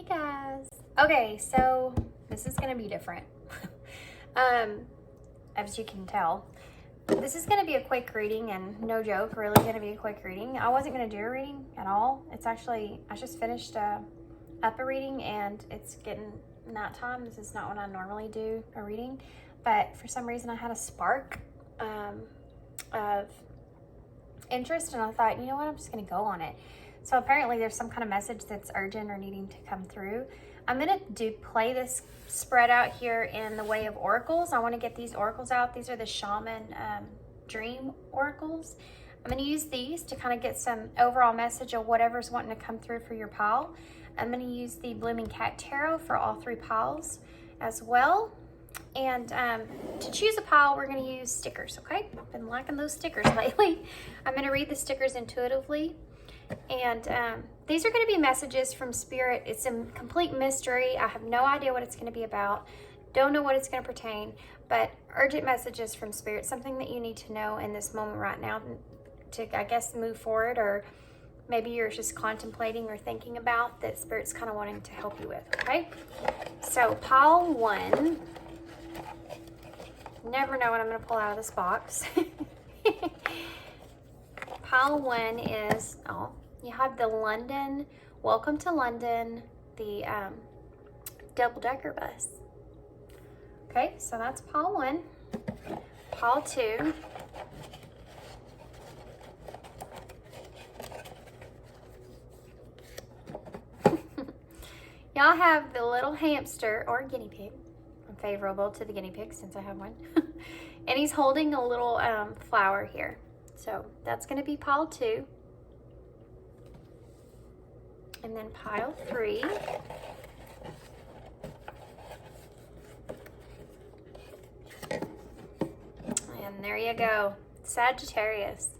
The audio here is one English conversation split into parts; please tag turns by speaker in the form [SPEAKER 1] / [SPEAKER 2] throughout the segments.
[SPEAKER 1] guys. Okay, so this is gonna be different. As you can tell, this is gonna be a quick reading, and no joke, really gonna be a quick reading. I wasn't gonna do a reading at all. It's actually, I just finished up a reading, and it's getting night time. This is not when I normally do a reading, but for some reason I had a spark of interest, and I thought, you know what, I'm just gonna go on it. So apparently there's some kind of message that's urgent or needing to come through. I'm gonna play this spread out here in the way of oracles. I want to get these oracles out. These are the Shamans Dream oracles. I'm gonna use these to kind of get some overall message of whatever's wanting to come through for your pile. I'm gonna use the Blooming Cat Tarot for all three piles as well. And to choose a pile, we're gonna use stickers, okay? I've been liking those stickers lately. I'm gonna read the stickers intuitively. And these are going to be messages from Spirit. It's a complete mystery. I have no idea what it's going to be about. Don't know what it's going to pertain, but urgent messages from Spirit, something that you need to know in this moment right now to, I guess, move forward, or maybe you're just contemplating or thinking about that Spirit's kind of wanting to help you with, okay? So pile 1. Never know what I'm going to pull out of this box. Pile 1 is, you have the London, Welcome to London, the double-decker bus. Okay, so that's pile 1. Pile 2. Y'all have the little hamster or guinea pig. I'm favorable to the guinea pig since I have one. And he's holding a little flower here. So that's going to be pile 2. And then pile 3. And there you go. Sagittarius.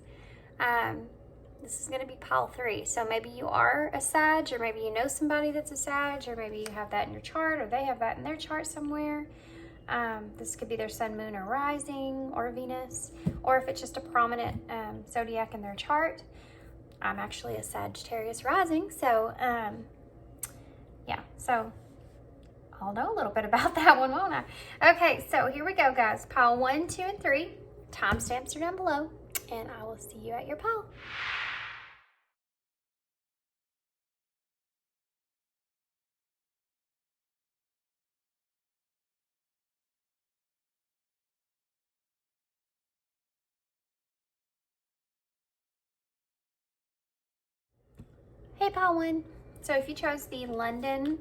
[SPEAKER 1] This is going to be pile 3. So maybe you are a Sag, or maybe you know somebody that's a Sag, or maybe you have that in your chart, or they have that in their chart somewhere. This could be their sun, moon, or rising, or Venus, or if it's just a prominent zodiac in their chart. I'm actually a Sagittarius rising, so yeah, so I'll know a little bit about that one, won't I? Okay, so here we go, guys. Pile 1, 2, and 3. Timestamps are down below, and I will see you at your pile. Hey pile 1. So if you chose the London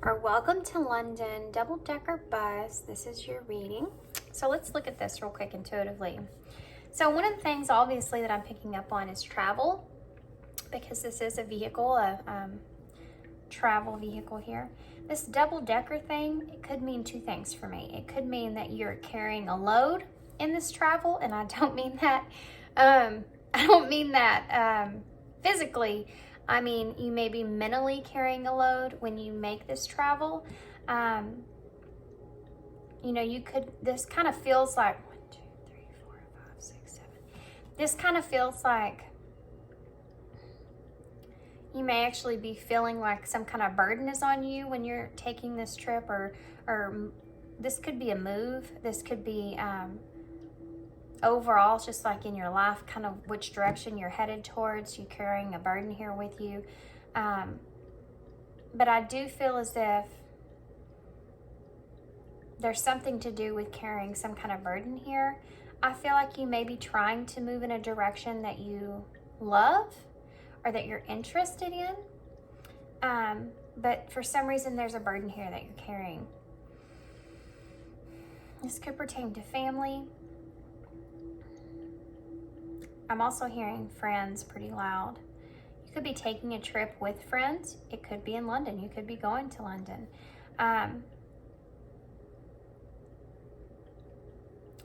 [SPEAKER 1] or Welcome to London double-decker bus, this is your reading. So let's look at this real quick intuitively. So one of the things obviously that I'm picking up on is travel, because this is a vehicle, a travel vehicle here. This double-decker thing, it could mean 2 things for me. It could mean that you're carrying a load in this travel, and I don't mean that physically. I mean, you may be mentally carrying a load when you make this travel. You know, this kind of feels like 1, 2, 3, 4, 5, 6, 7. This kind of feels like you may actually be feeling like some kind of burden is on you when you're taking this trip, or this could be a move. This could be overall, just like in your life, kind of which direction you're headed towards. You carrying a burden here with you. But I do feel as if there's something to do with carrying some kind of burden here. I feel like you may be trying to move in a direction that you love or that you're interested in. But for some reason, there's a burden here that you're carrying. This could pertain to family. I'm also hearing friends pretty loud. You could be taking a trip with friends. It could be in London. You could be going to London.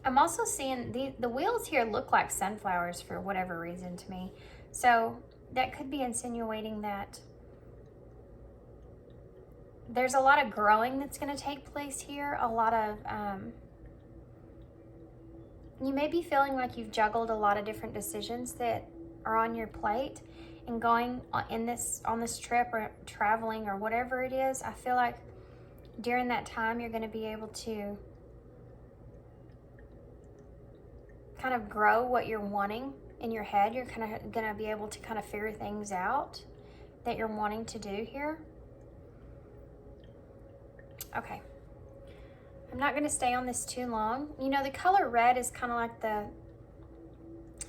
[SPEAKER 1] I'm also seeing the wheels here look like sunflowers for whatever reason to me. So that could be insinuating that there's a lot of growing that's going to take place here. A lot of you may be feeling like you've juggled a lot of different decisions that are on your plate, and going on this trip or traveling or whatever it is, I feel like during that time you're going to be able to kind of grow what you're wanting in your head. You're kind of going to be able to kind of figure things out that you're wanting to do here. Okay. I'm not going to stay on this too long. You know, the color red is kind of like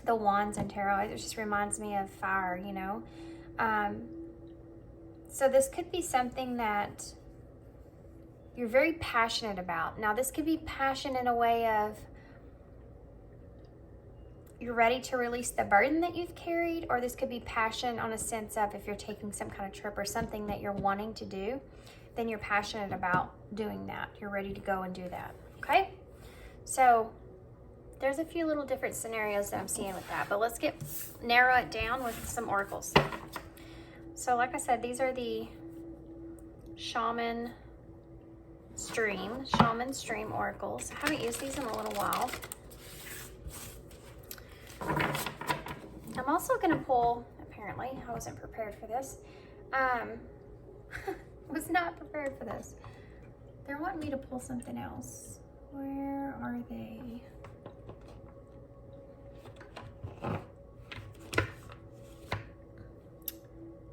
[SPEAKER 1] the wands in tarot. It just reminds me of fire, you know. So this could be something that you're very passionate about. Now, this could be passion in a way of you're ready to release the burden that you've carried, or this could be passion on a sense of if you're taking some kind of trip or something that you're wanting to do, then you're passionate about doing that. You're ready to go and do that, okay? So there's a few little different scenarios that I'm seeing with that, but let's narrow it down with some oracles. So like I said, these are the Shamans Dream oracles. I haven't used these in a little while. I'm also going to pull, apparently, I wasn't prepared for this. Was not prepared for this. They're wanting me to pull something else. Where are they?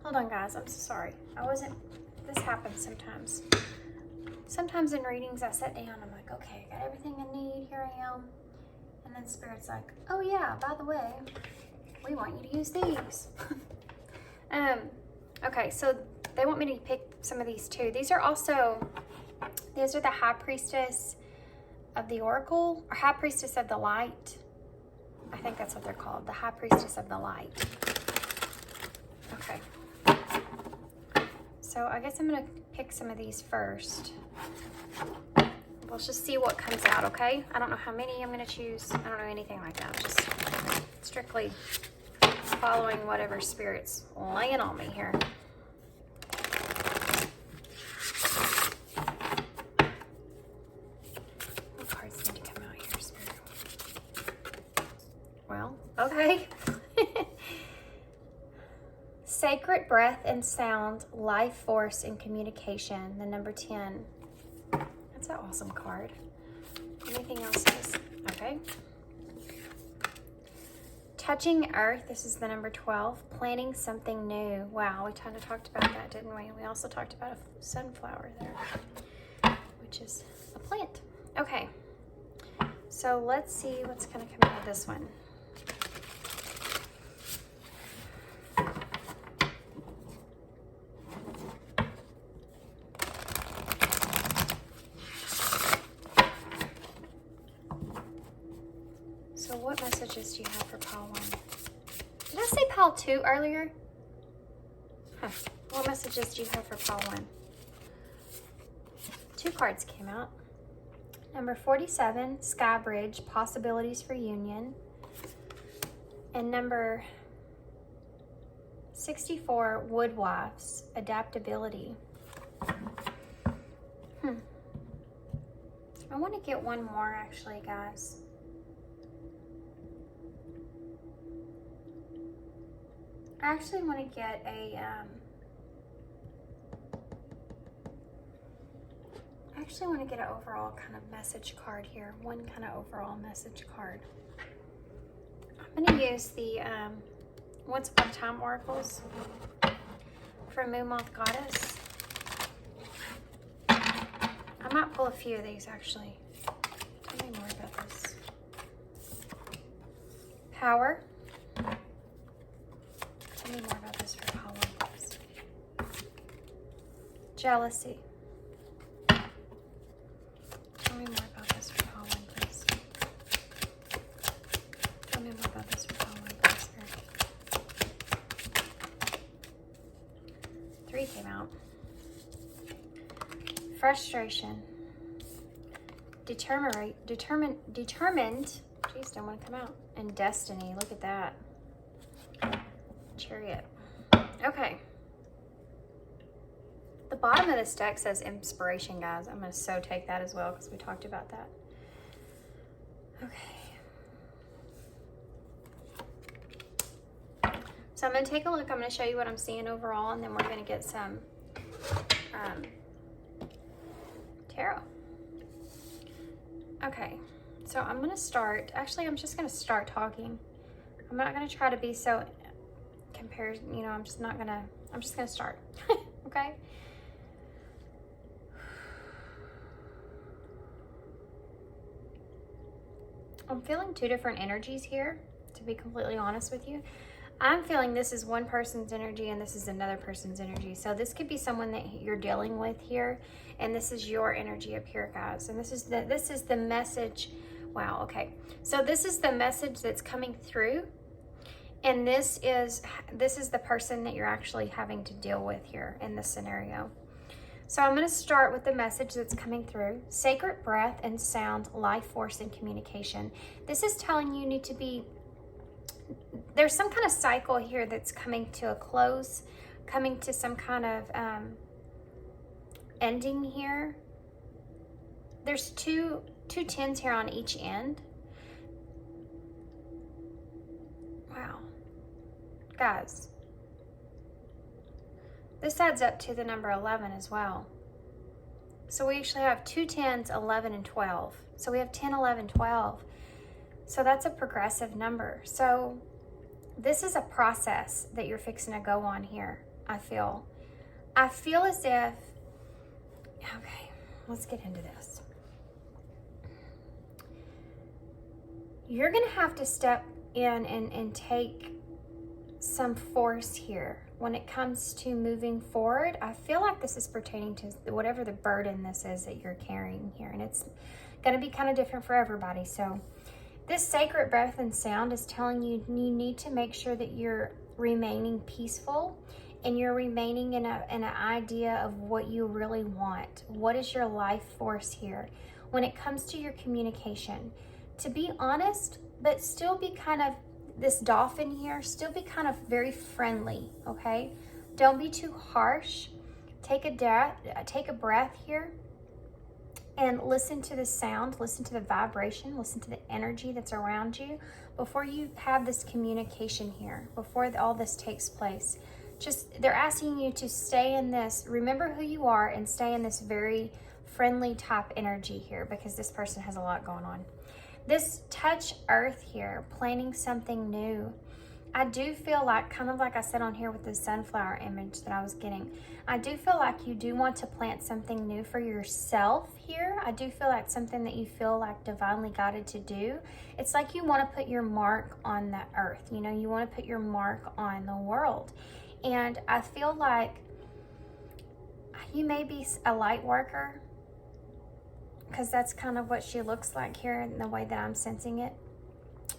[SPEAKER 1] Hold on, guys. I'm so sorry. This happens sometimes. Sometimes in readings, I sit down, I'm like, okay, I got everything I need, here I am. And then Spirit's like, oh yeah, by the way, we want you to use these. Okay, so they want me to pick some of these too. These are the High Priestess of the Oracle, or High Priestess of the Light. I think that's what they're called, the High Priestess of the Light. Okay. So I guess I'm gonna pick some of these first. Let's just see what comes out, okay? I don't know how many I'm gonna choose. I don't know anything like that. I'm just strictly following whatever Spirit's laying on me here. What cards need to come out here, Spirit? Well, okay. Sacred breath and sound, life force and communication, the number 10. That's an awesome card. Anything else? Okay. Touching earth, this is the number 12. Planting something new. Wow, we kind of talked about that, didn't we? We also talked about a sunflower there, which is a plant. Okay. So let's see what's going to come out of this one. So what messages do you have for pile 1? Did I say pile 2 earlier? Huh. What messages do you have for pile 1? 2 cards came out. Number 47, Sky Bridge, Possibilities for Union. And number 64, Woodwives, Adaptability. I want to get one more actually, guys. I actually want to get a, an overall kind of message card here. One kind of overall message card. I'm going to use the Once Upon a Time Oracles from Moon Moth Goddess. I might pull a few of these actually. Tell me more about this. Power. Tell me more about this for pile 1, please. Jealousy. Tell me more about this for pile 1, please. Tell me more about this for pile 1, please. 3 came out. Frustration. Determined. Jeez, don't want to come out. And destiny. Look at that. Chariot. Okay. The bottom of this deck says inspiration, guys. I'm going to so take that as well because we talked about that. Okay. So I'm going to take a look. I'm going to show you what I'm seeing overall, and then we're going to get some tarot. Okay, so I'm going to start. Actually, I'm just going to start talking. I'm not going to try to be so compared, you know, I'm just going to start. Okay? I'm feeling two different energies here, to be completely honest with you. I'm feeling this is one person's energy and this is another person's energy. So this could be someone that you're dealing with here, and this is your energy up here, guys. And this is the message. Wow, okay. So this is the message that's coming through, and this is the person that you're actually having to deal with here in this scenario. So I'm going to start with the message that's coming through. Sacred breath and sound, life force and communication. This is telling you need to be, there's some kind of cycle here that's coming to a close, coming to some kind of ending here. There's two tens here on each end. Wow. Guys, this adds up to the number 11 as well. So we actually have 2 10s, 11, and 12. So we have 10, 11, 12. So that's a progressive number. So this is a process that you're fixing to go on here, I feel. I feel as if, okay, let's get into this. You're going to have to step in and take some force here when it comes to moving forward. I feel like this is pertaining to whatever the burden this is that you're carrying here, and it's going to be kind of different for everybody. So this sacred breath and sound is telling you you need to make sure that you're remaining peaceful and you're remaining in an idea of what you really want. What is your life force here when it comes to your communication? To be honest, but still be kind of this dolphin here, still be kind of very friendly, okay? Don't be too harsh. Take a breath here and listen to the sound, listen to the vibration, listen to the energy that's around you before you have this communication here, before all this takes place. Just, they're asking you to stay in this, remember who you are, and stay in this very friendly type energy here, because this person has a lot going on. This touch earth here, planning something new. I do feel like, kind of like I said on here with the sunflower image that I was getting, I do feel like you do want to plant something new for yourself here. I do feel like something that you feel like divinely guided to do. It's like you want to put your mark on the earth. You know, you want to put your mark on the world. And I feel like you may be a light worker, because that's kind of what she looks like here in the way that I'm sensing it.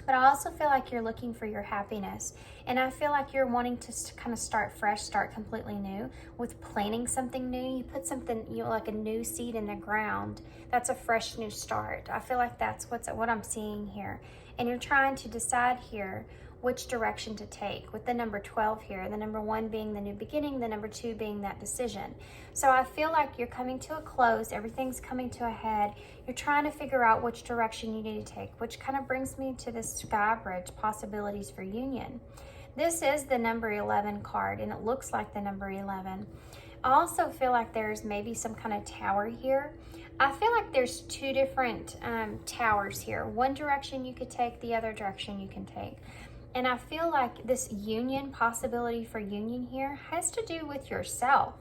[SPEAKER 1] But I also feel like you're looking for your happiness. And I feel like you're wanting to kind of start fresh, start completely new with planting something new. You put something, you know, like a new seed in the ground. That's a fresh new start. I feel like that's what I'm seeing here. And you're trying to decide here which direction to take, with the number 12 here, the number 1 being the new beginning, the number 2 being that decision. So I feel like you're coming to a close, everything's coming to a head. You're trying to figure out which direction you need to take, which kind of brings me to this sky bridge, possibilities for union. This is the number 11 card, and it looks like the number 11. I also feel like there's maybe some kind of tower here. I feel like there's 2 different towers here. One direction you could take, the other direction you can take. And I feel like this union, possibility for union here, has to do with yourself.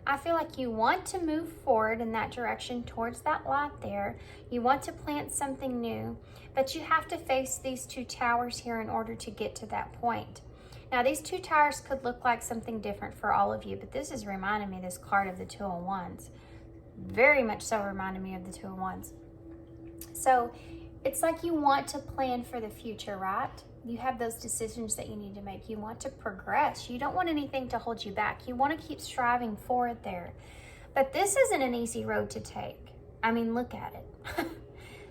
[SPEAKER 1] I feel like you want to move forward in that direction towards that light there. You want to plant something new, but you have to face these 2 towers here in order to get to that point. Now, these 2 towers could look like something different for all of you, but this is reminding me, this card of the 2 of Wands. Very much so reminding me of the 2 of Wands. So it's like you want to plan for the future, right? You have those decisions that you need to make. You want to progress. You don't want anything to hold you back. You want to keep striving forward there. But this isn't an easy road to take. I mean, look at it.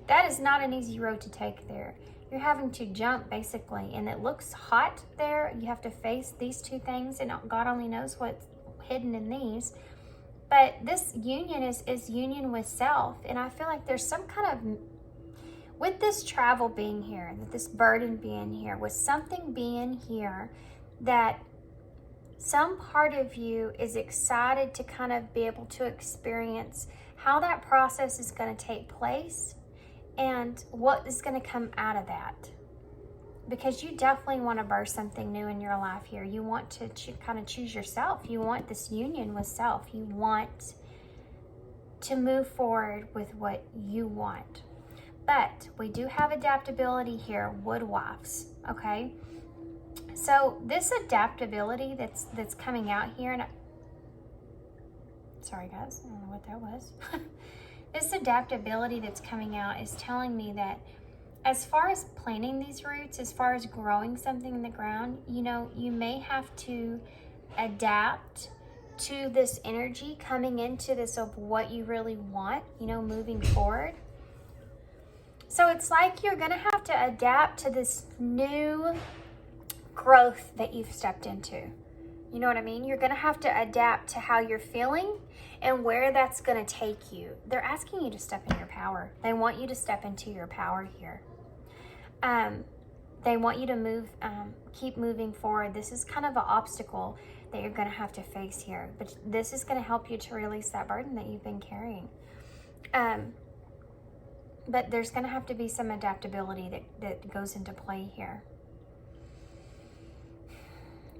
[SPEAKER 1] That is not an easy road to take there. You're having to jump, basically, and it looks hot there. You have to face these 2 things, and God only knows what's hidden in these. But this union is union with self, and I feel like there's some kind of, with this travel being here, with this burden being here, with something being here, that some part of you is excited to kind of be able to experience how that process is going to take place and what is going to come out of that. Because you definitely want to birth something new in your life here. You want to kind of choose yourself. You want this union with self. You want to move forward with what you want. But we do have adaptability here, woodwives, okay? So this adaptability that's coming out here, and sorry guys, I don't know what that was. This adaptability that's coming out is telling me that as far as planting these roots, as far as growing something in the ground, you know, you may have to adapt to this energy coming into this of what you really want, you know, moving forward. So it's like you're gonna have to adapt to this new growth that you've stepped into. You know what I mean? You're gonna have to adapt to how you're feeling and where that's gonna take you. They're asking you to step in your power. They want you to step into your power here. They want you to move, keep moving forward. This is kind of an obstacle that you're gonna have to face here, but this is gonna help you to release that burden that you've been carrying. But there's gonna have to be some adaptability that goes into play here.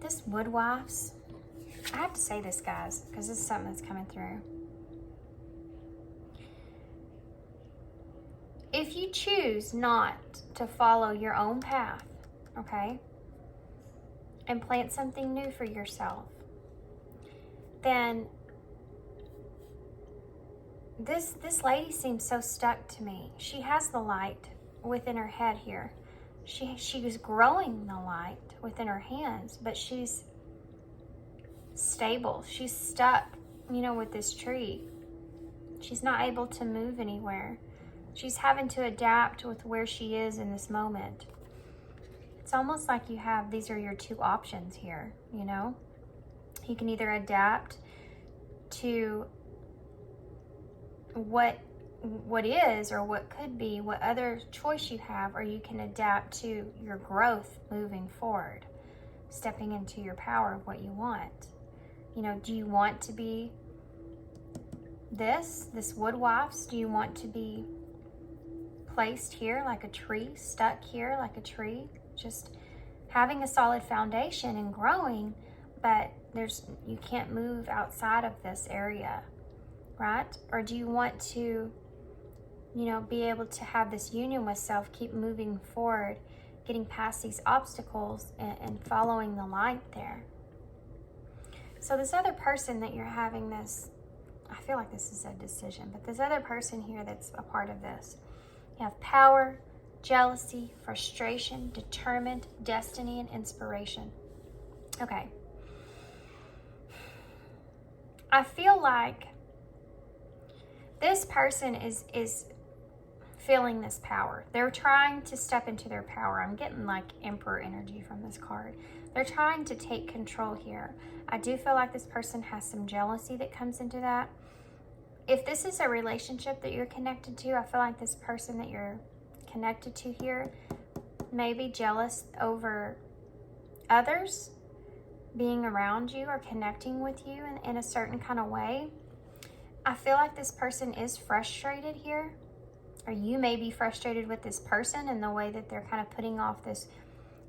[SPEAKER 1] This woodwives, I have to say this, guys, because this is something that's coming through. If you choose not to follow your own path, okay, and plant something new for yourself, then this lady seems so stuck to me. She has the light within her head here. She was growing the light within her hands, but she's stable. She's stuck, you know, with this tree. She's not able to move anywhere. She's having to adapt with where she is in this moment. It's almost like you have, these are your two options here, you know? You can either adapt to what is or what could be, what other choice you have, or you can adapt to your growth moving forward, stepping into your power of what you want. You know, do you want to be this woodwives? Do you want to be placed here like a tree, stuck here like a tree, just having a solid foundation and growing, but you can't move outside of this area, right? Or do you want to, you know, be able to have this union with self, keep moving forward, getting past these obstacles and following the light there? So this other person that you're having this, I feel like this is a decision, but this other person here that's a part of this, you have power, jealousy, frustration, determined, destiny, and inspiration. Okay. I feel like this person is feeling this power. They're trying to step into their power. I'm getting like Emperor energy from this card. They're trying to take control here. I do feel like this person has some jealousy that comes into that. If this is a relationship that you're connected to, I feel like this person that you're connected to here may be jealous over others being around you or connecting with you in a certain kind of way. I feel like this person is frustrated here, or you may be frustrated with this person in the way that they're kind of putting off this.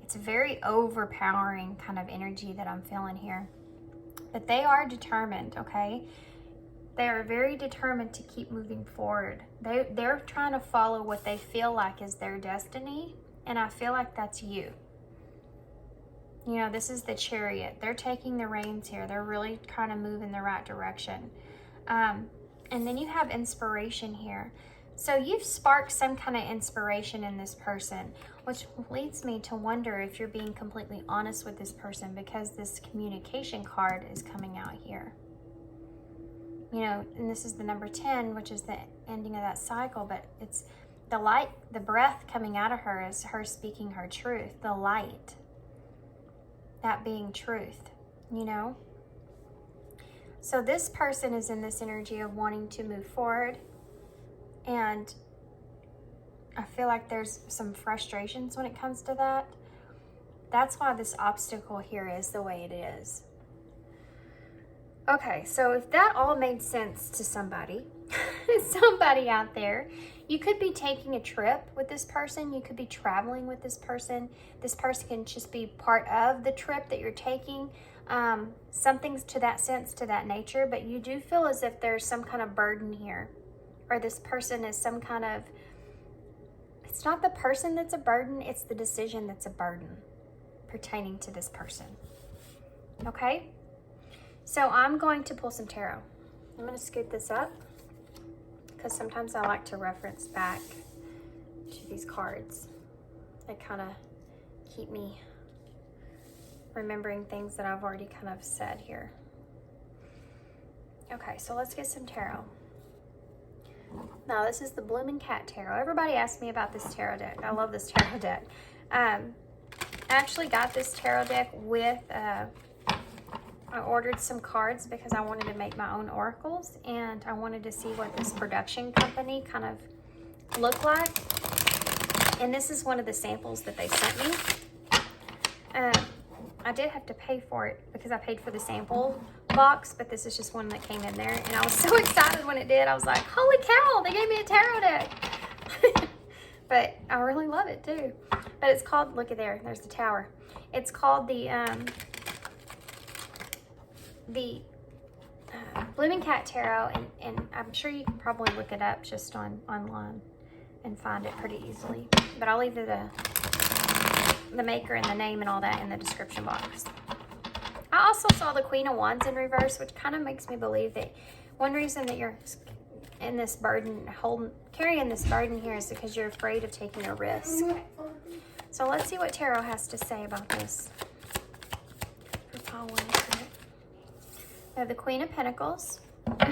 [SPEAKER 1] It's a very overpowering kind of energy that I'm feeling here. But they are determined, okay? They are very determined to keep moving forward. They're trying to follow what they feel like is their destiny, and I feel like that's you. You know, this is the Chariot. They're taking the reins here. They're really trying to move in the right direction. And then you have inspiration here. So you've sparked some kind of inspiration in this person, which leads me to wonder if you're being completely honest with this person, because this communication card is coming out here. You know, and this is the number 10, which is the ending of that cycle, but it's the light, the breath coming out of her is her speaking her truth, the light, that being truth, you know? So this person is in this energy of wanting to move forward, and I feel like there's some frustrations when it comes to that. That's why this obstacle here is the way it is. Okay, so if that all made sense to somebody, somebody out there, you could be taking a trip with this person. You could be traveling with this person. This person can just be part of the trip that you're taking. Something to that sense, to that nature, but you do feel as if there's some kind of burden here, or this person is some kind of, it's not the person that's a burden, it's the decision that's a burden pertaining to this person. Okay? So I'm going to pull some tarot. I'm going to scoot this up because sometimes I like to reference back to these cards. They kind of keep me remembering things that I've already kind of said here. Okay, so let's get some tarot. Now, this is the Blooming Cat Tarot. Everybody asks me about this tarot deck. I love this tarot deck. I actually got this tarot deck with, I ordered some cards because I wanted to make my own oracles, and I wanted to see what this production company kind of looked like. And this is one of the samples that they sent me. I did have to pay for it because I paid for the sample box, but this is just one that came in there, and I was so excited when it did. I was like, holy cow, they gave me a tarot deck. But I really love it too. But it's called, look at there's the tower. It's called the Blooming Cat Tarot, and I'm sure you can probably look it up just online and find it pretty easily. But I'll leave the maker and the name and all that in the description box. I also saw the Queen of Wands in reverse, which kind of makes me believe that one reason that you're in this burden, carrying this burden here, is because you're afraid of taking a risk. So let's see what tarot has to say about this. For pile 1. We have the Queen of Pentacles. What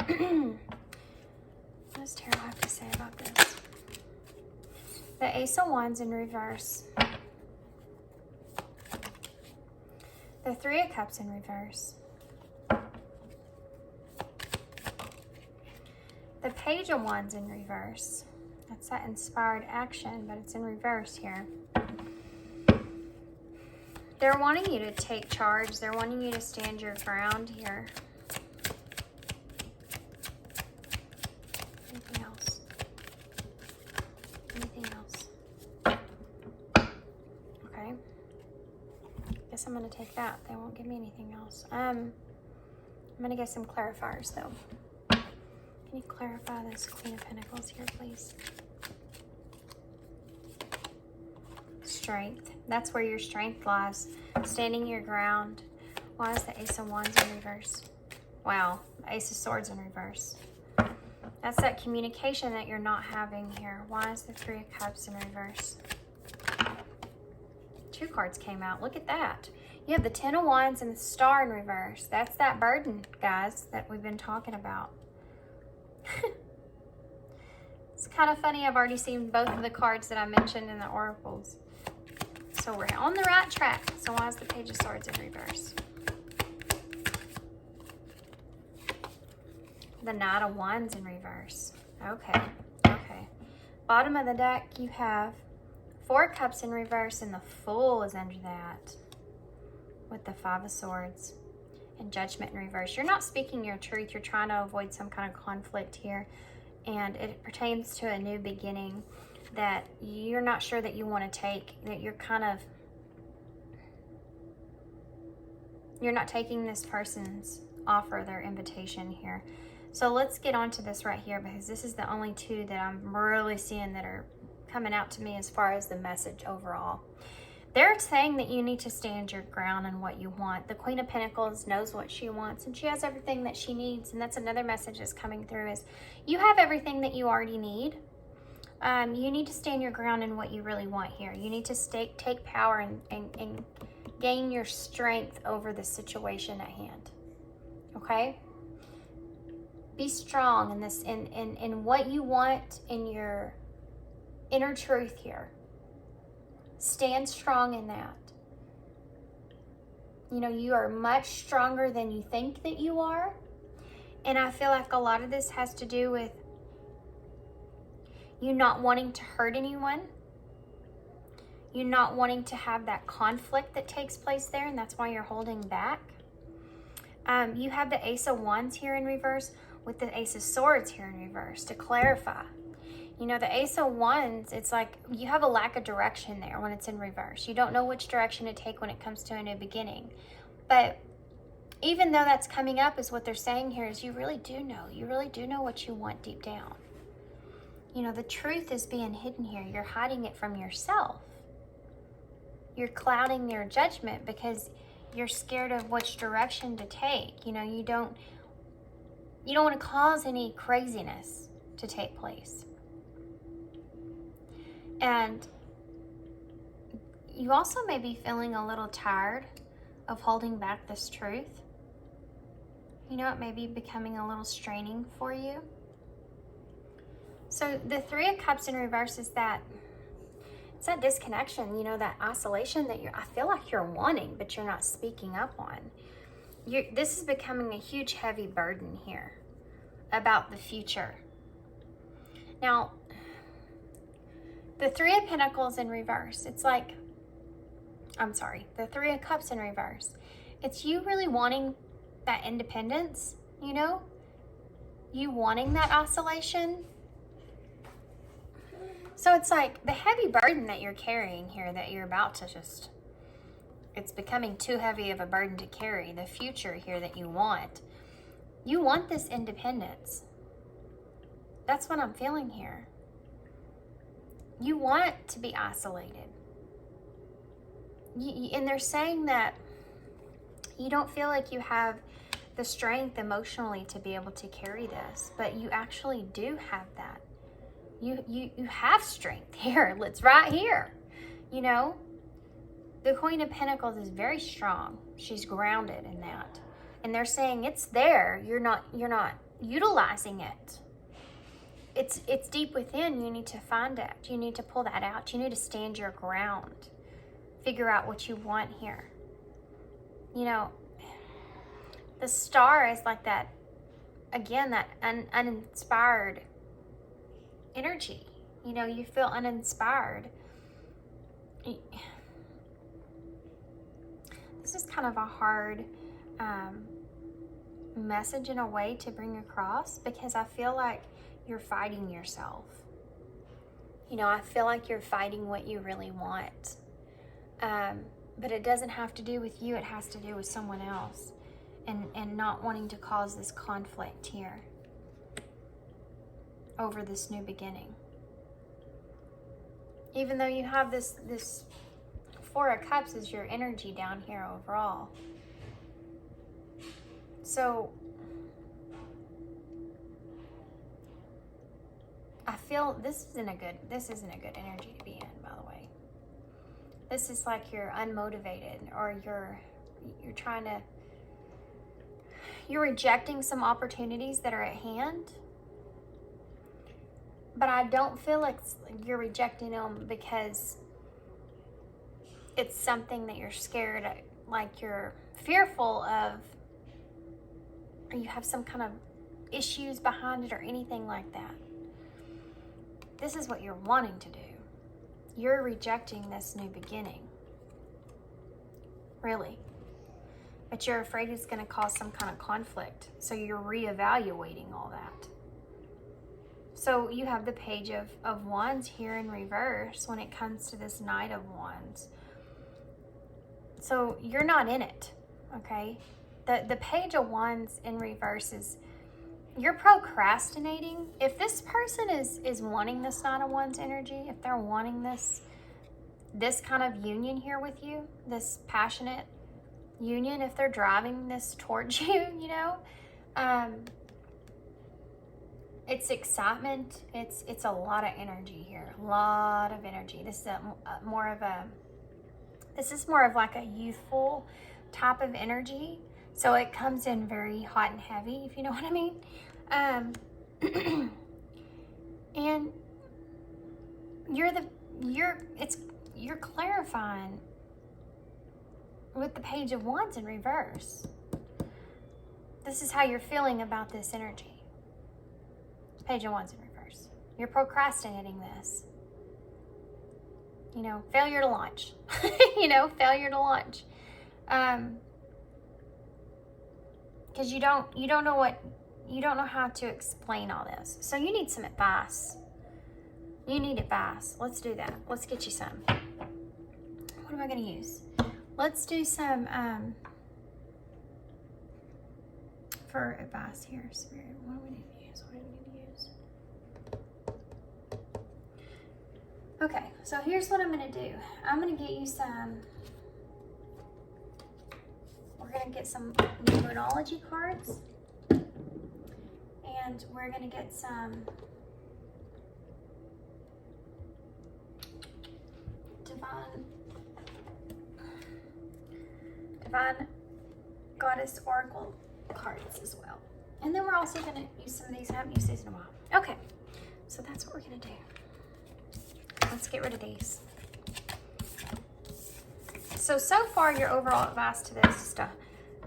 [SPEAKER 1] does tarot have to say about this? The Ace of Wands in reverse. The Three of Cups in reverse. The Page of Wands in reverse. That's that inspired action, but it's in reverse here. They're wanting you to take charge. They're wanting you to stand your ground here. Anything else? Anything else? Okay. Guess I'm going to take that. They won't give me anything else. I'm going to get some clarifiers, though. Can you clarify this Queen of Pentacles here, please? Strength. That's where your strength lies. Standing your ground. Why is the Ace of Wands in reverse? Wow. Ace of Swords in reverse. That's that communication that you're not having here. Why is the Three of Cups in reverse? 2 cards came out. Look at that. You have the Ten of Wands and the Star in reverse. That's that burden, guys, that we've been talking about. It's kind of funny. I've already seen both of the cards that I mentioned in the oracles. So we're on the right track. So why is the Page of Swords in reverse? The Knight of Wands in reverse. Okay. Okay. Bottom of the deck, you have 4 Cups in reverse, and the Fool is under that with the 5 of Swords and Judgment in reverse. You're not speaking your truth. You're trying to avoid some kind of conflict here, and it pertains to a new beginning that you're not sure that you want to take, that you're not taking this person's offer, their invitation here. So let's get on to this right here, because this is the only 2 that I'm really seeing that are coming out to me as far as the message overall. They're saying that you need to stand your ground in what you want. The Queen of Pentacles knows what she wants, and she has everything that she needs. And that's another message that's coming through, is you have everything that you already need. You need to stand your ground in what you really want here. You need to take power and gain your strength over the situation at hand. Okay? Be strong in this, in what you want, in your inner truth here. Stand strong in that. You know, you are much stronger than you think that you are. And I feel like a lot of this has to do with you not wanting to hurt anyone. You not wanting to have that conflict that takes place there, and that's why you're holding back. You have the Ace of Wands here in reverse with the Ace of Swords here in reverse to clarify. You know, the Ace of Wands, it's like you have a lack of direction there when it's in reverse. You don't know which direction to take when it comes to a new beginning. But even though that's coming up, is what they're saying here is you really do know. You really do know what you want deep down. You know, the truth is being hidden here. You're hiding it from yourself. You're clouding your judgment because you're scared of which direction to take. You know, you don't want to cause any craziness to take place. And you also may be feeling a little tired of holding back this truth. You know, it may be becoming a little straining for you. So the Three of Cups in reverse is that, it's that disconnection, you know, that isolation that I feel like you're wanting, but you're not speaking up on. This is becoming a huge, heavy burden here about the future. Now, the Three of Pentacles in reverse, it's like, the Three of Cups in reverse. It's you really wanting that independence, you know? You wanting that isolation. So it's like the heavy burden that you're carrying here that you're about to it's becoming too heavy of a burden to carry. The future here that you want this independence. That's what I'm feeling here. You want to be isolated. And they're saying that you don't feel like you have the strength emotionally to be able to carry this, but you actually do have that. You have strength here. It's right here. You know, the Queen of Pentacles is very strong. She's grounded in that. And they're saying it's there. You're not utilizing it. It's deep within. You need to find it. You need to pull that out. You need to stand your ground. Figure out what you want here. You know, the Star is like that, again, that uninspired energy. You know, you feel uninspired. This is kind of a hard message in a way to bring across, because I feel like you're fighting yourself. You know, I feel like you're fighting what you really want. But it doesn't have to do with you. It has to do with someone else, and not wanting to cause this conflict here over this new beginning. Even though you have this Four of Cups is your energy down here overall. So I feel this isn't a good energy to be in, by the way. This is like you're unmotivated, or you're rejecting some opportunities that are at hand. But I don't feel like you're rejecting them because it's something that you're scared of, like you're fearful of, or you have some kind of issues behind it or anything like that. This is what you're wanting to do. You're rejecting this new beginning. Really. But you're afraid it's going to cause some kind of conflict. So you're reevaluating all that. So you have the Page of Wands here in reverse when it comes to this Knight of Wands. So you're not in it, okay? The Page of Wands in reverse is, you're procrastinating. If this person is wanting this Knight of Wands energy, if they're wanting this kind of union here with you, this passionate union, if they're driving this towards you, you know, it's excitement. It's a lot of energy here, a lot of energy. This is more of like a youthful type of energy. So it comes in very hot and heavy, if you know what I mean. And you're clarifying with the Page of Wands in reverse. This is how you're feeling about this energy. Page of Wands in reverse. You're procrastinating this. You know, failure to launch. You know, failure to launch. Because you don't know how to explain all this. So you need some advice. You need advice. Let's do that. Let's get you some. What am I going to use? Let's do some for advice here, Spirit. What do we need to use? What do we need to use? Okay, so here's what I'm going to do. I'm going to get you some. We're going to get some numerology cards. And we're going to get some divine goddess oracle cards as well. And then we're also going to use some of these. I haven't used these in a while. Okay, so that's what we're going to do. Let's get rid of these. So far your overall advice to this is to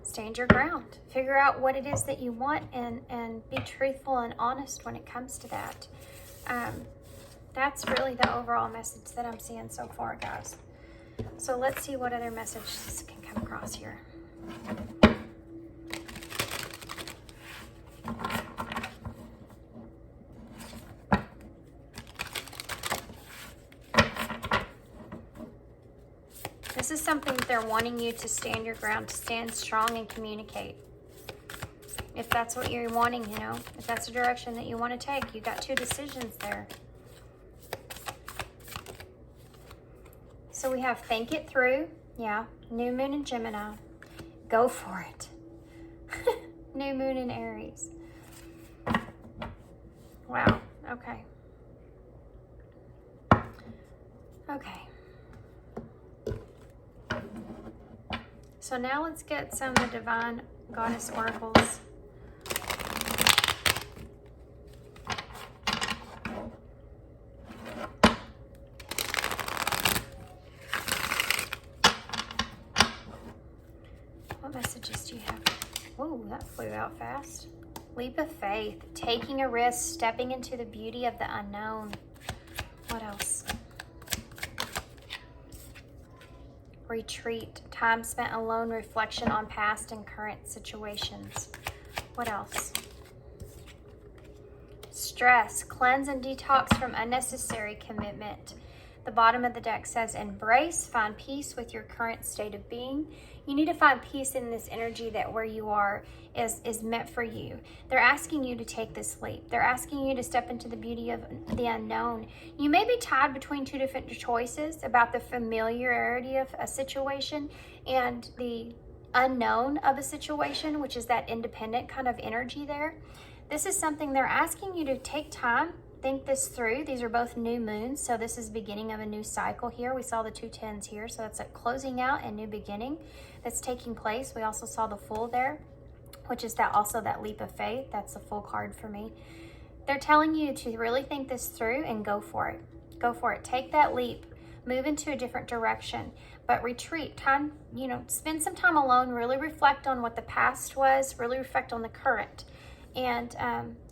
[SPEAKER 1] stand your ground. Figure out what it is that you want and be truthful and honest when it comes to that. That's really the overall message that I'm seeing so far, guys. So let's see what other messages can come across here. This is something that they're wanting you to stand your ground, to stand strong and communicate. If that's what you're wanting, you know, if that's the direction that you want to take, you got two decisions there. So we have think it through. Yeah, new moon in Gemini. Go for it. New moon in Aries. Wow, okay. Okay. So now let's get some of the divine goddess oracles. What messages do you have? Whoa, that flew out fast. Leap of faith, taking a risk, stepping into the beauty of the unknown. What else? Retreat, time spent alone, reflection on past and current situations. What else? Stress, cleanse and detox from unnecessary commitment. The bottom of the deck says embrace, find peace with your current state of being. You need to find peace in this energy that where you are is meant for you. They're asking you to take this leap. They're asking you to step into the beauty of the unknown. You may be tied between two different choices about the familiarity of a situation and the unknown of a situation, which is that independent kind of energy there. This is something they're asking you to take time, think this through. These are both new moons, so this is beginning of a new cycle here. We saw the 2 10s here, so that's a closing out and new beginning that's taking place. We also saw the Fool there, which is that leap of faith. That's the Fool card for me. They're telling you to really think this through and go for it. Go for it. Take that leap. Move into a different direction. But retreat. Time, you know, spend some time alone. Really reflect on what the past was. Really reflect on the current. And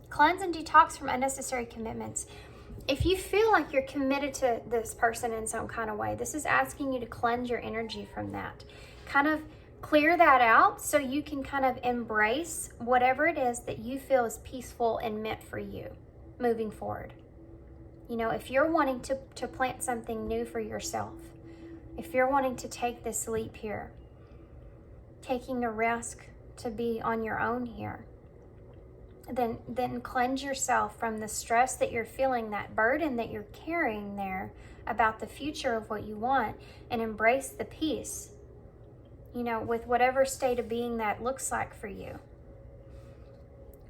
[SPEAKER 1] cleanse and detox from unnecessary commitments. If you feel like you're committed to this person in some kind of way, this is asking you to cleanse your energy from that. Kind of clear that out so you can kind of embrace whatever it is that you feel is peaceful and meant for you moving forward. You know, if you're wanting to plant something new for yourself, if you're wanting to take this leap here, taking a risk to be on your own here, then cleanse yourself from the stress that you're feeling, that burden that you're carrying there about the future of what you want, and embrace the peace, you know, with whatever state of being that looks like for you.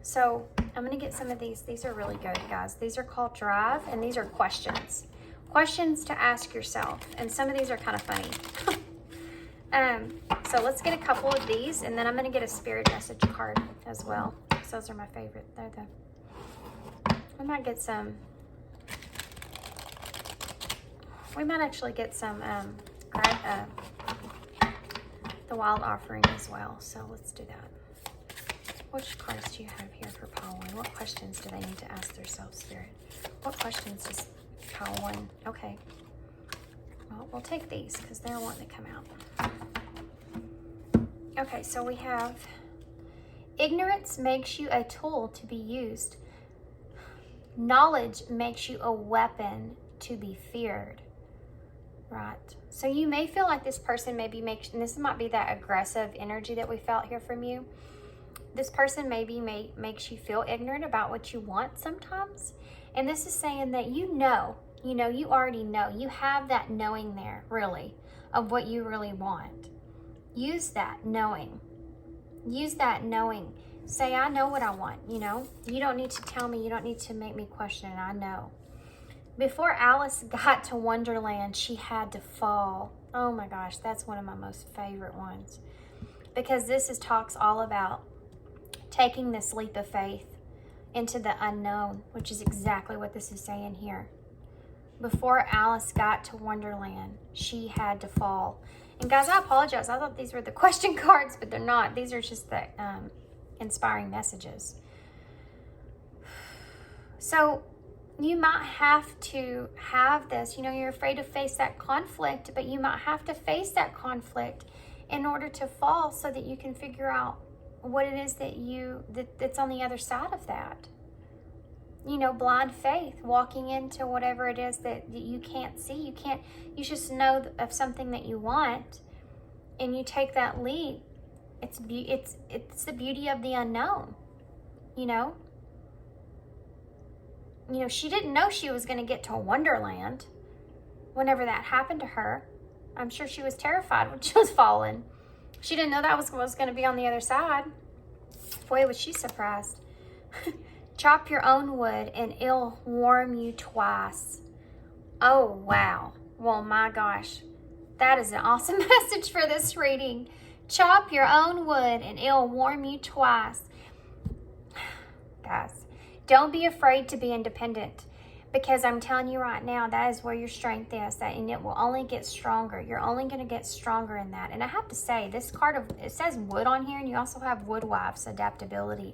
[SPEAKER 1] So I'm going to get some of these. These are really good, guys. These are called Drive, and these are questions. Questions to ask yourself. And some of these are kind of funny. So let's get a couple of these, and then I'm going to get a spirit message card as well. Those are my favorite. We might get some. We might actually get some the Wild Offering as well. So let's do that. Which cards do you have here for pile 1? What questions do they need to ask themselves, Spirit? What questions does pile 1? Okay. we'll take these because they're wanting to come out. Okay, so we have ignorance makes you a tool to be used. Knowledge makes you a weapon to be feared. Right. So you may feel like this person maybe makes, and this might be that aggressive energy that we felt here from you. This person maybe makes you feel ignorant about what you want sometimes. And this is saying that you already know. You have that knowing there, really, of what you really want. Use that knowing. Use that knowing. Say, I know what I want, You don't need to tell me. You don't need to make me question it. I know. Before Alice got to Wonderland, she had to fall. Oh my gosh, that's one of my most favorite ones. Because this talks all about taking this leap of faith into the unknown, which is exactly what this is saying here. Before Alice got to Wonderland, she had to fall. And guys, I apologize. I thought these were the question cards, but they're not. These are just the inspiring messages. So you might have to have this, you're afraid to face that conflict, but you might have to face that conflict in order to fall so that you can figure out what it is that's on the other side of that. Blind faith, walking into whatever it is that you can't see. You just know of something that you want and you take that leap. It's the beauty of the unknown, she didn't know she was going to get to Wonderland whenever that happened to her. I'm sure she was terrified when she was falling. She didn't know that was going to be on the other side. Boy, was she surprised. Chop your own wood and it'll warm you twice. Oh, wow. Well, my gosh. That is an awesome message for this reading. Chop your own wood and it'll warm you twice. Guys, don't be afraid to be independent, because I'm telling you right now, that is where your strength is, and it will only get stronger. You're only going to get stronger in that. And I have to say, this card, it says wood on here, and you also have woodwife's adaptability.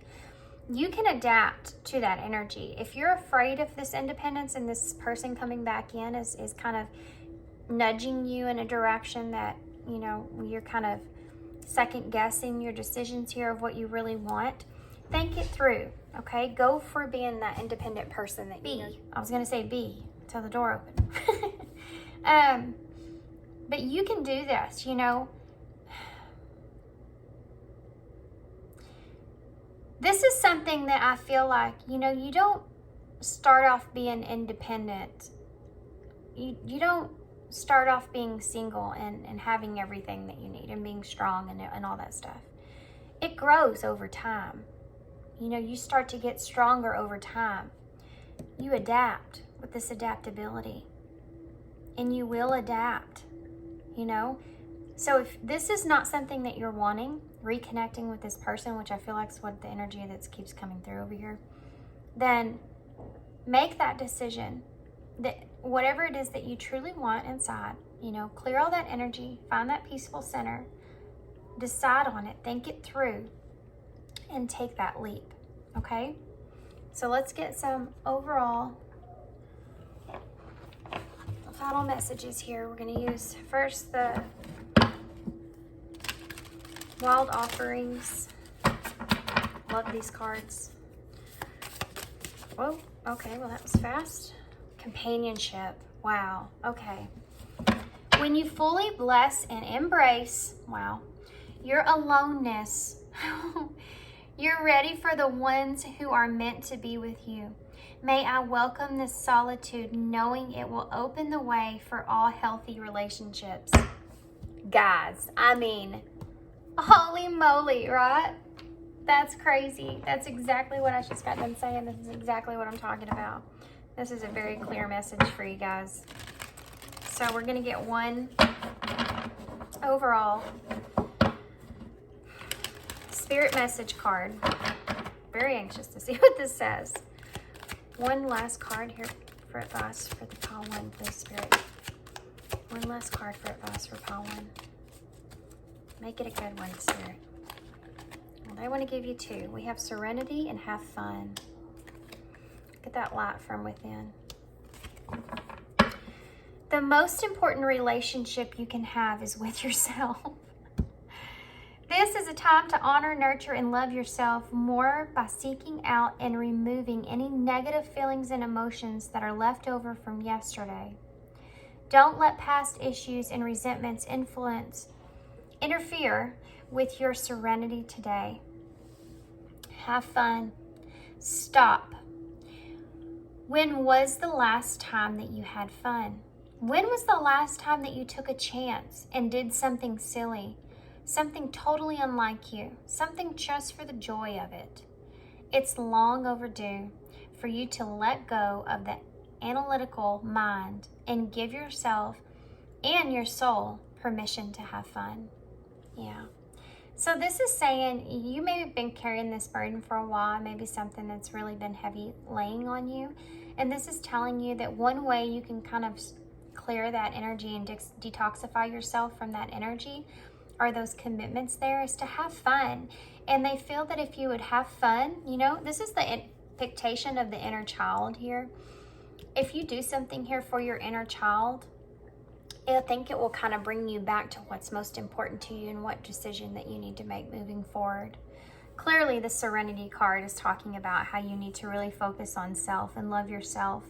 [SPEAKER 1] You can adapt to that energy. If you're afraid of this independence and this person coming back in is kind of nudging you in a direction that, you're kind of second guessing your decisions here of what you really want, think it through, okay? Go for being that independent person that I was going to say be till the door opened. But you can do this, This is something that I feel like, you don't start off being independent. You don't start off being single and having everything that you need and being strong and all that stuff. It grows over time. You start to get stronger over time. You adapt with this adaptability. And you will adapt, So if this is not something that you're wanting, reconnecting with this person, which I feel like is what the energy that keeps coming through over here, then make that decision that whatever it is that you truly want inside, clear all that energy, find that peaceful center, decide on it, think it through, and take that leap, okay? So let's get some overall final messages here. We're going to use first the Wild Offerings. Love these cards. Whoa, okay, well that was fast. Companionship. Wow, okay. When you fully bless and embrace, your aloneness, you're ready for the ones who are meant to be with you. May I welcome this solitude, knowing it will open the way for all healthy relationships. Guys, holy moly, right? That's crazy. That's exactly what I just got done saying. This is exactly what I'm talking about. This is a very clear message for you guys. So we're going to get one overall spirit message card. Very anxious to see what this says. One last card here for advice for the pile one, please, Spirit. One last card for advice for pile one. Make it a good one, Spirit. Well, they want to give you two. We have serenity and have fun. Get that light from within. The most important relationship you can have is with yourself. This is a time to honor, nurture, and love yourself more by seeking out and removing any negative feelings and emotions that are left over from yesterday. Don't let past issues and resentments interfere with your serenity today. Have fun. Stop. When was the last time that you had fun? When was the last time that you took a chance and did something silly? Something totally unlike you, something just for the joy of it. It's long overdue for you to let go of the analytical mind and give yourself and your soul permission to have fun. Yeah. So this is saying you may have been carrying this burden for a while, maybe something that's really been heavy laying on you. And this is telling you that one way you can kind of clear that energy and detoxify yourself from that energy or those commitments there is to have fun. And they feel that if you would have fun, you know, this is the dictation of the inner child here. If you do something here for your inner child, I think it will kind of bring you back to what's most important to you and what decision that you need to make moving forward. Clearly, the Serenity card is talking about how you need to really focus on self and love yourself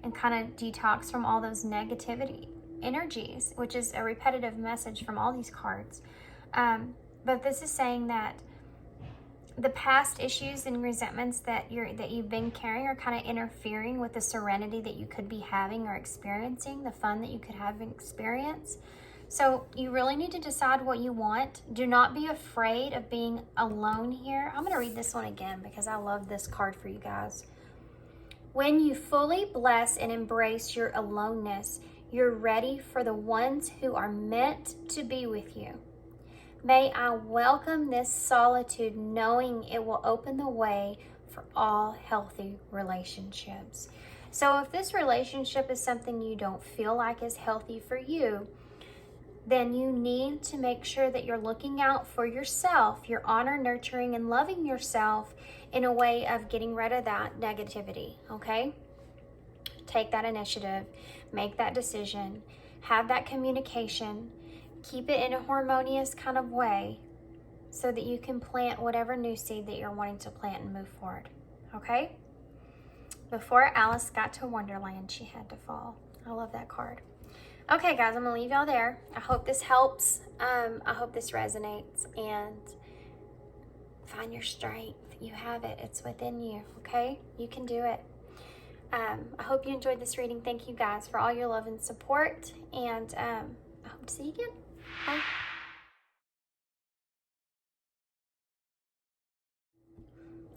[SPEAKER 1] and kind of detox from all those negativity energies, which is a repetitive message from all these cards. But this is saying that the past issues and resentments that you've been carrying are kind of interfering with the serenity that you could be having or experiencing, the fun that you could have and experience. So you really need to decide what you want. Do not be afraid of being alone here. I'm going to read this one again because I love this card for you guys. When you fully bless and embrace your aloneness, you're ready for the ones who are meant to be with you. May I welcome this solitude, knowing it will open the way for all healthy relationships. So if this relationship is something you don't feel like is healthy for you, then you need to make sure that you're looking out for yourself. You're honor, nurturing, and loving yourself in a way of getting rid of that negativity, okay? Take that initiative, make that decision, have that communication, keep it in a harmonious kind of way so that you can plant whatever new seed that you're wanting to plant and move forward, okay? Before Alice got to Wonderland, she had to fall. I love that card. Okay, guys, I'm going to leave y'all there. I hope this helps. I hope this resonates, and find your strength. You have it. It's within you, okay? You can do it. I hope you enjoyed this reading. Thank you guys for all your love and support, and I hope to see you again. Bye.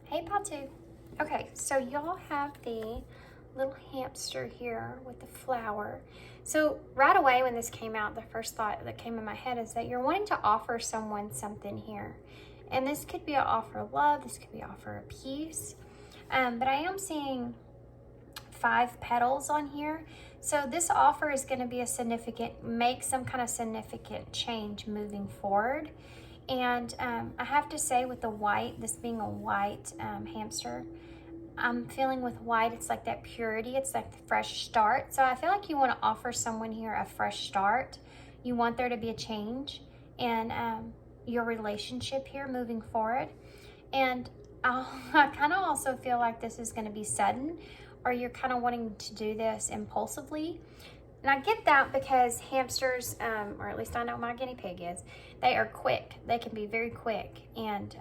[SPEAKER 1] Hey, Patu. Okay, so y'all have the little hamster here with the flower. So right away when this came out, the first thought that came in my head is that you're wanting to offer someone something here. And this could be an offer of love, this could be an offer of peace. But I am seeing 5 petals on here. So this offer is going to be make some kind of significant change moving forward. And I have to say with the white, this being a white hamster, I'm feeling with white, it's like that purity. It's like the fresh start. So I feel like you want to offer someone here a fresh start. You want there to be a change in your relationship here moving forward. And I kind of also feel like this is going to be sudden, or you're kind of wanting to do this impulsively. And I get that because hamsters, or at least I know my guinea pig is, they are quick. They can be very quick. And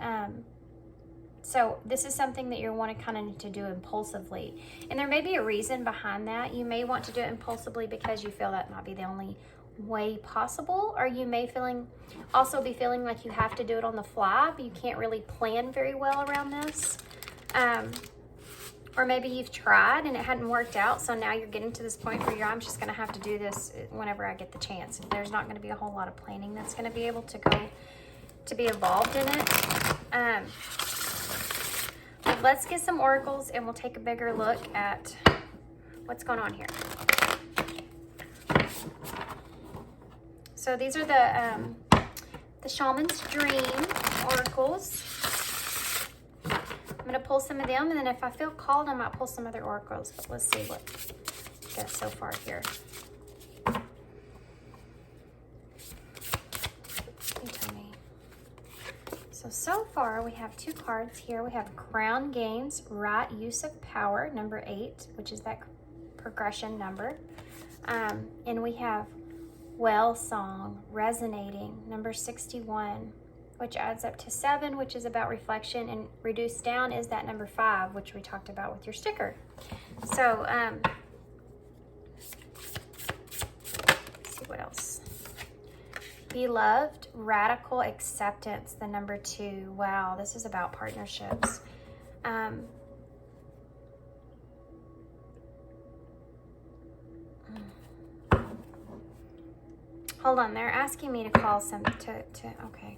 [SPEAKER 1] so this is something that you want to kind of need to do impulsively. And there may be a reason behind that. You may want to do it impulsively because you feel that might be the only way possible, or you may also be feeling like you have to do it on the fly, but you can't really plan very well around this. Or maybe you've tried and it hadn't worked out, so now you're getting to this point where I'm just going to have to do this whenever I get the chance. There's not going to be a whole lot of planning that's going to be able to be involved in it. But let's get some oracles and we'll take a bigger look at what's going on here. So these are the Shamans Dream oracles. I'm going to pull some of them, and then if I feel called, I might pull some other oracles. But let's see what we got so far here. so far we have 2 cards here. We have Crown Gains, Right Use of Power, number 8, which is that progression number. And we have Well Song, Resonating, number 61, which adds up to 7, which is about reflection, and reduced down is that number 5, which we talked about with your sticker. So, let's see what else. Beloved, Radical Acceptance, the number 2. Wow, this is about partnerships. Hold on, they're asking me to call some, okay.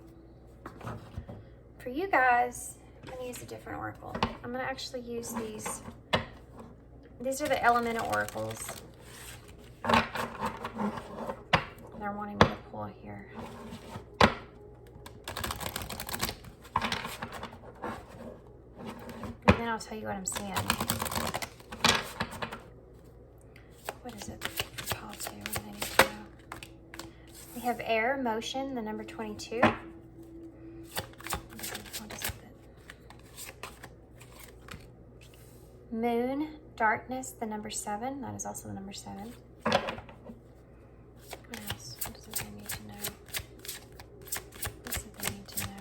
[SPEAKER 1] For you guys, I'm gonna use a different oracle. I'm gonna actually use these. These are the elemental oracles. They're wanting me to pull here. And then I'll tell you what I'm seeing. What is it? Call to. What do they need to know? We have Air, Motion, the number 22. What is it? Moon, Darkness, the number 7. That is also the number 7. What else? What does they need to know? What does they need to know?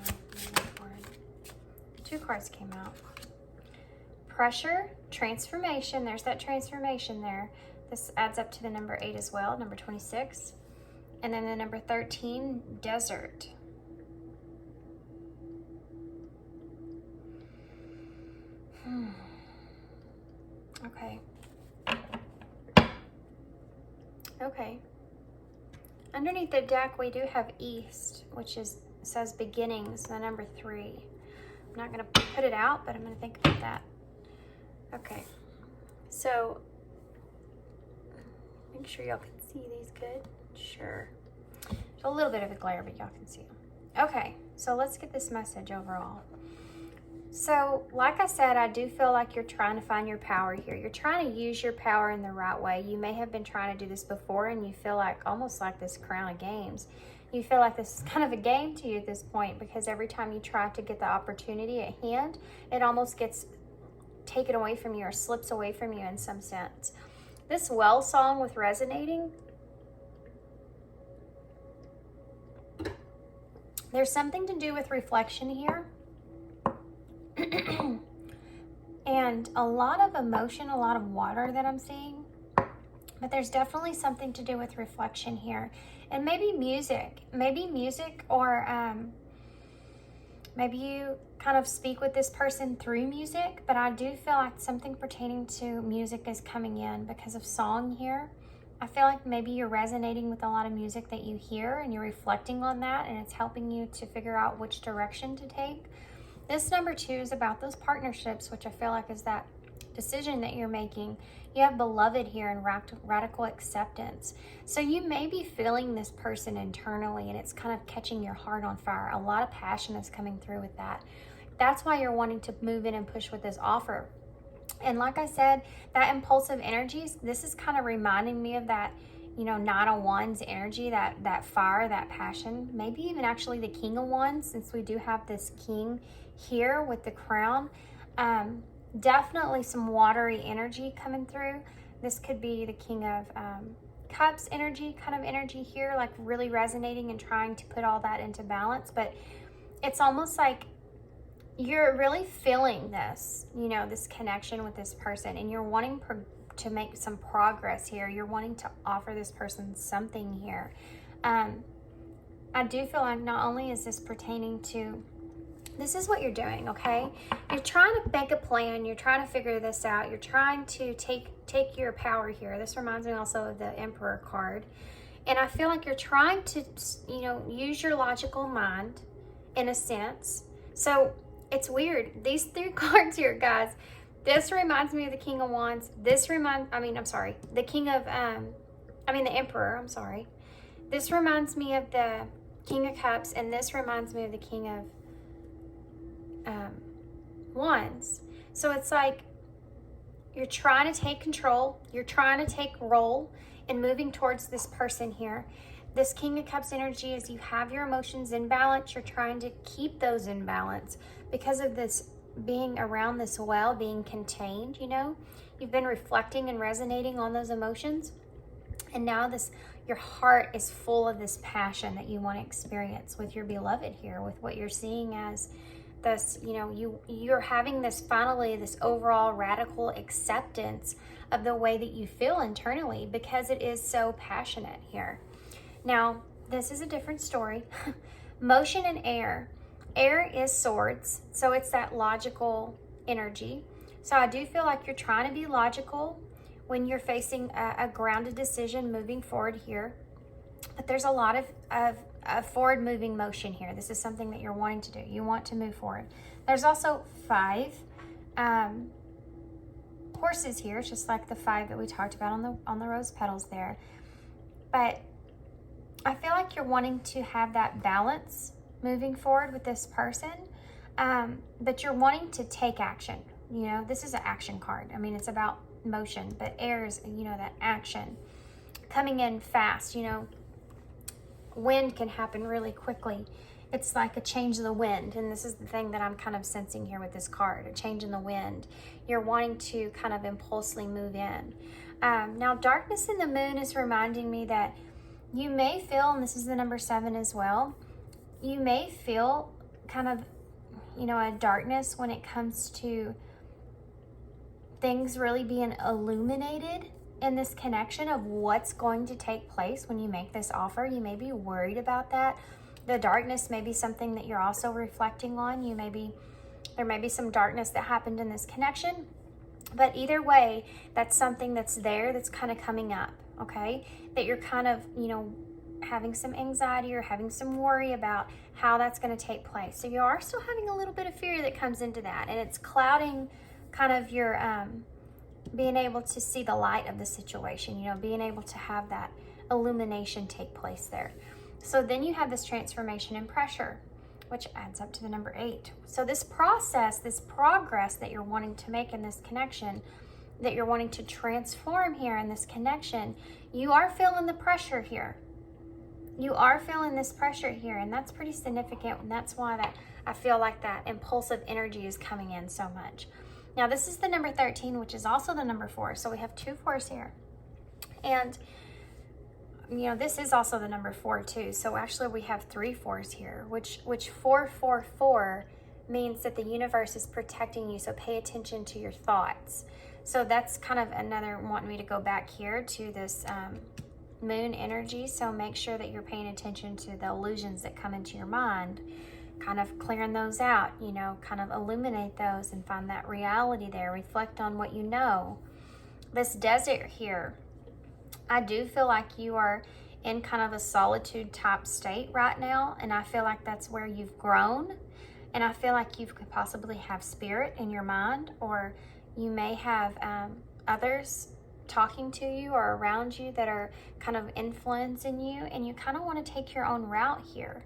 [SPEAKER 1] 2 cards came out. Pressure, Transformation. There's that transformation there. This adds up to the number 8 as well, number 26. And then the number 13, Desert. Okay. Okay. Underneath the deck, we do have East, which says Beginnings, the number 3. I'm not going to put it out, but I'm going to think about that. Okay. So, make sure y'all can see these good. Sure. There's a little bit of a glare, but y'all can see them. Okay, so let's get this message overall. So, like I said, I do feel like you're trying to find your power here. You're trying to use your power in the right way. You may have been trying to do this before, and you feel like, almost like this Crown of Games. You feel like this is kind of a game to you at this point, because every time you try to get the opportunity at hand, it almost gets taken away from you or slips away from you in some sense. This Well Song with Resonating, there's something to do with reflection here. And a lot of emotion, a lot of water that I'm seeing. But there's definitely something to do with reflection here. And maybe music. Maybe music, or maybe you kind of speak with this person through music. But I do feel like something pertaining to music is coming in because of song here. I feel like maybe you're resonating with a lot of music that you hear, and you're reflecting on that, and it's helping you to figure out which direction to take. This number 2 is about those partnerships, which I feel like is that decision that you're making. You have Beloved here and Radical Acceptance. So you may be feeling this person internally, and it's kind of catching your heart on fire. A lot of passion is coming through with that. That's why you're wanting to move in and push with this offer. And like I said, that impulsive energies, this is kind of reminding me of that, you know, 9 of Wands energy, that fire, that passion. Maybe even actually the King of Wands, since we do have this King here with the crown. Definitely some watery energy coming through. This could be the King of Cups energy, kind of energy here, like really resonating and trying to put all that into balance. But it's almost like you're really feeling this, you know, this connection with this person, and you're wanting to make some progress here. You're wanting to offer this person something here. I do feel like not only is this pertaining to, this is what you're doing, okay? You're trying to make a plan. You're trying to figure this out. You're trying to take your power here. This reminds me also of the Emperor card. And I feel like you're trying to, you know, use your logical mind in a sense. So it's weird. These 3 cards here, guys, this reminds me of the King of Wands. The King of, the Emperor, I'm sorry. This reminds me of the King of Cups, and this reminds me of the King of Wands. So it's like you're trying to take control. You're trying to take role in moving towards this person here. this King of Cups energy is you have your emotions in balance. You're trying to keep those in balance because of this being around this well, being contained, you know. You've been reflecting and resonating on those emotions. And now your heart is full of this passion that you want to experience with your beloved here, with what you're seeing as this, you know, you're having this finally, this overall radical acceptance of the way that you feel internally because it is so passionate here. Now, this is a different story. Motion and air. Air is swords, so it's that logical energy. So I do feel like you're trying to be logical when you're facing a grounded decision moving forward here. But there's a lot of forward moving motion here. This is something that you're wanting to do. You want to move forward. There's also 5 horses here, just like the 5 that we talked about on the rose petals there. But I feel like you're wanting to have that balance moving forward with this person, but you're wanting to take action. You know, this is an action card. I mean, it's about motion, but air is, you know, that action coming in fast. You know, wind can happen really quickly. It's like a change of the wind, and this is the thing that I'm kind of sensing here with this card, a change in the wind. You're wanting to kind of impulsively move in. Now, darkness in the moon is reminding me that you may feel, and this is the number 7 as well, you may feel kind of, you know, a darkness when it comes to things really being illuminated in this connection of what's going to take place when you make this offer. You may be worried about that. The darkness may be something that you're also reflecting on. There may be some darkness that happened in this connection, but either way, that's something that's there, that's kind of coming up, okay? That you're kind of, you know, having some anxiety or having some worry about how that's going to take place. So you are still having a little bit of fear that comes into that, and it's clouding kind of your being able to see the light of the situation, you know, being able to have that illumination take place there. So then you have this transformation and pressure, which adds up to the number 8. So this process, this progress that you're wanting to make in this connection, that you're wanting to transform here in this connection, you are feeling the pressure here. You are feeling this pressure here, and that's pretty significant, and that's why that I feel like that impulsive energy is coming in so much. Now, this is the number 13, which is also the number 4. So we have 2 4s here. And, you know, this is also the number 4 too. So actually we have 3 4s here, which 444 means that the universe is protecting you. So pay attention to your thoughts. So that's kind of another wanting me to go back here to this moon energy. So make sure that you're paying attention to the illusions that come into your mind, kind of clearing those out, you know, kind of illuminate those and find that reality there. Reflect on what you know. This desert here, I do feel like you are in kind of a solitude type state right now, and I feel like that's where you've grown, and I feel like you could possibly have spirit in your mind, or you may have others talking to you or around you that are kind of influencing you, and you kind of want to take your own route here.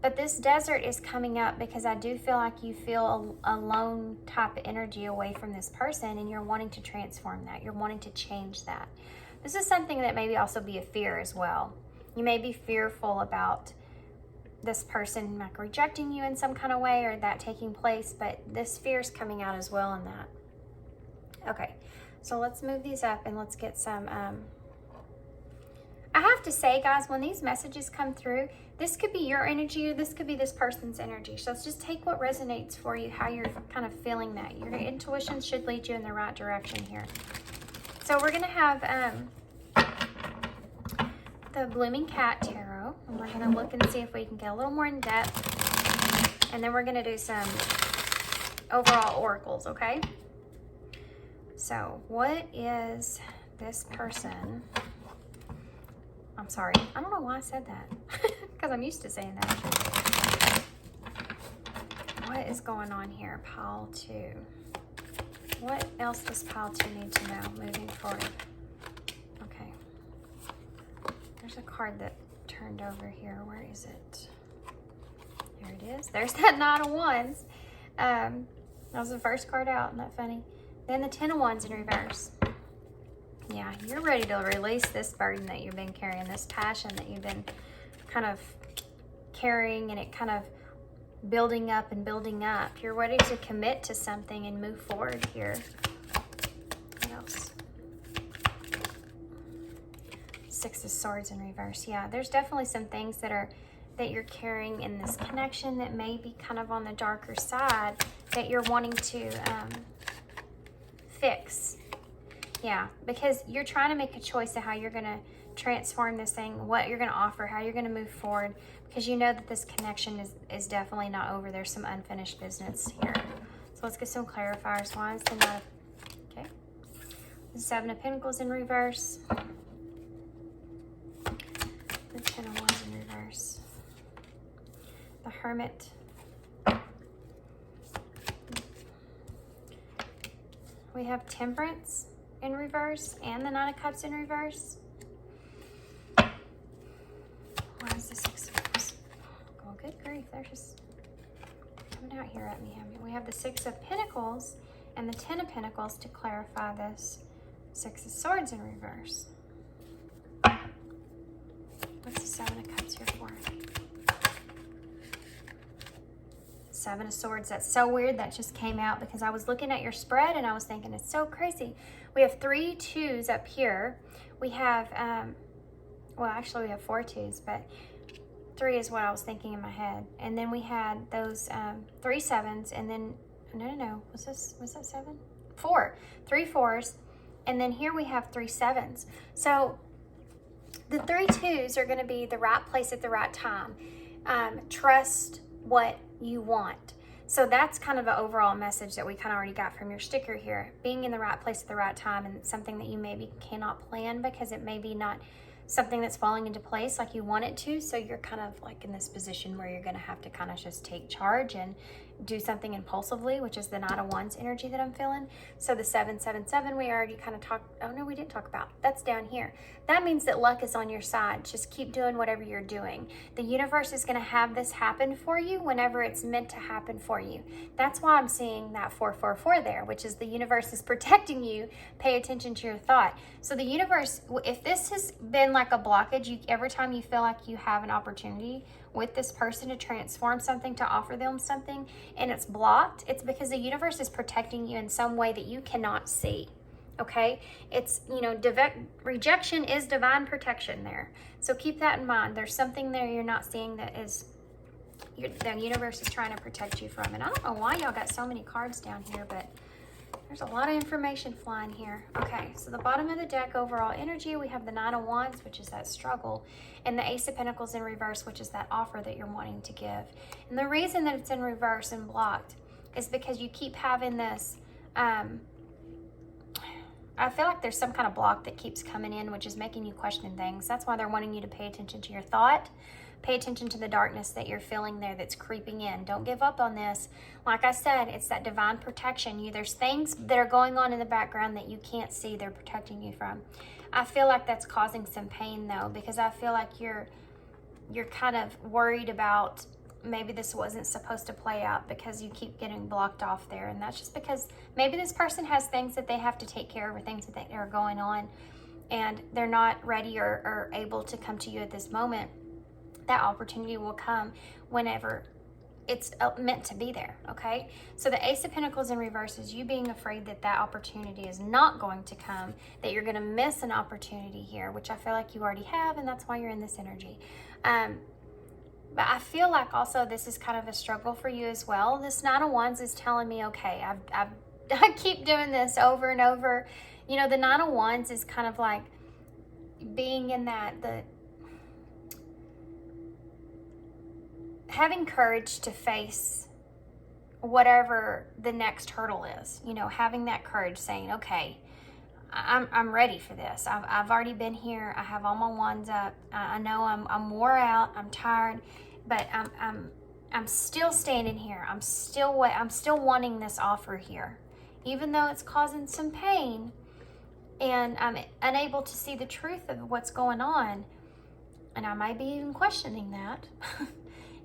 [SPEAKER 1] But this desert is coming up because I do feel like you feel a lone type of energy away from this person, and you're wanting to transform that. You're wanting to change that. This is something that maybe also be a fear as well. You may be fearful about this person like rejecting you in some kind of way or that taking place, but this fear is coming out as well in that. Okay, so let's move these up and let's get some... I have to say, guys, when these messages come through, this could be your energy or this could be this person's energy. So let's just take what resonates for you, how you're kind of feeling that. Your intuition should lead you in the right direction here. So we're going to have the Blooming Cat Tarot. And we're going to look and see if we can get a little more in depth. And then we're going to do some overall oracles, okay? So what is this person... I'm sorry. I don't know why I said that. Because I'm used to saying that. What is going on here? Pile 2. What else does pile 2 need to know moving forward? Okay. There's a card that turned over here. Where is it? There it is. There's that 9 of Wands. That was the first card out. Isn't that funny? Then the 10 of Wands in reverse. Yeah, you're ready to release this burden that you've been carrying, this passion that you've been kind of carrying, and it kind of building up and building up. You're ready to commit to something and move forward here. What else? Six of Swords in reverse. Yeah, there's definitely some things that you're carrying in this connection that may be kind of on the darker side that you're wanting to fix. Yeah, because you're trying to make a choice of how you're going to transform this thing, what you're going to offer, how you're going to move forward, because you know that this connection is definitely not over. There's some unfinished business here. So let's get some clarifiers. Why is the Knight of... Okay. The Seven of Pentacles in reverse. The Ten of Wands in reverse. The Hermit. We have Temperance in reverse and the Nine of Cups in reverse. Why is the Six of Cups? Oh, good grief. They're just coming out here at me. We have the Six of Pentacles and the Ten of Pentacles to clarify this. Six of Swords in reverse. What's the Seven of Cups here for? Seven of Swords. That's so weird. That just came out because I was looking at your spread and I was thinking it's so crazy. We have 3 2s up here. We have, well, actually we have 4 2s, but 3 is what I was thinking in my head. And then we had those 3 7s, and then, no. Was that 7? 4. 3 4s. And then here we have 3 7s. So the 3 2s are going to be the right place at the right time. Trust what you want. So that's kind of an overall message that we kind of already got from your sticker here. Being in the right place at the right time, and something that you maybe cannot plan because it may be not something that's falling into place like you want it to. So you're kind of like in this position where you're going to have to kind of just take charge and do something impulsively, which is the Knight of Wands energy that I'm feeling. So the 777 we already kind of talked, oh no, we didn't talk about. That's down here. That means that luck is on your side. Just keep doing whatever you're doing. The universe is going to have this happen for you whenever it's meant to happen for you. That's why I'm seeing that 444 there, which is the universe is protecting you. Pay attention to your thought. So the universe, if this has been like a blockage, every time you feel like you have an opportunity with this person to transform something, to offer them something, and it's blocked, it's because the universe is protecting you in some way that you cannot see. Okay? It's, you know, rejection is divine protection there. So keep that in mind. There's something there you're not seeing that is, the universe is trying to protect you from. And I don't know why y'all got so many cards down here, but there's a lot of information flying here. Okay, so the bottom of the deck, overall energy, we have the Nine of Wands, which is that struggle, and the Ace of Pentacles in reverse, which is that offer that you're wanting to give. And the reason that it's in reverse and blocked is because you keep having this, I feel like there's some kind of block that keeps coming in, which is making you question things. That's why they're wanting you to pay attention to your thought. Pay attention to the darkness that you're feeling there that's creeping in. Don't give up on this. Like I said, it's that divine protection. There's things that are going on in the background that you can't see they're protecting you from. I feel like that's causing some pain though, because I feel like you're kind of worried about maybe this wasn't supposed to play out because you keep getting blocked off there. And that's just because maybe this person has things that they have to take care of, or things that are going on, and they're not ready or able to come to you at this moment. That opportunity will come whenever it's meant to be there, okay? So the Ace of Pentacles in reverse is you being afraid that that opportunity is not going to come, that you're going to miss an opportunity here, which I feel like you already have, and that's why you're in this energy. But I feel like also this is kind of a struggle for you as well. This Nine of Wands is telling me, okay, I keep doing this over and over. You know, the Nine of Wands is kind of like being in having courage to face whatever the next hurdle is. You know, having that courage, saying, okay, I'm ready for this. I've already been here. I have all my wands up. I know I'm wore out. I'm tired, but I'm still standing here. I'm still wanting this offer here, even though it's causing some pain, and I'm unable to see the truth of what's going on. And I might be even questioning that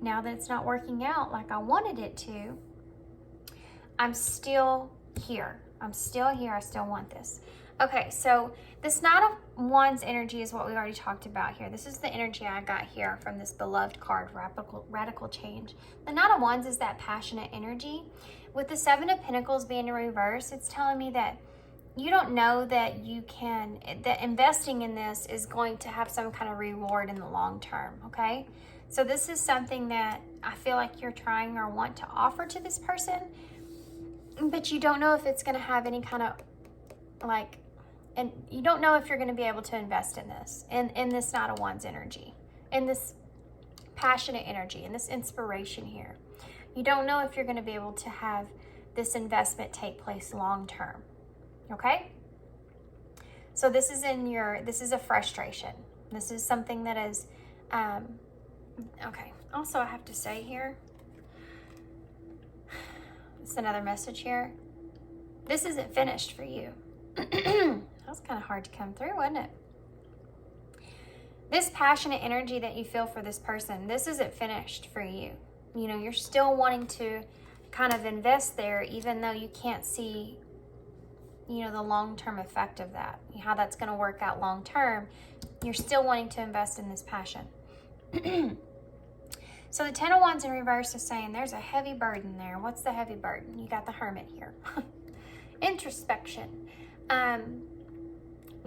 [SPEAKER 1] now that it's not working out like I wanted it to. I'm still here. I'm still here. I still want this. Okay, so this Knight of Wands energy is what we already talked about here. This is the energy I got here from this beloved card, radical change. The Knight of Wands is that passionate energy. With the Seven of Pentacles being in reverse, it's telling me that you don't know that that investing in this is going to have some kind of reward in the long term, okay? So this is something that I feel like you're trying or want to offer to this person, but you don't know if it's going to have any kind of and you don't know if you're going to be able to invest in this, in this Knight of Wands energy, in this passionate energy, in this inspiration here. You don't know if you're going to be able to have this investment take place long term. Okay? So this is a frustration. This is something that is, okay. Also, I have to say here, it's another message here. This isn't finished for you. That was kind of hard to come through, wasn't it? This passionate energy that you feel for this person, this isn't finished for you. You know, you're still wanting to kind of invest there, even though you can't see, you know, the long-term effect of that, how that's going to work out long-term. You're still wanting to invest in this passion. So the Ten of Wands in reverse is saying there's a heavy burden there. What's the heavy burden? You got the Hermit here. Introspection.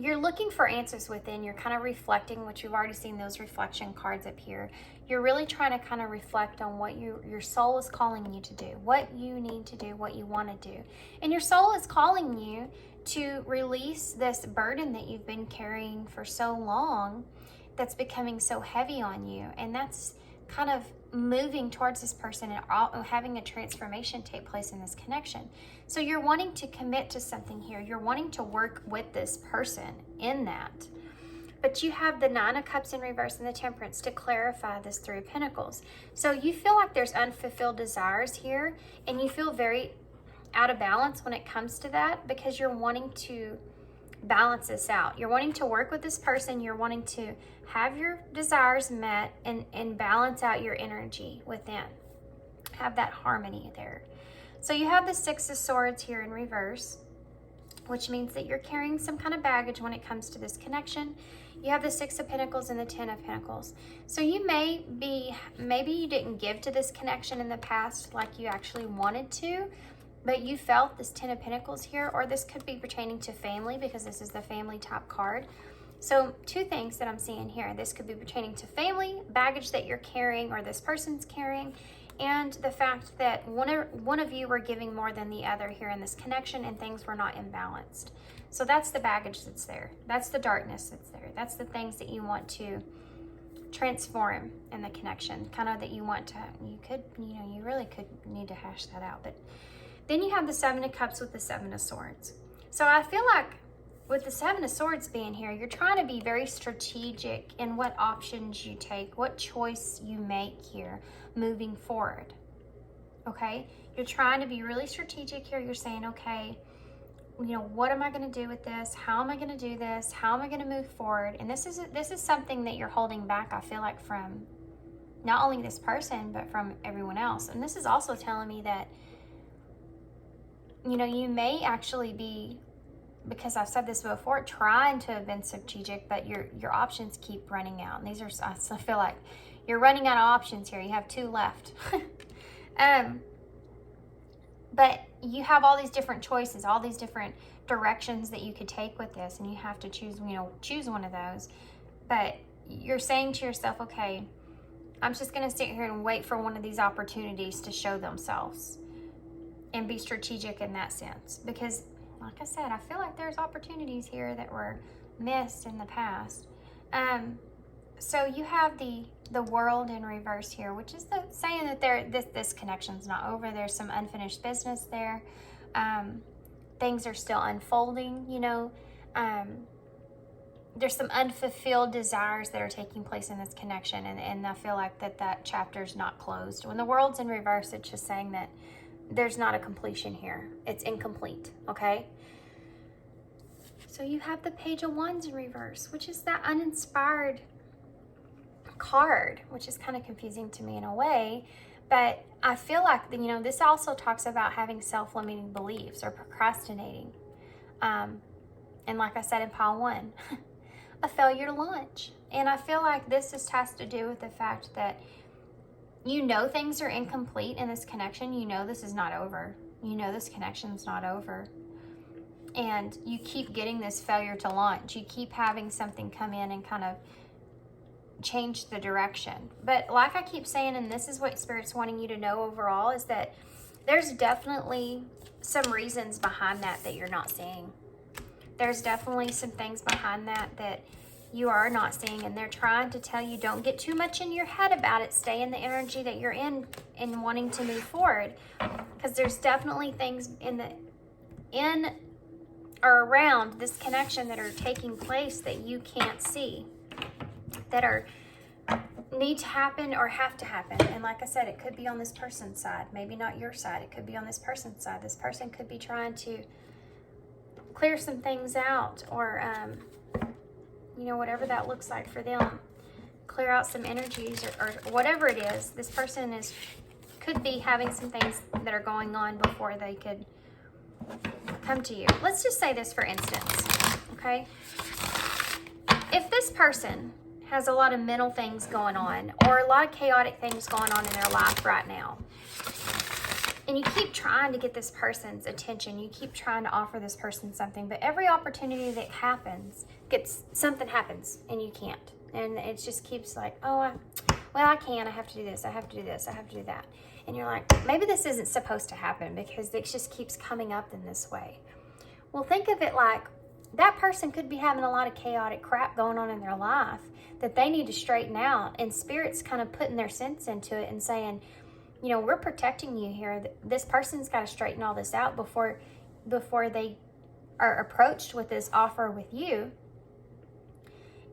[SPEAKER 1] You're looking for answers within. You're kind of reflecting, which you've already seen those reflection cards up here. You're really trying to kind of reflect on what your soul is calling you to do, what you need to do, what you want to do. And your soul is calling you to release this burden that you've been carrying for so long that's becoming so heavy on you. And that's kind of moving towards this person and having a transformation take place in this connection. So you're wanting to commit to something here. You're wanting to work with this person in that. But you have the Nine of Cups in reverse and the Temperance to clarify this Three of Pentacles. So you feel like there's unfulfilled desires here, and you feel very out of balance when it comes to that, because you're wanting to balance this out. You're wanting to work with this person. You're wanting to have your desires met and balance out your energy within. Have that harmony there. So you have the Six of Swords here in reverse, which means that you're carrying some kind of baggage when it comes to this connection. You have the Six of Pentacles and the Ten of Pentacles. So you maybe you didn't give to this connection in the past like you actually wanted to, but you felt this Ten of Pentacles here, or this could be pertaining to family because this is the family type card. So two things that I'm seeing here. This could be pertaining to family, baggage that you're carrying or this person's carrying, and the fact that one of you were giving more than the other here in this connection and things were not imbalanced. So that's the baggage that's there. That's the darkness that's there. That's the things that you want to transform in the connection. Kind of that you want to, you really could need to hash that out. But then you have the Seven of Cups with the Seven of Swords. So I feel like with the Seven of Swords being here, you're trying to be very strategic in what options you take, what choice you make here moving forward. Okay? You're trying to be really strategic here. You're saying, okay, what am I going to do with this? How am I going to do this? How am I going to move forward? And this is something that you're holding back, I feel like, from not only this person, but from everyone else. And this is also telling me that, you may actually be, because I've said this before, trying to have been strategic, but your options keep running out. And I feel like you're running out of options here. You have 2 left. But you have all these different choices, all these different directions that you could take with this, and you have to choose one of those. But you're saying to yourself, okay, I'm just going to sit here and wait for one of these opportunities to show themselves and be strategic in that sense. Because, like I said, I feel like there's opportunities here that were missed in the past. So you have the World in reverse here, which is saying that this connection's not over. There's some unfinished business there. Things are still unfolding, there's some unfulfilled desires that are taking place in this connection, and I feel like that chapter's not closed. When the World's in reverse, it's just saying that there's not a completion here. It's incomplete, okay? So you have the Page of Wands in reverse, which is that uninspired card, which is kind of confusing to me in a way, but I feel like, this also talks about having self-limiting beliefs or procrastinating. And like I said in pile 1, a failure to launch. And I feel like this just has to do with the fact that you know things are incomplete in this connection. You know this is not over. You know this connection's not over. And you keep getting this failure to launch. You keep having something come in and kind of change the direction. But like I keep saying, and this is what Spirit's wanting you to know overall, is that there's definitely some reasons behind that you're not seeing. There's definitely some things behind that you are not seeing, and they're trying to tell you, don't get too much in your head about it. Stay in the energy that you're in and wanting to move forward, because there's definitely things in or around this connection that are taking place that you can't see, that are need to happen or have to happen. And like I said, it could be on this person's side, maybe not your side. It could be on this person's side. This person could be trying to clear some things out, or you know, whatever that looks like for them, clear out some energies, or whatever it is. This person could be having some things that are going on before they could come to you. Let's just say this for instance, okay? If this person has a lot of mental things going on, or a lot of chaotic things going on in their life right now, and you keep trying to get this person's attention, you keep trying to offer this person something, but every opportunity that happens, something happens and you can't. And it just keeps like, oh, I can't, I have to do this, I have to do this, I have to do that. And you're like, maybe this isn't supposed to happen because it just keeps coming up in this way. Well, think of it like that person could be having a lot of chaotic crap going on in their life that they need to straighten out, and Spirit's kind of putting their sense into it and saying, you know, we're protecting you here. This person's got to straighten all this out before they are approached with this offer with you.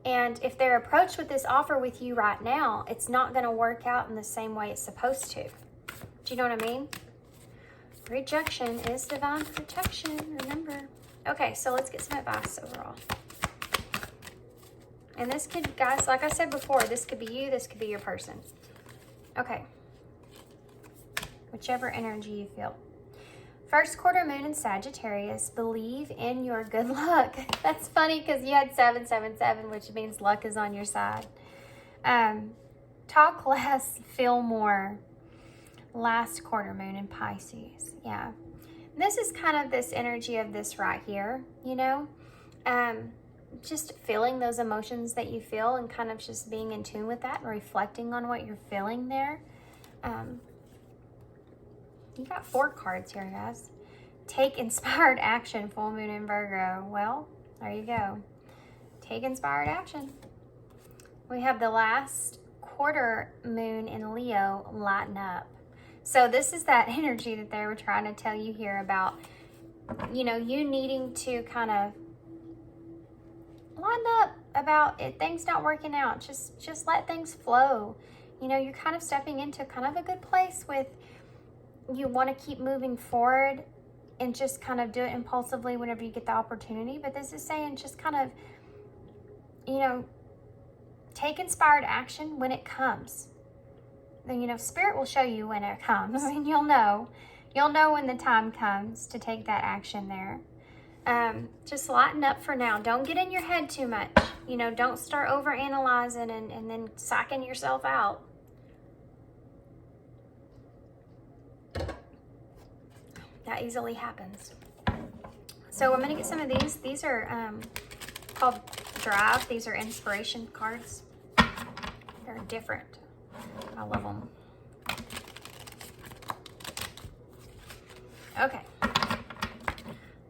[SPEAKER 1] And if they're approached with this offer with you right now, it's not going to work out in the same way it's supposed to. Do you know what I mean? Rejection is divine protection, remember. Okay, so let's get some advice overall. And this could, guys, like I said before, this could be you, this could be your person. Okay. Whichever energy you feel. First quarter moon in Sagittarius, believe in your good luck. That's funny because you had 777, which means luck is on your side. Talk less, feel more. Last quarter moon in Pisces. Yeah. This is kind of this energy of this right here, you know? Just feeling those emotions that you feel and kind of just being in tune with that and reflecting on what you're feeling there. You got 4 cards here, guys. Take inspired action, full moon in Virgo. Well, there you go. Take inspired action. We have the last quarter moon in Leo, lighten up. So this is that energy that they were trying to tell you here about, you know, you needing to kind of lighten up about it, things not working out. Just let things flow. You know, you're kind of stepping into kind of a good place with, you want to keep moving forward and just kind of do it impulsively whenever you get the opportunity. But this is saying just kind of, you know, take inspired action when it comes. Then, you know, Spirit will show you when it comes. I mean, you'll know when the time comes to take that action there. Just lighten up for now. Don't get in your head too much. You know, don't start over analyzing and then psyching yourself out. That easily happens. So I'm going to get some of these. These are called Drive. These are inspiration cards. They're different. I love them. Okay.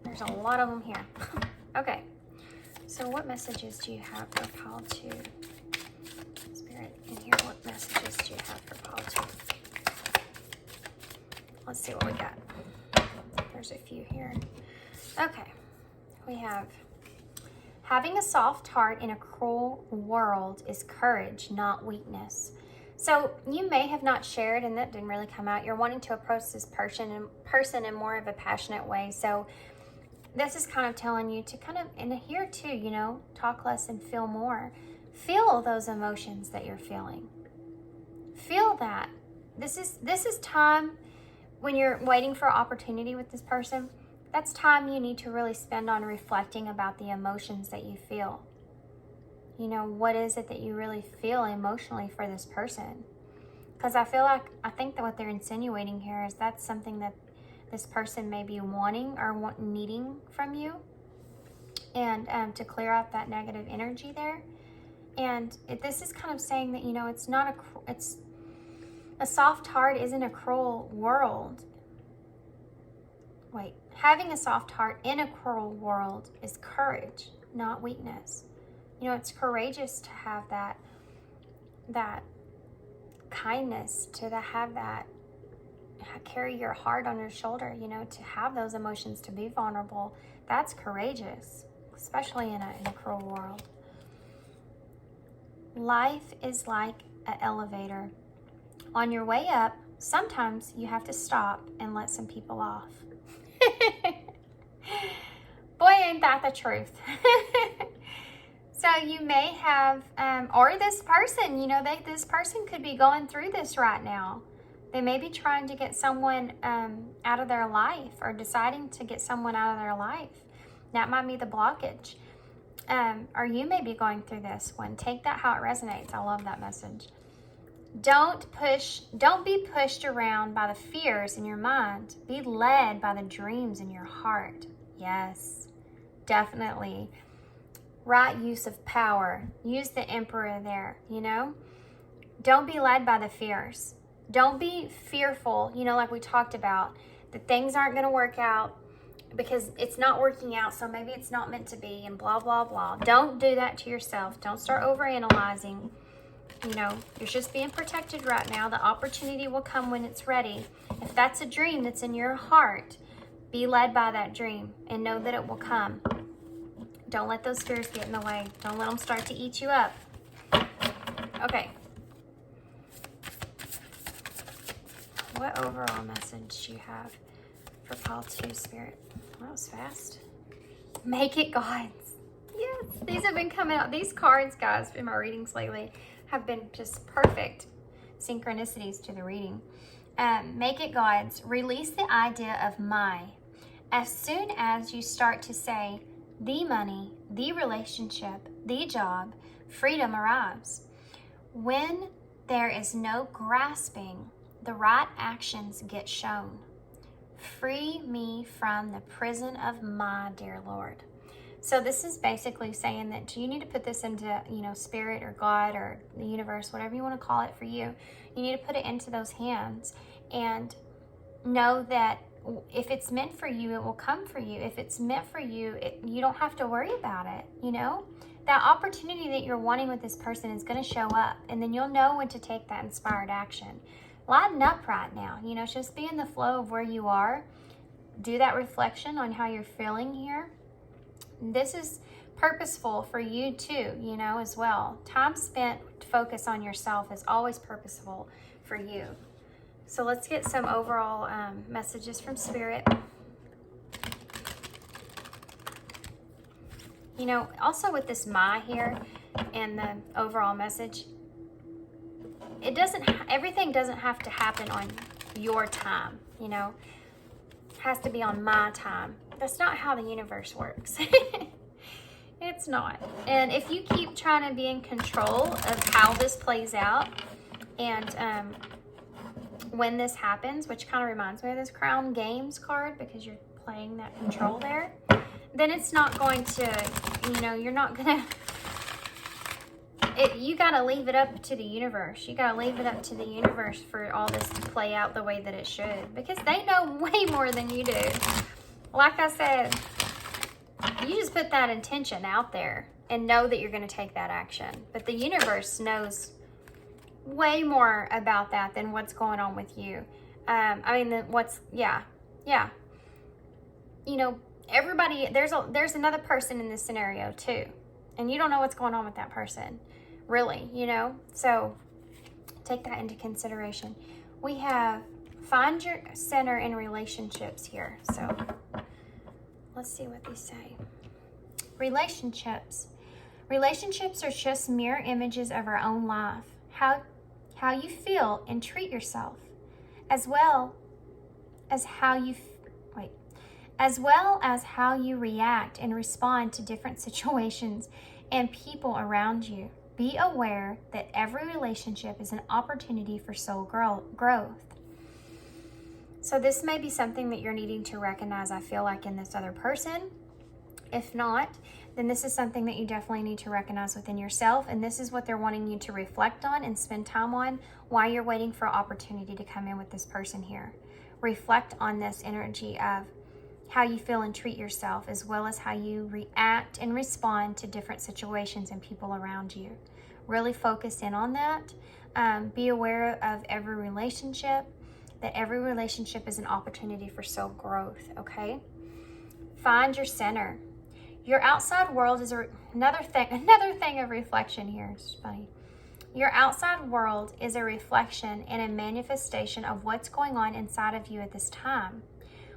[SPEAKER 1] There's a lot of them here. Okay. So what messages do you have for pile 2? Spirit, in here, what messages do you have for pile 2? Let's see what we got. There's a few here. Okay. We have, having a soft heart in a cruel world is courage, not weakness. So you may have not shared, and that didn't really come out. You're wanting to approach this person in more of a passionate way. So this is kind of telling you to kind of, and here too, you know, talk less and feel more. Feel those emotions that you're feeling. Feel that. This is time when you're waiting for opportunity with this person. that's time you need to really spend on reflecting about the emotions that you feel. You know, what is it that you really feel emotionally for this person? Because I think that what they're insinuating here is that's something that this person may be wanting or needing from you. And to clear out that negative energy there. And this is kind of saying that, you know, it's not it's a soft heart isn't a cruel world. Wait, having a soft heart in a cruel world is courage, not weakness. You know, it's courageous to have that kindness, to have that, carry your heart on your shoulder, you know, to have those emotions, to be vulnerable. That's courageous, especially in a cruel world. Life is like an elevator. On your way up, sometimes you have to stop and let some people off. Boy, ain't that the truth. So you may have, or this person, you know, this person could be going through this right now. They may be trying to get someone out of their life, or deciding to get someone out of their life. That might be the blockage. Or you may be going through this one. Take that how it resonates. I love that message. Don't be pushed around by the fears in your mind. Be led by the dreams in your heart. Yes, definitely. Right use of power. Use the Emperor there, you know. Don't be led by the fears. Don't be fearful, you know, like we talked about, that things aren't going to work out because it's not working out, so maybe it's not meant to be, and blah, blah, blah. Don't do that to yourself. Don't start overanalyzing. You know, you're just being protected right now. The opportunity will come when it's ready. If that's a dream that's in your heart, be led by that dream and know that it will come. Don't let those fears get in the way. Don't let them start to eat you up. Okay. What overall message do you have for call to Spirit? That was fast. Make it God's. Yes, these have been coming out. These cards, guys, in my readings lately have been just perfect synchronicities to the reading. Make it God's. Release the idea of my. As soon as you start to say the money, the relationship, the job, freedom arrives. When there is no grasping, the right actions get shown. Free me from the prison of my dear Lord. So this is basically saying that you need to put this into, you know, Spirit or God or the universe, whatever you want to call it for you. You need to put it into those hands and know that if it's meant for you, it will come for you. If it's meant for you, you don't have to worry about it, you know? That opportunity that you're wanting with this person is going to show up, and then you'll know when to take that inspired action. Lighten up right now, you know, just be in the flow of where you are. Do that reflection on how you're feeling here. This is purposeful for you too, you know, as well. Time spent to focus on yourself is always purposeful for you. So let's get some overall messages from Spirit. You know, also with this my here and the overall message, everything doesn't have to happen on your time, you know. It has to be on my time. That's not how the universe works. It's not. And if you keep trying to be in control of how this plays out and when this happens, which kind of reminds me of this Crown Games card because you're playing that control there, then it's not going to, you know, you're not going to, you got to leave it up to the universe. You got to leave it up to the universe for all this to play out the way that it should, because they know way more than you do. Like I said, you just put that intention out there and know that you're going to take that action. But the universe knows way more about that than what's going on with you. Yeah. You know, everybody, there's another person in this scenario too. And you don't know what's going on with that person, really, you know? So take that into consideration. We have find your center in relationships here. So let's see what these say. Relationships. Relationships are just mirror images of our own life. How you feel and treat yourself, as well as how you as well as how you react and respond to different situations and people around you. Be aware that every relationship is an opportunity for soul growth. So this may be something that you're needing to recognize, I feel like, in this other person. If not, then this is something that you definitely need to recognize within yourself. And this is what they're wanting you to reflect on and spend time on while you're waiting for opportunity to come in with this person here. Reflect on this energy of how you feel and treat yourself, as well as how you react and respond to different situations and people around you. Really focus in on that. Be aware of every relationship, that every relationship is an opportunity for soul growth, okay? Find your center. Your outside world is another thing of reflection here. It's funny. Your outside world is a reflection and a manifestation of what's going on inside of you at this time.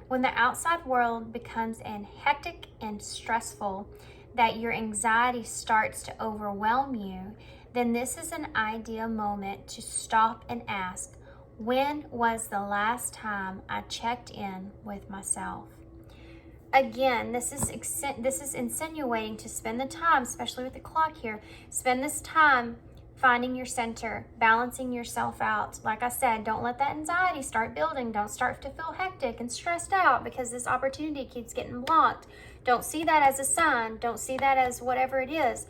[SPEAKER 1] When the outside world becomes hectic and stressful, that your anxiety starts to overwhelm you, then this is an ideal moment to stop and ask, when was the last time I checked in with myself? Again, this is insinuating to spend the time, especially with the clock here, spend this time finding your center, balancing yourself out. Like I said, don't let that anxiety start building. Don't start to feel hectic and stressed out because this opportunity keeps getting blocked. Don't see that as a sign. Don't see that as whatever it is.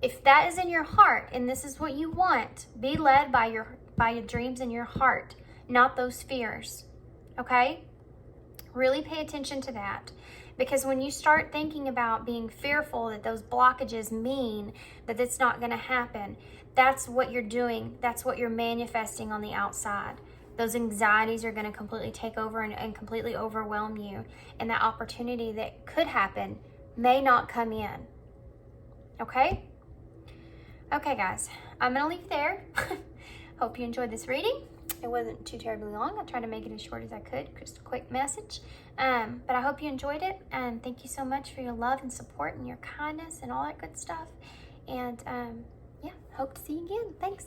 [SPEAKER 1] If that is in your heart and this is what you want, be led by your dreams in your heart, not those fears. Okay? Really pay attention to that. Because when you start thinking about being fearful that those blockages mean that it's not going to happen, that's what you're doing. That's what you're manifesting on the outside. Those anxieties are going to completely take over and completely overwhelm you. And that opportunity that could happen may not come in. Okay? Okay, guys. I'm going to leave there. Hope you enjoyed this reading. It wasn't too terribly long. I tried to make it as short as I could, just a quick message. But I hope you enjoyed it, and thank you so much for your love and support and your kindness and all that good stuff. And yeah, hope to see you again. Thanks.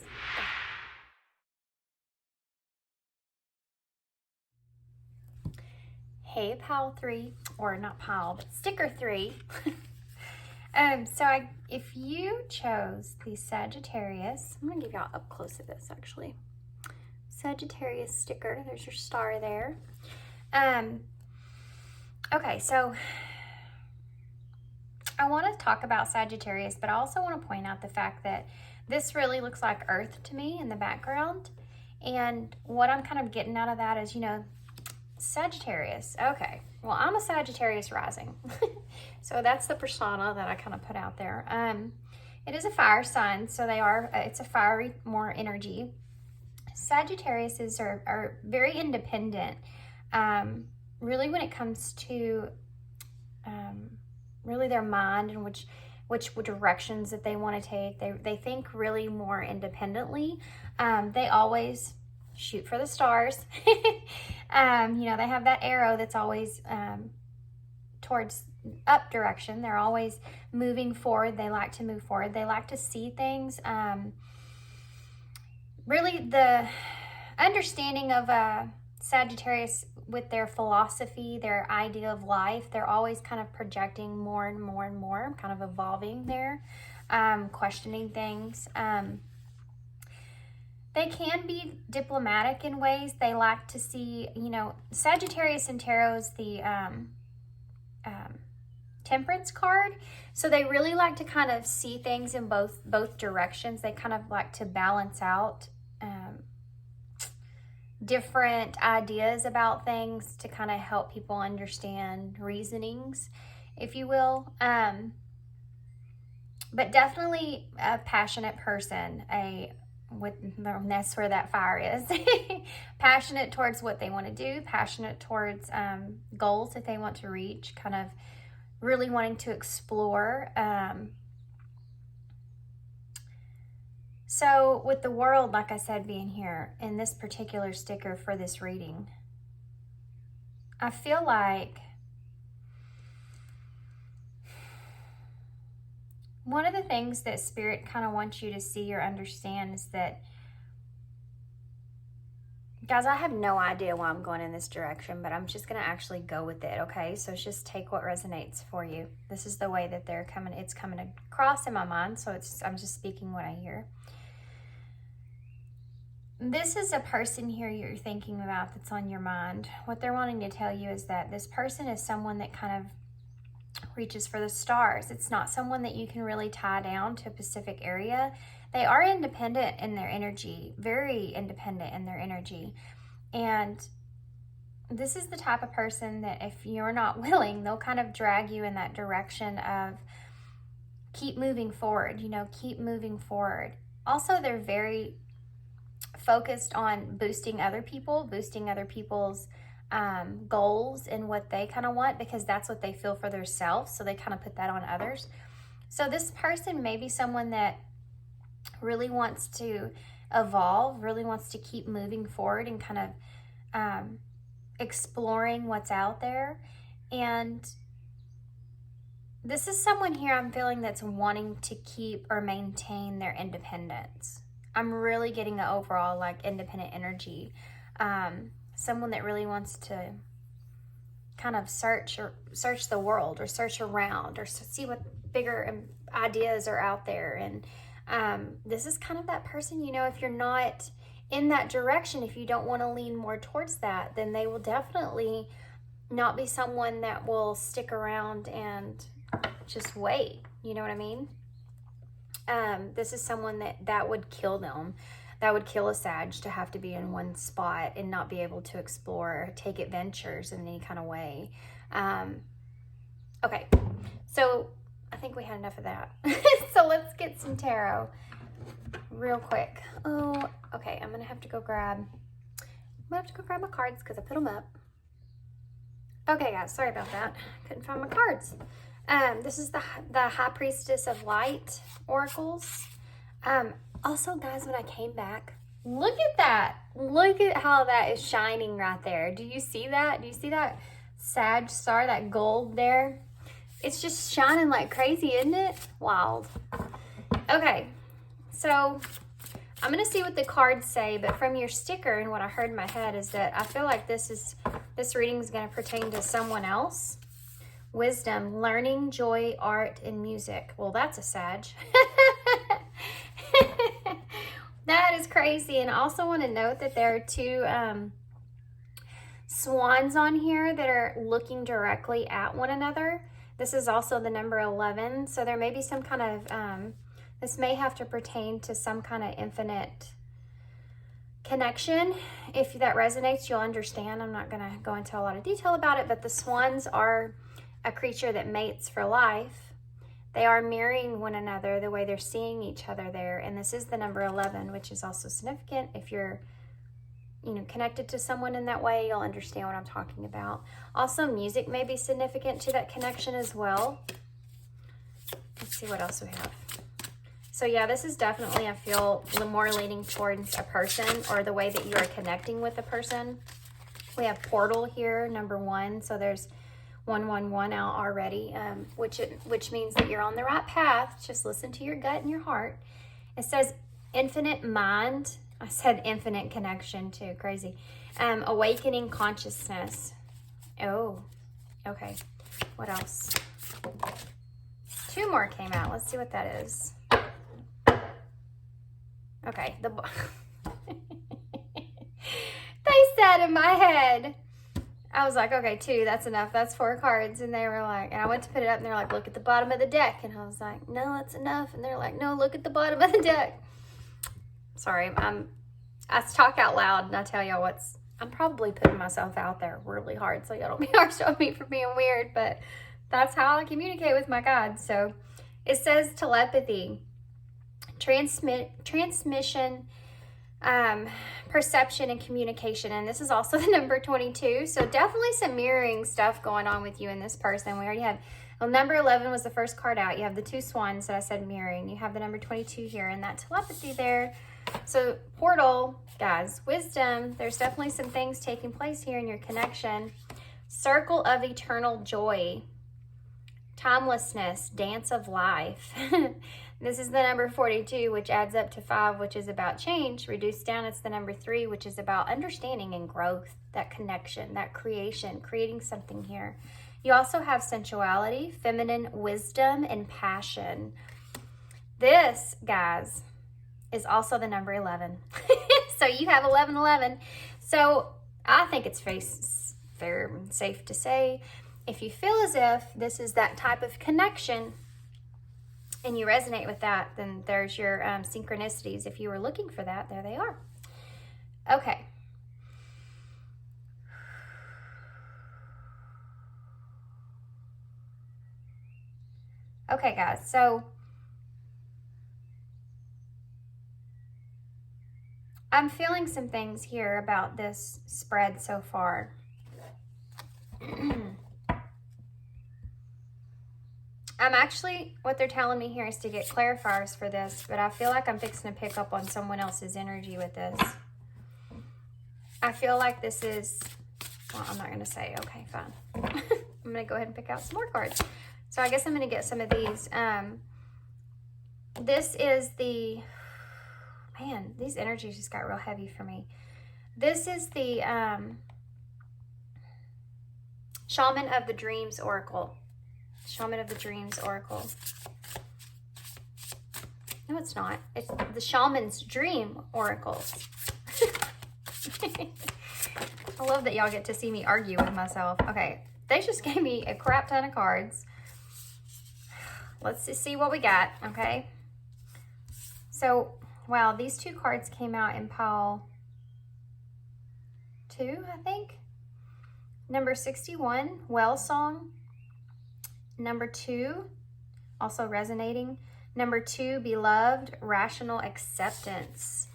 [SPEAKER 1] Hey, pile 3, or not pile, but sticker 3. If you chose the Sagittarius, I'm gonna give y'all up close to this actually. Sagittarius sticker, there's your star there. Okay, so I want to talk about Sagittarius, but I also want to point out the fact that this really looks like Earth to me in the background. And what I'm kind of getting out of that is, Sagittarius. Okay, well, I'm a Sagittarius rising. So that's the persona that I kind of put out there. It is a fire sign, so it's a fiery, more energy. Sagittariuses are very independent. Really when it comes to really their mind and which directions that they want to take, they think really more independently. They always shoot for the stars. They have that arrow that's always towards up direction. They're always moving forward. They like to move forward. They like to see things. Really the understanding of Sagittarius with their philosophy, their idea of life, they're always kind of projecting more and more and more, kind of evolving there, questioning things. They can be diplomatic in ways. They like to see, Sagittarius in tarot is the Temperance card. So they really like to kind of see things in both directions. They kind of like to balance out different ideas about things to kind of help people understand reasonings, if you will. But definitely a passionate person, that's where that fire is. Passionate towards what they want to do, passionate towards goals that they want to reach, kind of really wanting to explore. So with the world, like I said, being here in this particular sticker for this reading, I feel like one of the things that Spirit kind of wants you to see or understand is that Guys, I have no idea why I'm going in this direction, but I'm just going to actually go with it, okay? So just take what resonates for you. This is the way that they're coming. It's coming across in my mind, so I'm just speaking what I hear. This is a person here you're thinking about that's on your mind. What they're wanting to tell you is that this person is someone that kind of reaches for the stars. It's not someone that you can really tie down to a specific area. They are independent in their energy, very independent in their energy. And this is the type of person that if you're not willing, they'll kind of drag you in that direction of keep moving forward, keep moving forward. Also, they're very focused on boosting other people's goals and what they kind of want, because that's what they feel for themselves. So they kind of put that on others. So this person may be someone that really wants to evolve, really wants to keep moving forward and kind of exploring what's out there. And this is someone here I'm feeling that's wanting to keep or maintain their independence. I'm really getting the overall like independent energy. Someone that really wants to kind of search the world, or search around, or see what bigger ideas are out there. And this is kind of that person, if you're not in that direction, if you don't want to lean more towards that, then they will definitely not be someone that will stick around and just wait. You know what I mean? This is someone that would kill them. That would kill a Sag to have to be in one spot and not be able to explore or take adventures in any kind of way. Okay, so I think we had enough of that. So let's get some tarot real quick. Oh, okay, I'm gonna have to go grab my cards because I put them up. Okay, guys, sorry about that. Couldn't find my cards. This is the High Priestess of Light oracles. Also, guys, when I came back, look at that. Look at how that is shining right there. Do you see that? Do you see that Sag star, that gold there? It's just shining like crazy, isn't it? Wild. Okay, so I'm going to see what the cards say, but from your sticker and what I heard in my head is that I feel like this reading is going to pertain to someone else. Wisdom, learning, joy, art, and music. Well, that's a Sag. That is crazy. And I also want to note that there are two swans on here that are looking directly at one another. This is also the number 11. So there may be some kind of, this may have to pertain to some kind of infinite connection. If that resonates, you'll understand. I'm not going to go into a lot of detail about it, but the swans are a creature that mates for life. They are mirroring one another, the way they're seeing each other there. And this is the number 11, which is also significant. If you're, connected to someone in that way, you'll understand what I'm talking about. Also, music may be significant to that connection as well. Let's see what else we have. So yeah, this is definitely, I feel, more leaning towards a person or the way that you are connecting with a person. We have portal here, number 1. So there's 111 out already, which means that you're on the right path. Just listen to your gut and your heart. It says infinite mind. I said infinite connection too. Crazy. Awakening consciousness. Oh, okay. What else? 2 more came out. Let's see what that is. Okay. They said in my head, I was like, okay, 2, that's enough. That's 4 cards. And they were like, and I went to put it up and they're like, look at the bottom of the deck. And I was like, no, that's enough. And they're like, no, look at the bottom of the deck. Sorry, I talk out loud and I tell y'all I'm probably putting myself out there really hard. So y'all don't be harsh on me for being weird, but that's how I communicate with my guides. So it says telepathy, transmission, perception, and communication. And this is also the number 22. So definitely some mirroring stuff going on with you and this person. We already had, well, number 11 was the first card out. You have the 2 swans that I said mirroring. You have the number 22 here and that telepathy there. So portal, guys, wisdom. There's definitely some things taking place here in your connection. Circle of eternal joy. timelessness, dance of life. This is the number 42, which adds up to 5, which is about change. Reduced down, it's the number 3, which is about understanding and growth, that connection, that creation, creating something here. You also have sensuality, feminine wisdom, and passion. This, guys, is also the number 11. So you have 1111. So I think it's fair and safe to say, if you feel as if this is that type of connection and you resonate with that, then there's your synchronicities. If you were looking for that, there they are. Okay. Okay, guys, so I'm feeling some things here about this spread so far. I'm actually, what they're telling me here is to get clarifiers for this, but I feel like I'm fixing to pick up on someone else's energy with this. I feel like this is, well, I'm not going to say, okay, fine. I'm going to go ahead and pick out some more cards. So I guess I'm going to get some of these. This is the, man, these energies just got real heavy for me. This is the Shaman of the Dreams Oracle. Shaman of the Dreams Oracle. No, it's not. It's the Shaman's Dream Oracles. I love that y'all get to see me argue with myself. Okay, they just gave me a crap ton of cards. Let's just see what we got, okay? So, wow, these 2 cards came out in pile 2, I think. Number 61, Well Song. Number 2, also resonating. Number 2, Beloved, Rational Acceptance.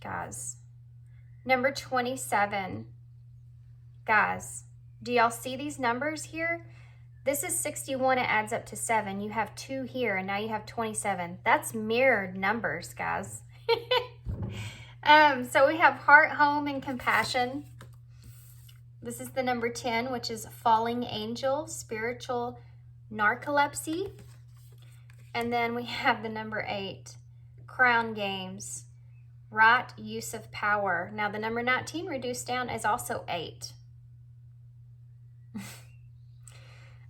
[SPEAKER 1] Guys. Number 27. Guys, do y'all see these numbers here? This is 61, it adds up to 7. You have 2 here, and now you have 27. That's mirrored numbers, guys. So we have Heart, Home, and Compassion. This is the number 10, which is Falling Angel, Spiritual Narcolepsy. And then we have the number 8, Crown Games, Right Use of Power. Now the number 19 reduced down is also 8.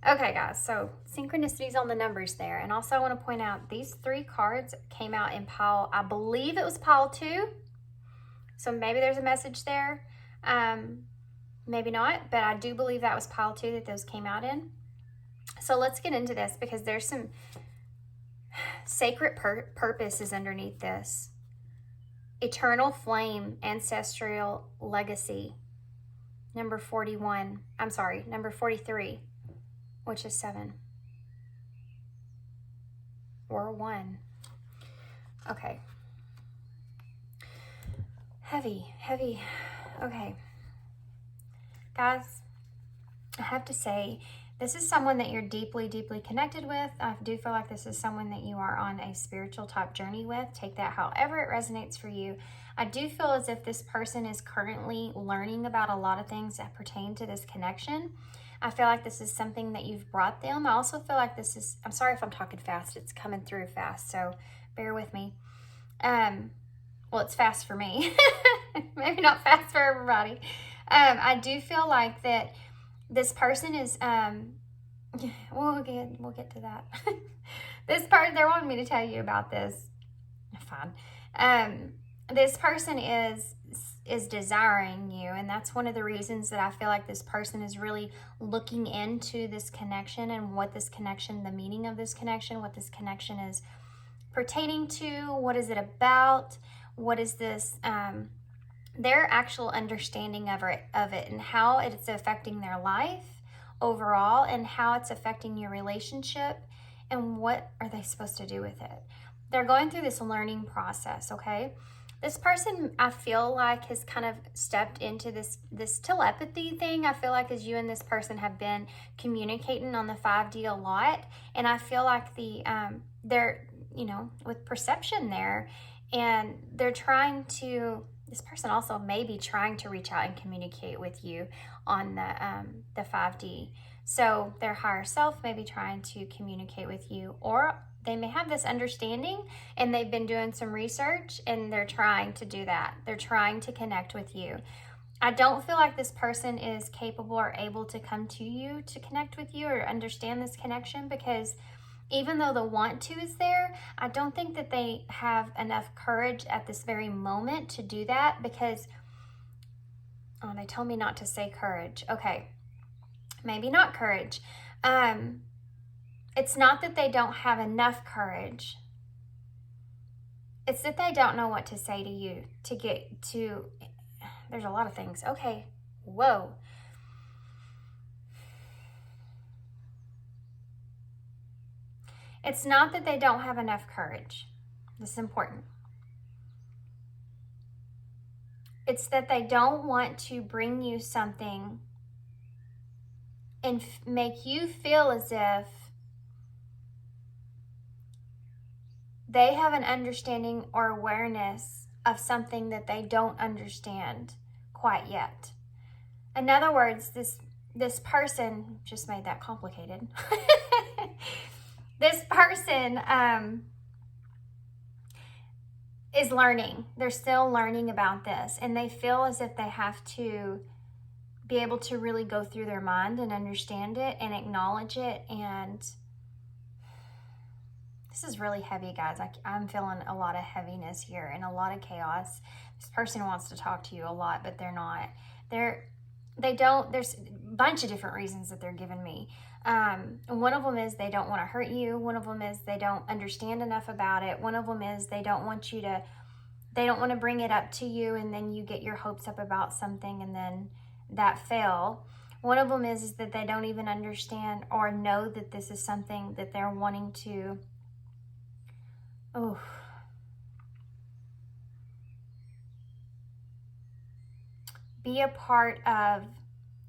[SPEAKER 1] Okay, guys, so synchronicities on the numbers there. And also I want to point out these 3 cards came out in pile, I believe it was pile 2. So maybe there's a message there. Maybe not, but I do believe that was pile 2 that those came out in. So let's get into this because there's some sacred purpose is underneath this. Eternal Flame, Ancestral Legacy. Number 41. I'm sorry, number 43, which is 7. Or 1. Okay. Heavy. Okay. Guys, I have to say, this is someone that you're deeply connected with. I do feel like this is someone that you are on a spiritual type journey with. Take that however it resonates for you. I do feel as if this person is currently learning about a lot of things that pertain to this connection. I feel like this is something that you've brought them. I also feel like this is, I'm sorry if I'm talking fast, it's coming through fast, so bear with me. Well, it's fast for me. Maybe not fast for everybody. I do feel like that this person is, we'll get to that. This part, they're wanting me to tell you about this. Fine. This person is desiring you, and that's one of the reasons that I feel like this person is really looking into this connection and what this connection, the meaning of this connection, what this connection is pertaining to, what is it about, what is this, their actual understanding of it and how it's affecting their life overall and how it's affecting your relationship and what are they supposed to do with it. They're going through this learning process, okay? This person, I feel like, has kind of stepped into this telepathy thing. I feel like as you and this person have been communicating on the 5D a lot, and I feel like they're, with perception there, and they're trying to, this person also may be trying to reach out and communicate with you on the 5D. So their higher self may be trying to communicate with you, or they may have this understanding and they've been doing some research and they're trying to do that. They're trying to connect with you. I don't feel like this person is capable or able to come to you to connect with you or understand this connection, because even though the want to is there, I don't think that they have enough courage at this very moment to do that, because, oh, they told me not to say courage. Okay, maybe not courage. It's not that they don't have enough courage. It's that they don't know what to say to you to get to. There's a lot of things. Okay, whoa. It's not that they don't have enough courage. This is important. It's that they don't want to bring you something and make you feel as if they have an understanding or awareness of something that they don't understand quite yet. In other words, this person, just made that complicated. This person is learning. They're still learning about this, and they feel as if they have to be able to really go through their mind and understand it and acknowledge it. And this is really heavy, guys. I'm feeling a lot of heaviness here and a lot of chaos. This person wants to talk to you a lot, but they're not. They don't. There's a bunch of different reasons that they're giving me. One of them is they don't want to hurt you. One of them is they don't understand enough about it. One of them is they don't want to bring it up to you, and then you get your hopes up about something and then that fail. One of them is that they don't even understand or know that this is something that they're wanting to be a part of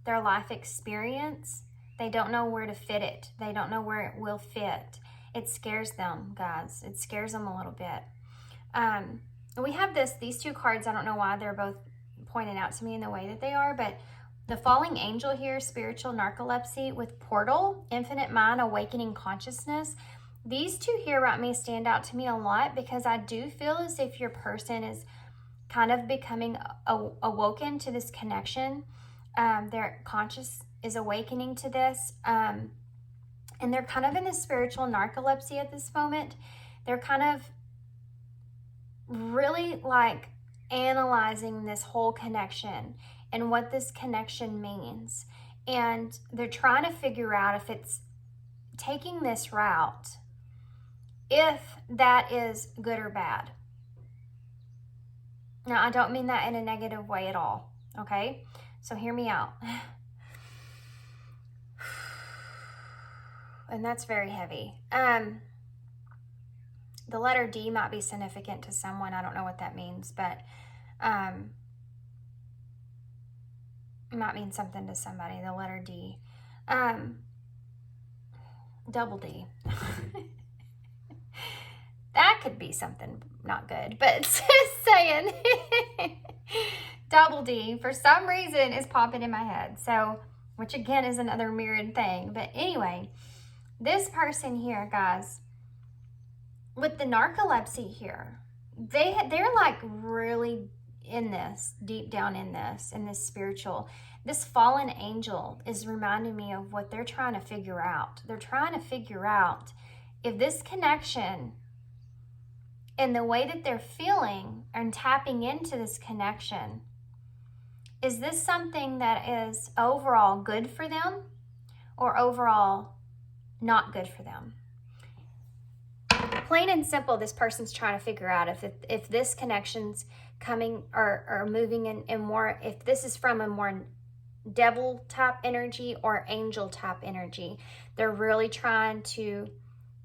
[SPEAKER 1] their life experience. They don't know where to fit it. They don't know where it will fit. It scares them, guys. It scares them a little bit. We have these two cards. I don't know why they're both pointed out to me in the way that they are, but the falling angel here, spiritual narcolepsy with portal, infinite mind, awakening consciousness. These two here about me stand out to me a lot, because I do feel as if your person is kind of becoming awoken to this connection. Their conscious is awakening to this. And they're kind of in this spiritual narcolepsy at this moment. They're kind of really like analyzing this whole connection and what this connection means. And they're trying to figure out if it's taking this route, if that is good or bad. Now, I don't mean that in a negative way at all, okay? So hear me out. And that's very heavy. The letter D might be significant to someone. I don't know what that means, but it might mean something to somebody, the letter D. Double D. That could be something not good, but just saying. Double D, for some reason, is popping in my head. So, which again is another mirrored thing. But anyway, this person here, guys, with the narcolepsy here, they're like really in this, deep down in this spiritual. This fallen angel is reminding me of what they're trying to figure out. They're trying to figure out if this connection and the way that they're feeling and tapping into this connection, is this something that is overall good for them or overall not good for them? Plain and simple, this person's trying to figure out if this connection's coming or moving in more, if this is from a more devil type energy or angel type energy. They're really trying to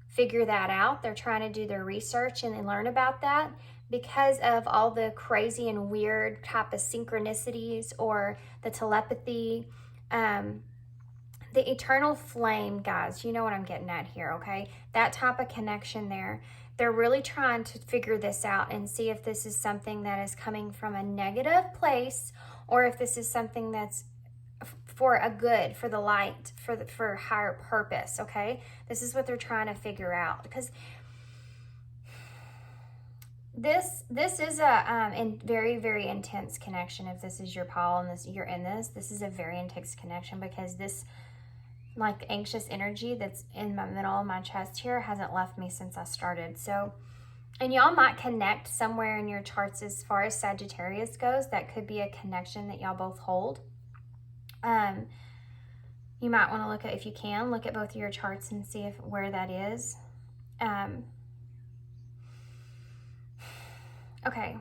[SPEAKER 1] figure that out. They're trying to do their research and learn about that, because of all the crazy and weird type of synchronicities or the telepathy. The eternal flame, guys, you know what I'm getting at here, okay? That type of connection there. They're really trying to figure this out and see if this is something that is coming from a negative place or if this is something that's for a good, for the light, for higher purpose, okay? This is what they're trying to figure out, because this is a very, very intense connection. If this is your pile and you're in this is a very intense connection, because this like anxious energy that's in my middle of my chest here hasn't left me since I started. So, and y'all might connect somewhere in your charts as far as Sagittarius goes. That could be a connection that y'all both hold. You might want to look at, if you can, look at both of your charts and see where that is. Okay,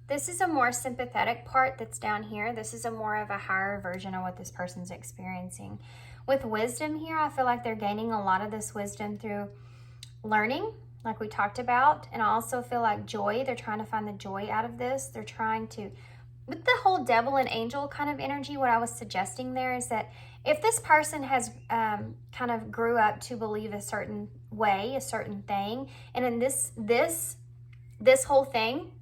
[SPEAKER 1] this is a more sympathetic part that's down here. This is a more of a higher version of what this person's experiencing. With wisdom here, I feel like they're gaining a lot of this wisdom through learning, like we talked about. And I also feel like joy. They're trying to find the joy out of this. They're trying to, with the whole devil and angel kind of energy, what I was suggesting there is that if this person has kind of grew up to believe a certain way, a certain thing, and in this whole thing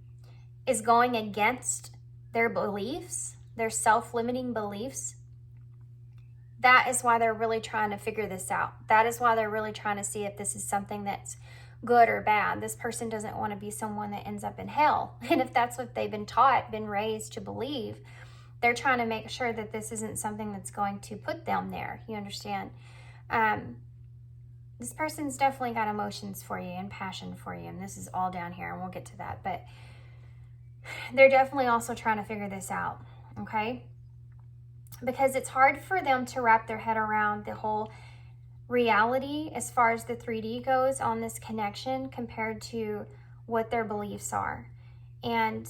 [SPEAKER 1] is going against their beliefs, their self-limiting beliefs, that is why they're really trying to figure this out. That is why they're really trying to see if this is something that's good or bad. This person doesn't want to be someone that ends up in hell. And if that's what they've been taught, been raised to believe, they're trying to make sure that this isn't something that's going to put them there. You understand? This person's definitely got emotions for you and passion for you. And this is all down here, and we'll get to that. But they're definitely also trying to figure this out, okay? Because it's hard for them to wrap their head around the whole reality as far as the 3D goes on this connection compared to what their beliefs are. And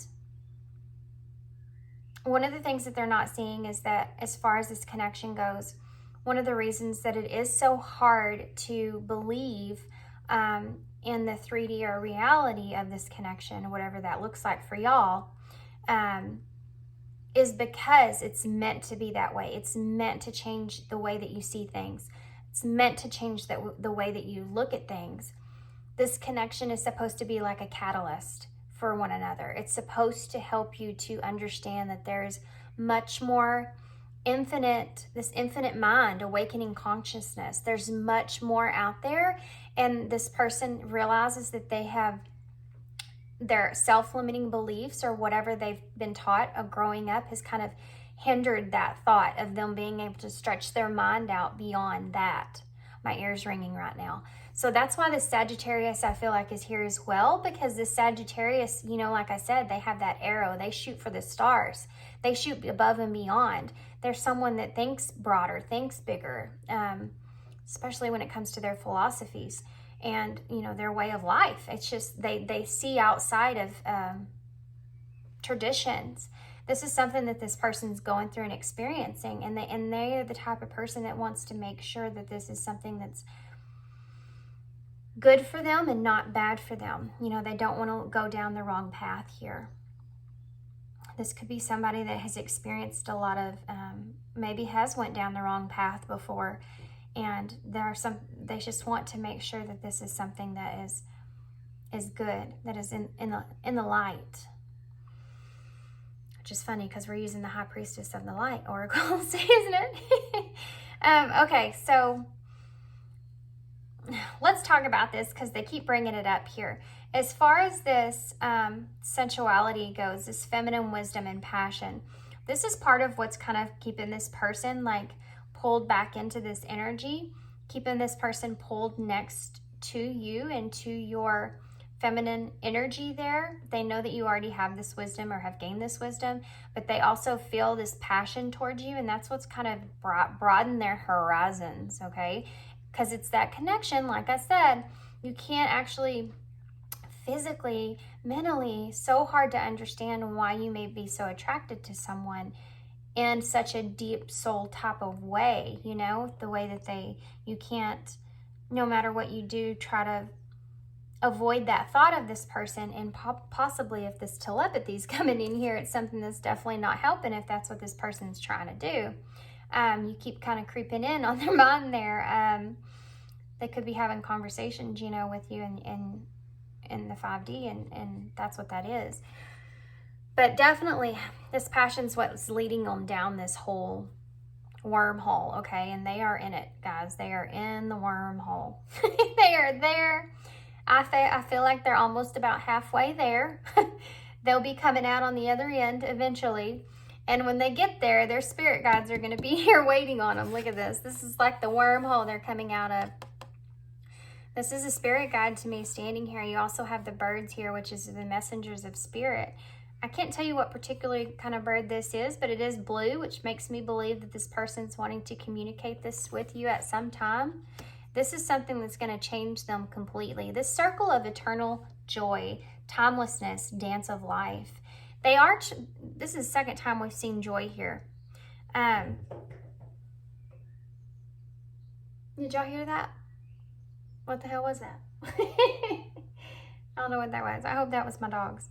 [SPEAKER 1] one of the things that they're not seeing is that as far as this connection goes, one of the reasons that it is so hard to believe in the 3D or reality of this connection, whatever that looks like for y'all, is because it's meant to be that way. It's meant to change the way that you see things. It's meant to change the way that you look at things. This connection is supposed to be like a catalyst for one another. It's supposed to help you to understand that there's much more this infinite mind, awakening consciousness. There's much more out there, and this person realizes that they have their self-limiting beliefs or whatever they've been taught of growing up has kind of hindered that thought of them being able to stretch their mind out beyond that. My ear's ringing right now. So that's why the Sagittarius, I feel like, is here as well, because the Sagittarius, you know, like I said, they have that arrow. They shoot for the stars. They shoot above and beyond. They're someone that thinks broader, thinks bigger, especially when it comes to their philosophies and, you know, their way of life. It's just they see outside of traditions. This is something that this person's going through and experiencing, and they are the type of person that wants to make sure that this is something that's good for them and not bad for them. You know, they don't want to go down the wrong path here. This could be somebody that has experienced a lot of, maybe has went down the wrong path before, and they just want to make sure that this is something that is good, that is in the light. Which is funny because we're using the High Priestess of the Light oracles, isn't it? Okay, so let's talk about this because they keep bringing it up here. As far as this sensuality goes, this feminine wisdom and passion, this is part of what's kind of keeping this person like pulled back into this energy, keeping this person pulled next to you and to your feminine energy there. They know that you already have this wisdom or have gained this wisdom, but they also feel this passion towards you, and that's what's kind of broadened their horizons, okay? Because it's that connection, like I said, you can't actually physically, mentally, so hard to understand why you may be so attracted to someone in such a deep soul type of way, you know, the way that you can't, no matter what you do, try to avoid that thought of this person. And possibly if this telepathy is coming in here, it's something that's definitely not helping if that's what this person's trying to do. You keep kind of creeping in on their mind there. They could be having conversations, you know, with you in the 5D, and that's what that is. But definitely, this passion's what's leading them down this whole wormhole, okay? And they are in it, guys. They are in the wormhole. They are there. I feel like they're almost about halfway there. They'll be coming out on the other end eventually. And when they get there, their spirit guides are going to be here waiting on them. Look at this. This is like the wormhole they're coming out of. This is a spirit guide to me standing here. You also have the birds here, which is the messengers of spirit. I can't tell you what particular kind of bird this is, but it is blue, which makes me believe that this person's wanting to communicate this with you at some time. This is something that's going to change them completely. This circle of eternal joy, timelessness, dance of life. This is the second time we've seen joy here. Did y'all hear that? What the hell was that? I don't know what that was. I hope that was my dogs.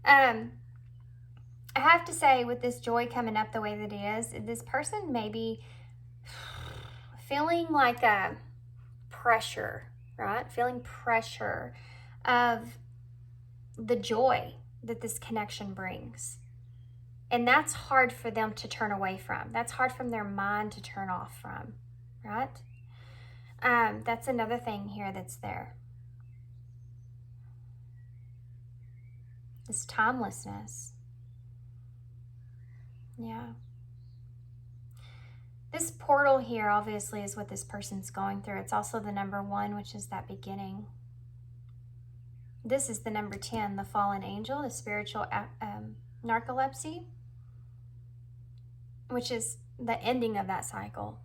[SPEAKER 1] I have to say, with this joy coming up the way that it is, this person may be feeling like a pressure, right? Feeling pressure of the joy that this connection brings. And that's hard for them to turn away from. That's hard from their mind to turn off from, right? That's another thing here that's there. This timelessness. Yeah. This portal here obviously is what this person's going through. It's also the number 1, which is that beginning. This is the number 10, the fallen angel, the spiritual narcolepsy, which is the ending of that cycle.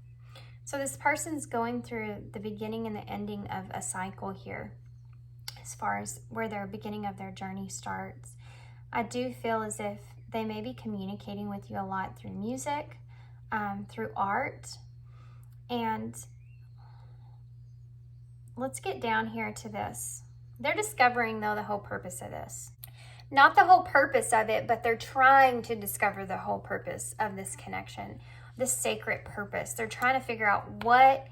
[SPEAKER 1] So this person's going through the beginning and the ending of a cycle here, as far as where their beginning of their journey starts. I do feel as if they may be communicating with you a lot through music, through art. And let's get down here to this. They're discovering, though, the whole purpose of this. Not the whole purpose of it, but they're trying to discover the whole purpose of this connection, this sacred purpose. They're trying to figure out what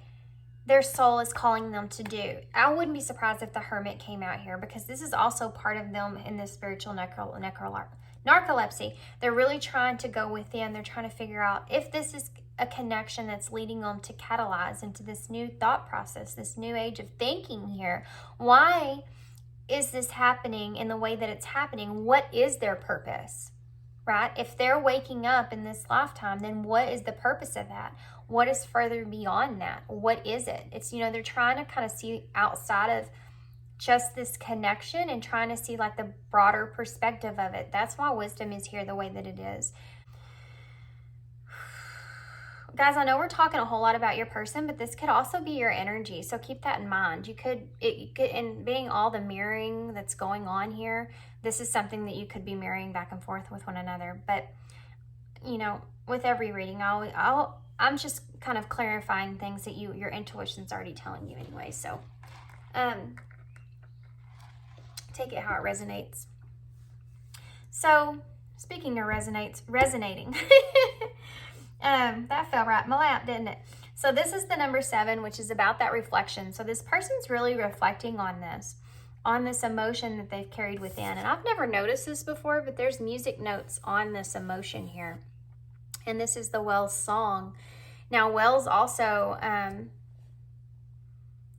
[SPEAKER 1] their soul is calling them to do. I wouldn't be surprised if the Hermit came out here, because this is also part of them in this spiritual narcolepsy. They're really trying to go within. They're trying to figure out if this is a connection that's leading them to catalyze into this new thought process, this new age of thinking here. Why is this happening in the way that it's happening? What is their purpose, right? If they're waking up in this lifetime, then what is the purpose of that? What is further beyond that? What is it? It's, they're trying to kind of see outside of just this connection and trying to see like the broader perspective of it. That's why wisdom is here the way that it is. Guys, I know we're talking a whole lot about your person, but this could also be your energy. So keep that in mind. You could, and being all the mirroring that's going on here, this is something that you could be mirroring back and forth with one another. But, with every reading, I'm just kind of clarifying things that your intuition's already telling you anyway. So, take it how it resonates. So, speaking of resonating, that fell right in my lap, didn't it? So this is the number 7, which is about that reflection. So this person's really reflecting on this emotion that they've carried within. And I've never noticed this before, but there's music notes on this emotion here. And this is the Wells song. Now, Wells also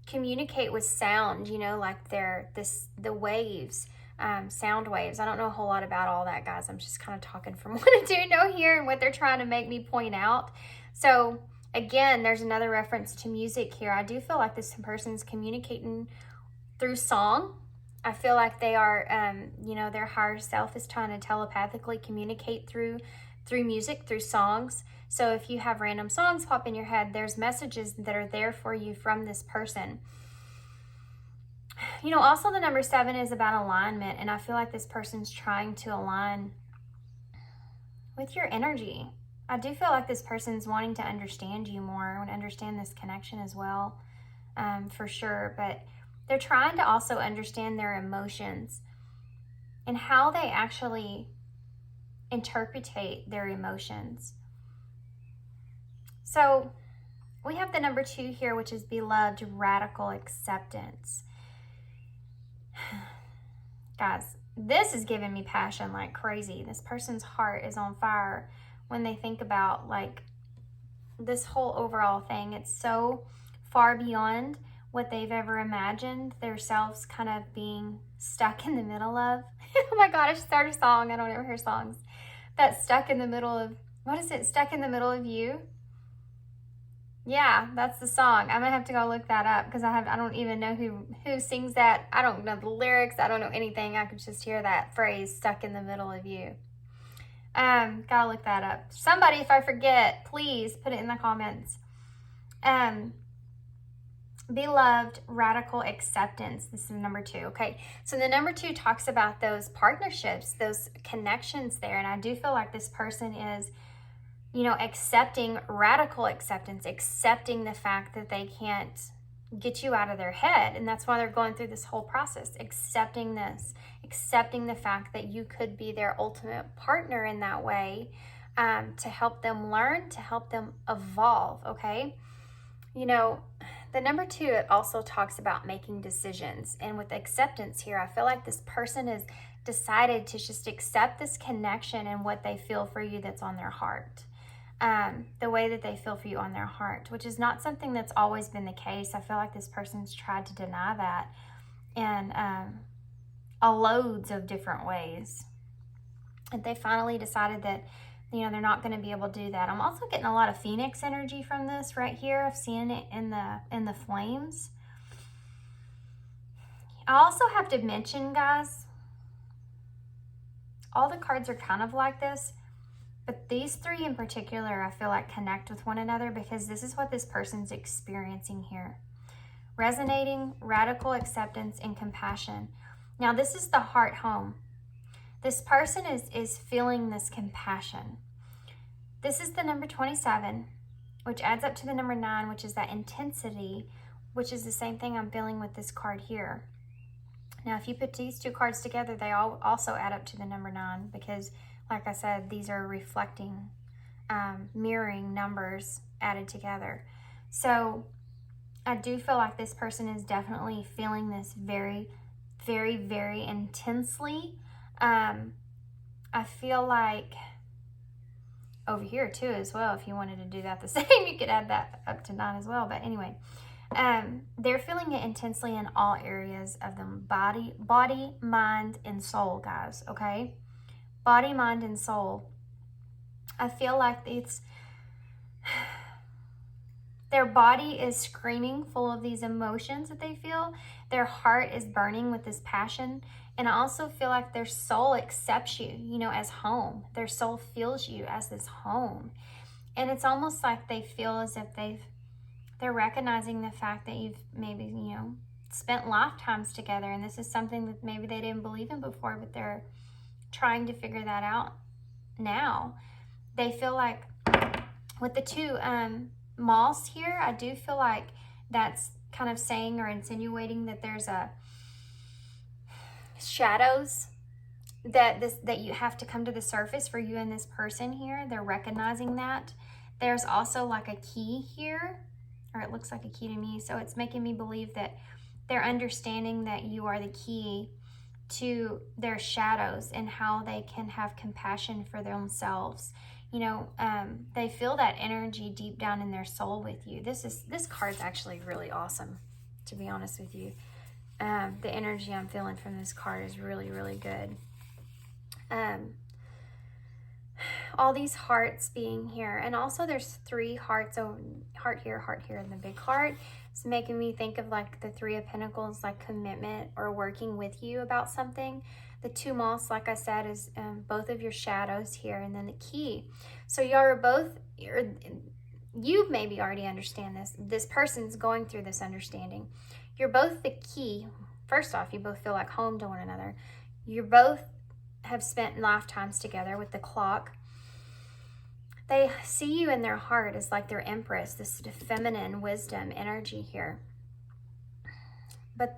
[SPEAKER 1] communicate with sound, like the waves, sound waves. I don't know a whole lot about all that, guys. I'm just kind of talking from what I do know here and what they're trying to make me point out. So again, there's another reference to music here. I do feel like this person's communicating through song. I feel like they are, their higher self is trying to telepathically communicate through music, through songs. So if you have random songs pop in your head, there's messages that are there for you from this person. Also the number 7 is about alignment, and I feel like this person's trying to align with your energy. I do feel like this person's wanting to understand you more, want to understand this connection as well, for sure. But they're trying to also understand their emotions and how they actually interpretate their emotions. So we have the number 2 here, which is beloved, radical acceptance. Guys, this is giving me passion like crazy. This person's heart is on fire when they think about like this whole overall thing, it's so far beyond what they've ever imagined themselves kind of being stuck in the middle of. Oh my God, I should start a song. I don't ever hear songs. That's stuck in the middle of, what is it? Stuck in the middle of you? Yeah, that's the song. I'm gonna have to go look that up because I don't even know who sings that. I don't know the lyrics. I don't know anything. I could just hear that phrase, stuck in the middle of you. Gotta look that up. Somebody, if I forget, please put it in the comments. Beloved, radical acceptance. This is number 2. Okay, so the number 2 talks about those partnerships, those connections there. And I do feel like this person is, you know, accepting, radical acceptance, accepting the fact that they can't get you out of their head. And that's why they're going through this whole process, accepting this, accepting the fact that you could be their ultimate partner in that way, to help them learn, to help them evolve. Okay, you know, the number 2, it also talks about making decisions. And with acceptance here, I feel like this person has decided to just accept this connection and what they feel for you that's on their heart. The way that they feel for you on their heart, which is not something that's always been the case. I feel like this person's tried to deny that in a loads of different ways. And they finally decided that, you know, they're not going to be able to do that. I'm also getting a lot of Phoenix energy from this right here. I've seen it in the flames. I also have to mention, guys, all the cards are kind of like this, but these 3 in particular, I feel like connect with one another because this is what this person's experiencing here. Resonating, radical acceptance, and compassion. Now, this is the heart home. This person is feeling this compassion. This is the number 27, which adds up to the number 9, which is that intensity, which is the same thing I'm feeling with this card here. Now, if you put these 2 cards together, they all also add up to the number 9 because, like I said, these are reflecting, mirroring numbers added together. So I do feel like this person is definitely feeling this very, very, very intensely. I feel like over here too as well, if you wanted to do that the same, you could add that up to 9 as well. But anyway, they're feeling it intensely in all areas of them. Body, mind, and soul, guys, okay? Body, mind, and soul. I feel like it's... Their body is screaming full of these emotions that they feel. Their heart is burning with this passion. And I also feel like their soul accepts you, you know, as home. Their soul feels you as this home. And it's almost like they feel as if they're recognizing the fact that you've maybe, you know, spent lifetimes together. And this is something that maybe they didn't believe in before, but they're trying to figure that out now. They feel like with the 2 moths here, I do feel like that's kind of saying or insinuating that there's a shadows that you have to come to the surface for you and this person here. They're recognizing that. There's also like a key here, or it looks like a key to me. So it's making me believe that they're understanding that you are the key to their shadows and how they can have compassion for themselves. You know, they feel that energy deep down in their soul with you. This card's actually really awesome, to be honest with you. The energy I'm feeling from this card is really, really good. All these hearts being here, and also there's 3 hearts, heart here, and the big heart. It's making me think of like the 3 of Pentacles, like commitment or working with you about something. The 2 moths, like I said, is both of your shadows here, and then the key. So y'all are both, you maybe already understand this. This person's going through this understanding. You're both the key. First off, you both feel like home to one another. You both have spent lifetimes together with the clock. They see you in their heart as like their empress, this feminine wisdom energy here. But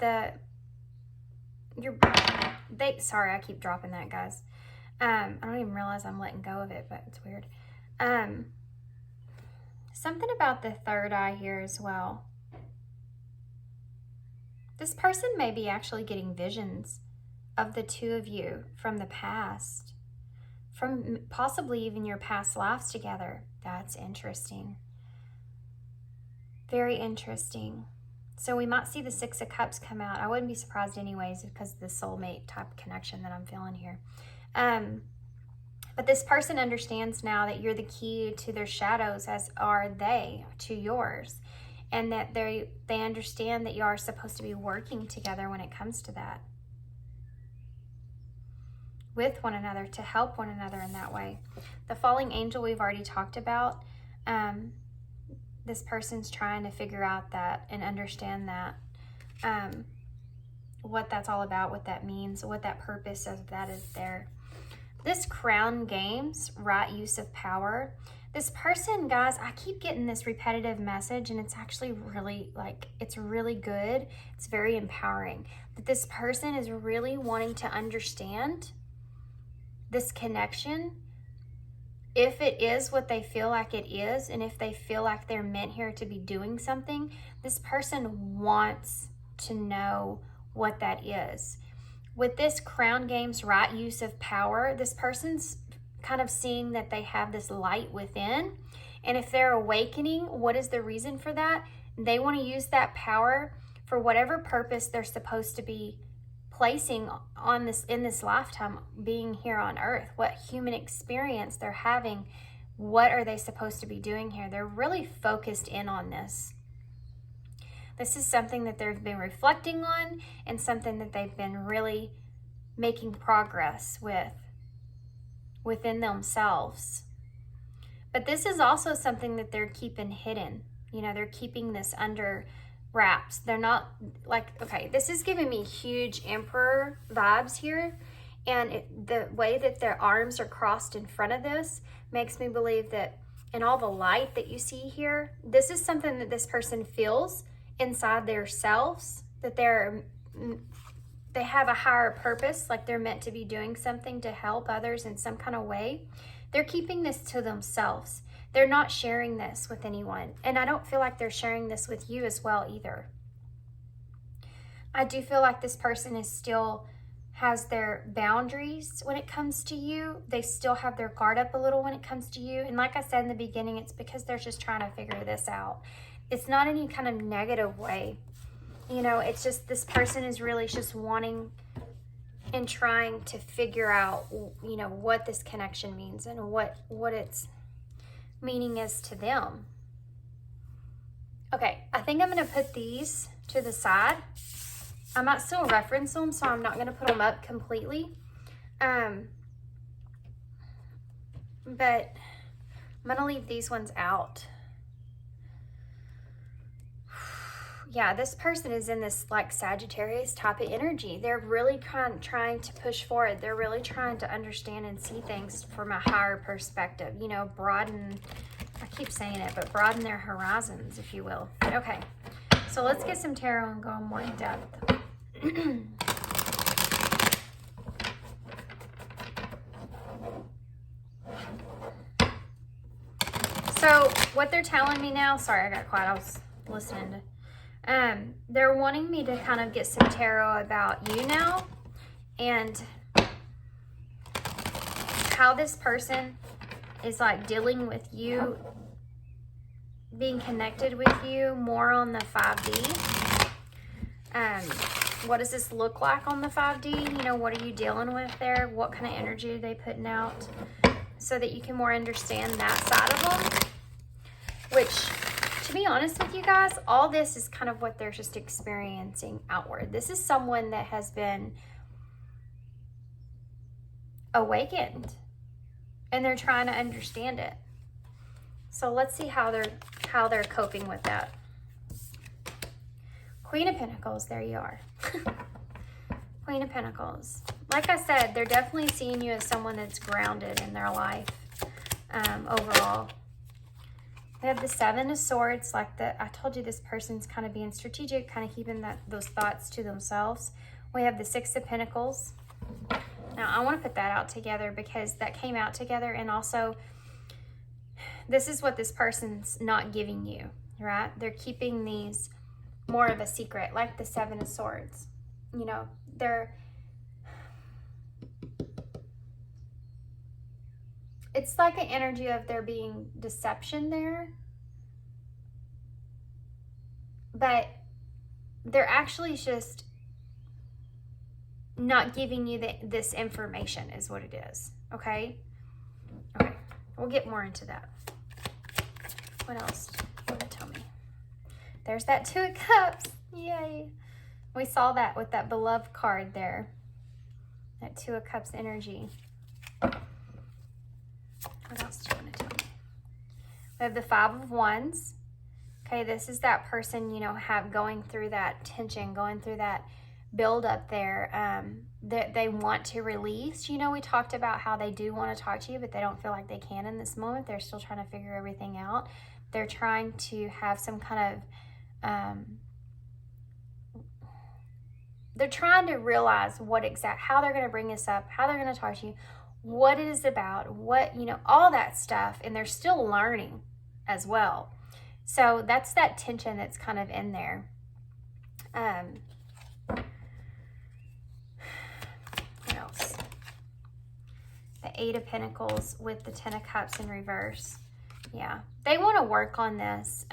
[SPEAKER 1] sorry, I keep dropping that, guys. I don't even realize I'm letting go of it, but it's weird. Something about the 3rd eye here as well. This person may be actually getting visions of the 2 of you from the past, from possibly even your past lives together. That's interesting. Very interesting. So we might see the Six of Cups come out. I wouldn't be surprised anyways because of the soulmate type connection that I'm feeling here. But this person understands now that you're the key to their shadows, as are they to yours. And that they understand that you are supposed to be working together when it comes to that. With one another, to help one another in that way. The falling angel we've already talked about. This person's trying to figure out that and understand that, what that's all about, what that means, what that purpose of that is there. This crown games, right use of power. This person, guys, I keep getting this repetitive message, and it's actually really, like, it's really good. It's very empowering. That this person is really wanting to understand this connection, if it is what they feel like it is, and if they feel like they're meant here to be doing something, this person wants to know what that is. With this crown games, right use of power, this person's kind of seeing that they have this light within. And if they're awakening, what is the reason for that? They want to use that power for whatever purpose they're supposed to be placing on this in this lifetime, being here on earth. What human experience they're having, what are they supposed to be doing here? They're really focused in on this. This is something that they've been reflecting on, and something that they've been really making progress with within themselves. But this is also something that they're keeping hidden. You know, they're keeping this under wraps. They're not like, okay, this is giving me huge Emperor vibes here. And the way that their arms are crossed in front of this makes me believe that in all the light that you see here, this is something that this person feels inside their selves, that they have a higher purpose, like they're meant to be doing something to help others in some kind of way. They're keeping this to themselves. They're not sharing this with anyone. And I don't feel like they're sharing this with you as well either. I do feel like this person is still has their boundaries when it comes to you. They still have their guard up a little when it comes to you. And like I said in the beginning, it's because they're just trying to figure this out. It's not any kind of negative way. You know, it's just this person is really just wanting and trying to figure out, you know, what this connection means and what its meaning is to them. Okay, I think I'm going to put these to the side. I might still reference them, so I'm not going to put them up completely. But I'm going to leave these ones out. Yeah, this person is in this like Sagittarius type of energy. They're really trying to push forward. They're really trying to understand and see things from a higher perspective. You know, broaden, I keep saying it, but broaden their horizons, if you will. Okay, so let's get some tarot and go more in depth. So what they're telling me now, sorry, I got quiet. I was listening to... they're wanting me to kind of get some tarot about you now, and how this person is like dealing with you, being connected with you more on the 5D. What does this look like on the 5D? You know, what are you dealing with there? What kind of energy are they putting out? So that you can more understand that side of them. Which, to be honest with you guys, all this is kind of what they're just experiencing outward. This is someone that has been awakened, and they're trying to understand it. So let's see how they're coping with that. Queen of Pentacles, there you are. Queen of Pentacles. Like I said, they're definitely seeing you as someone that's grounded in their life overall. We have the Seven of Swords, like I told you, this person's kind of being strategic, kind of keeping those thoughts to themselves. We have the Six of Pentacles. Now, I want to put that out together because that came out together, and also this is what this person's not giving you, right? They're keeping these more of a secret, like the Seven of Swords. You know, it's like an energy of there being deception there. but they're actually just not giving you this information is what it is, okay? Okay, we'll get more into that. What else do you want to tell me? There's that Two of Cups, yay. We saw that with that beloved card there. That Two of Cups energy. What else do you want to tell me? We have the Five of Wands. Okay, this is that person, you know, going through that tension, going through that build up there, that they want to release. You know, we talked about how they do want to talk to you, but they don't feel like they can in this moment. They're still trying to figure everything out. They're trying to have some kind of, they're trying to realize how they're going to bring this up, how they're going to talk to you, what it is about, what, you know, all that stuff. And they're still learning as well. So that's that tension that's kind of in there. What else? The Eight of Pentacles with the Ten of Cups in reverse. Yeah, they want to work on this.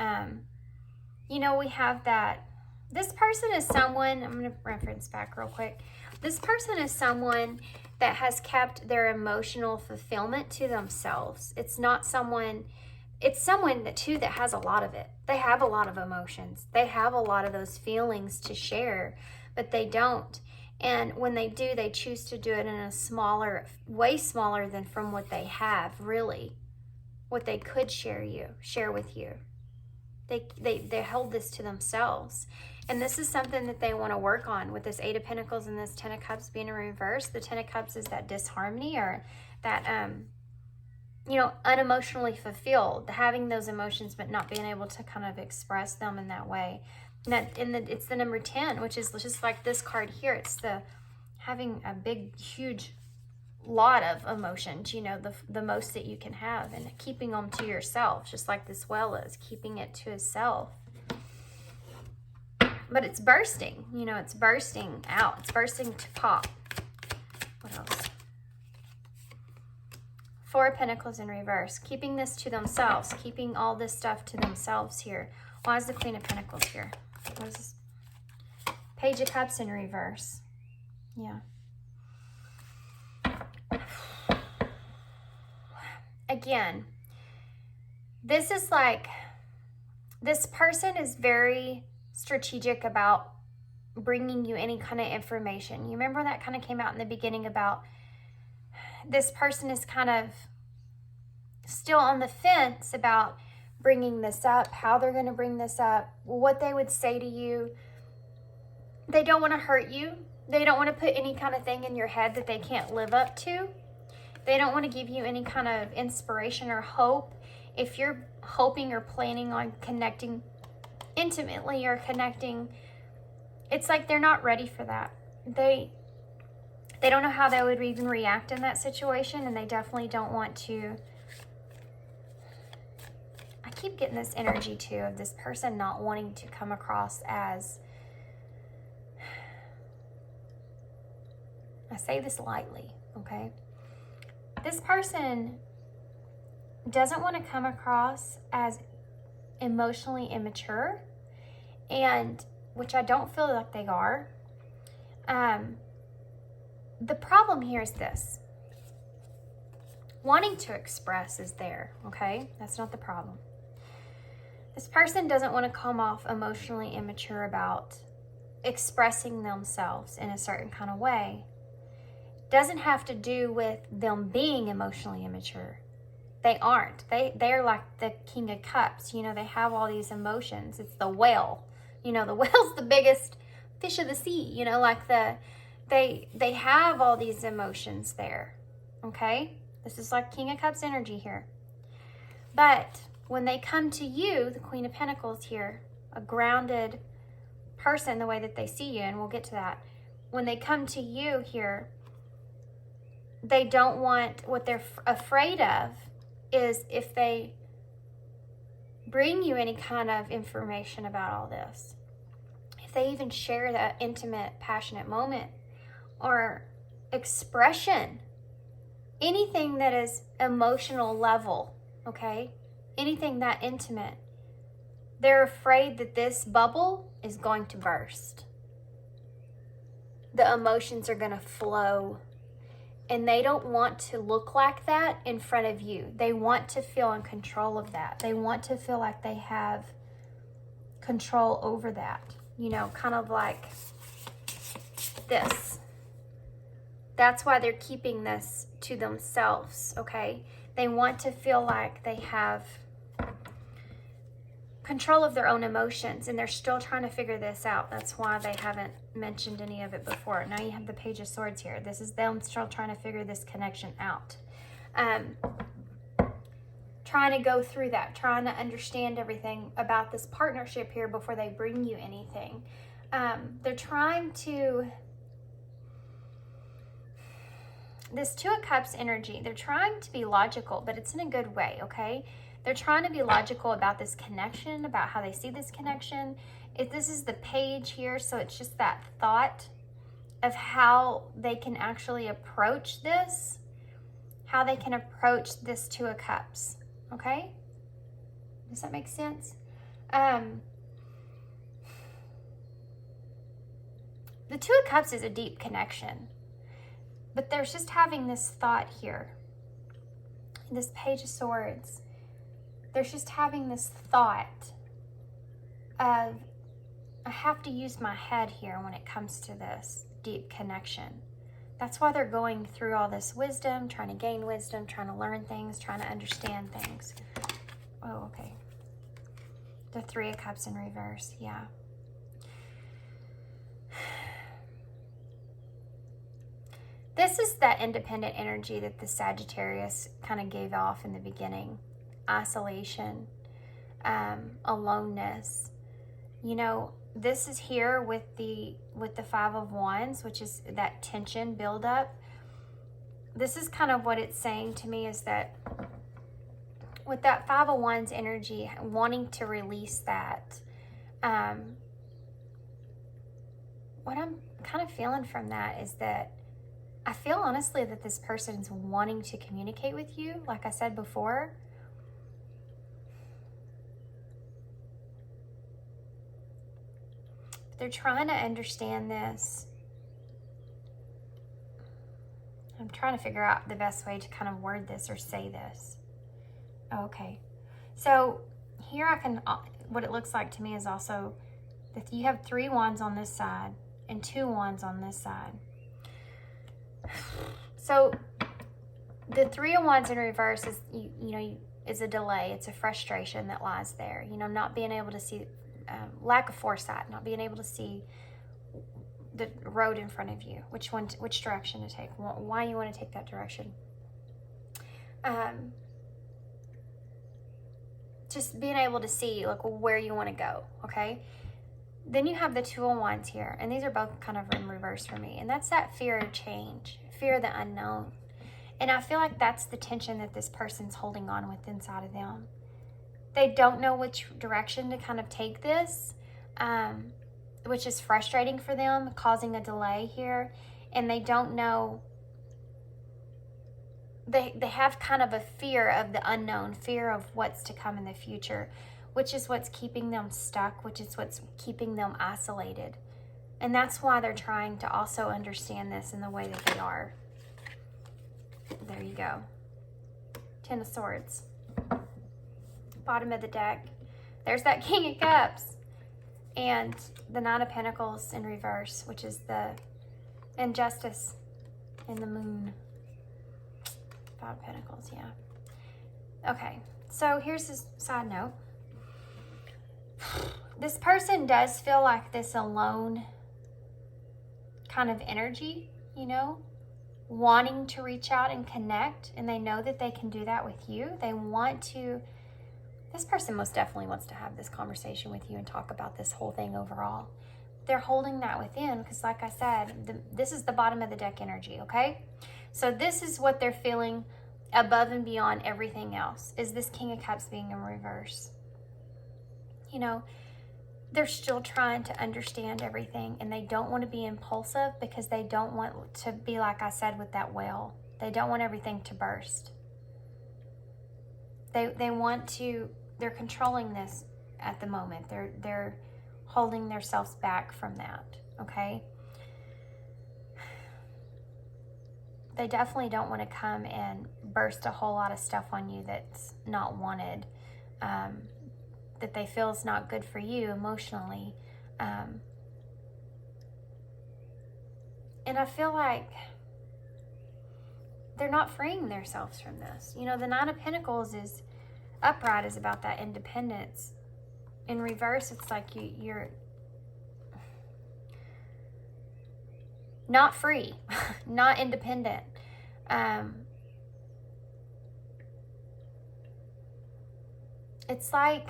[SPEAKER 1] You know, we have that. This person is someone, I'm going to reference back real quick. This person is someone that has kept their emotional fulfillment to themselves. It's not someone... It's someone that too that has a lot of it. They have a lot of emotions. They have a lot of those feelings to share, but they don't. And when they do, they choose to do it in a smaller, way smaller than from what they have, really. What they could share with you. They hold this to themselves. And this is something that they want to work on with this Eight of Pentacles and this Ten of Cups being in reverse. The Ten of Cups is that disharmony, or that, you know, unemotionally fulfilled, having those emotions but not being able to kind of express them in that way. And it's the number 10, which is just like this card here. It's the having a big, huge lot of emotions, you know, the most that you can have, and keeping them to yourself, just like this well is, keeping it to itself. But it's bursting, you know, it's bursting out. It's bursting to pop. What else? Four of Pentacles in reverse, keeping this to themselves, keeping all this stuff to themselves here. Why is the Queen of Pentacles here? What is this? Page of Cups in reverse. Yeah. Again, this is like, this person is very strategic about bringing you any kind of information. You remember that kind of came out in the beginning about this person is kind of still on the fence about bringing this up, how they're going to bring this up, what they would say to you. They don't want to hurt you. They don't want to put any kind of thing in your head that they can't live up to. They don't want to give you any kind of inspiration or hope. If you're hoping or planning on connecting intimately or connecting, it's like they're not ready for that. They don't know how they would even react in that situation, and they definitely don't want to. I keep getting this energy too of this person not wanting to come across as, I say this lightly, okay? This person doesn't want to come across as emotionally immature, and which I don't feel like they are. The problem here is this. Wanting to express is there, okay? That's not the problem. This person doesn't want to come off emotionally immature about expressing themselves in a certain kind of way. Doesn't have to do with them being emotionally immature. They aren't. They're like the King of Cups. You know, they have all these emotions. It's the whale. You know, the whale's the biggest fish of the sea. You know, like they have all these emotions there. Okay? This is like King of Cups energy here. But when they come to you, the Queen of Pentacles here, a grounded person, the way that they see you, and we'll get to that. When they come to you here, they don't want, what they're afraid of is if they bring you any kind of information about all this, if they even share that intimate, passionate moment or expression, anything that is emotional level, okay? Anything that intimate, They're afraid that this bubble is going to burst. The emotions are going to flow. And they don't want to look like that in front of you. They want to feel in control of that. They want to feel like they have control over that. You know, kind of like this. That's why they're keeping this to themselves, okay? They want to feel like they have control of their own emotions, and they're still trying to figure this out. That's why they haven't mentioned any of it before. Now you have the Page of Swords here. This is them still trying to figure this connection out. Trying to go through that, trying to understand everything about this partnership here before they bring you anything. They're trying to, this Two of Cups energy, they're trying to be logical, but it's in a good way, okay? They're trying to be logical about this connection, about how they see this connection. If this is the page here, so it's just that thought of how they can actually approach this, how they can approach this Two of Cups, okay? Does that make sense? The Two of Cups is a deep connection, but there's just having this thought here. This Page of Swords. There's just having this thought of, I have to use my head here when it comes to this deep connection. That's why they're going through all this wisdom, trying to gain wisdom, trying to learn things, trying to understand things. Oh, okay. The Three of Cups in reverse, yeah. This is that independent energy that the Sagittarius kind of gave off in the beginning. Isolation, aloneness. You know, this is here with the Five of Wands, which is that tension buildup. This is kind of what it's saying to me, is that with that Five of Wands energy, wanting to release that, what I'm kind of feeling from that is that I feel honestly that this person's wanting to communicate with you, like I said before. They're trying to understand this. I'm trying to figure out the best way to kind of word this or say this. Okay. So here I can, what it looks like to me is also that you have 3 wands on this side and 2 wands on this side. So the 3 of Wands in reverse is, is a delay. It's a frustration that lies there. You know, not being able to see, lack of foresight, not being able to see the road in front of you, which direction to take, why you want to take that direction. Just being able to see like where you want to go, okay? Then you have the 2 of Wands here, and these are both kind of in reverse for me, and that's that fear of change, fear of the unknown. And I feel like that's the tension that this person's holding on with inside of them. They don't know which direction to kind of take this, which is frustrating for them, causing a delay here. And they don't know, they have kind of a fear of the unknown, fear of what's to come in the future, which is what's keeping them stuck, which is what's keeping them isolated. And that's why they're trying to also understand this in the way that they are. There you go. 10 of Swords. Bottom of the deck. There's that King of Cups. And the 9 of Pentacles in reverse, which is the injustice in the moon. 5 of Pentacles, yeah. Okay, so here's this side note. This person does feel like this alone kind of energy, you know, wanting to reach out and connect, and they know that they can do that with you. They want to, this person most definitely wants to have this conversation with you and talk about this whole thing overall. They're holding that within because, like I said, this is the bottom of the deck energy, okay? So this is what they're feeling above and beyond everything else, is this King of Cups being in reverse. You know, they're still trying to understand everything, and they don't want to be impulsive because they don't want to be, like I said, with that whale. They don't want everything to burst. They want to, they're controlling this at the moment. They're holding themselves back from that, okay? They definitely don't want to come and burst a whole lot of stuff on you that's not wanted, that they feel is not good for you emotionally. And I feel like they're not freeing themselves from this. You know, the Nine of Pentacles is upright, is about that independence. In reverse, it's like you're not free, not independent. It's like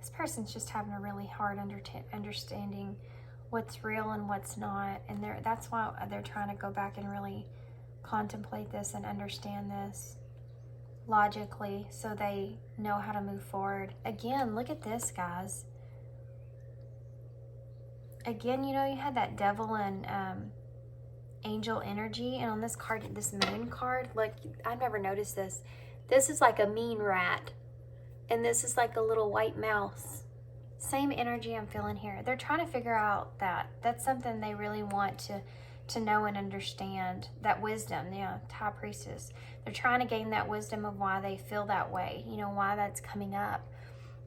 [SPEAKER 1] this person's just having a really hard understanding what's real and what's not, and that's why they're trying to go back and really contemplate this and understand this logically so they know how to move forward. Again, look at this, guys. Again, you know, you had that devil and angel energy, and on this card, this moon card, look, I've never noticed this. This is like a mean rat, and this is like a little white mouse. Same energy I'm feeling here. They're trying to figure out that. That's something they really want to know and understand. That wisdom, yeah, High Priestess. They're trying to gain that wisdom of why they feel that way, you know, why that's coming up.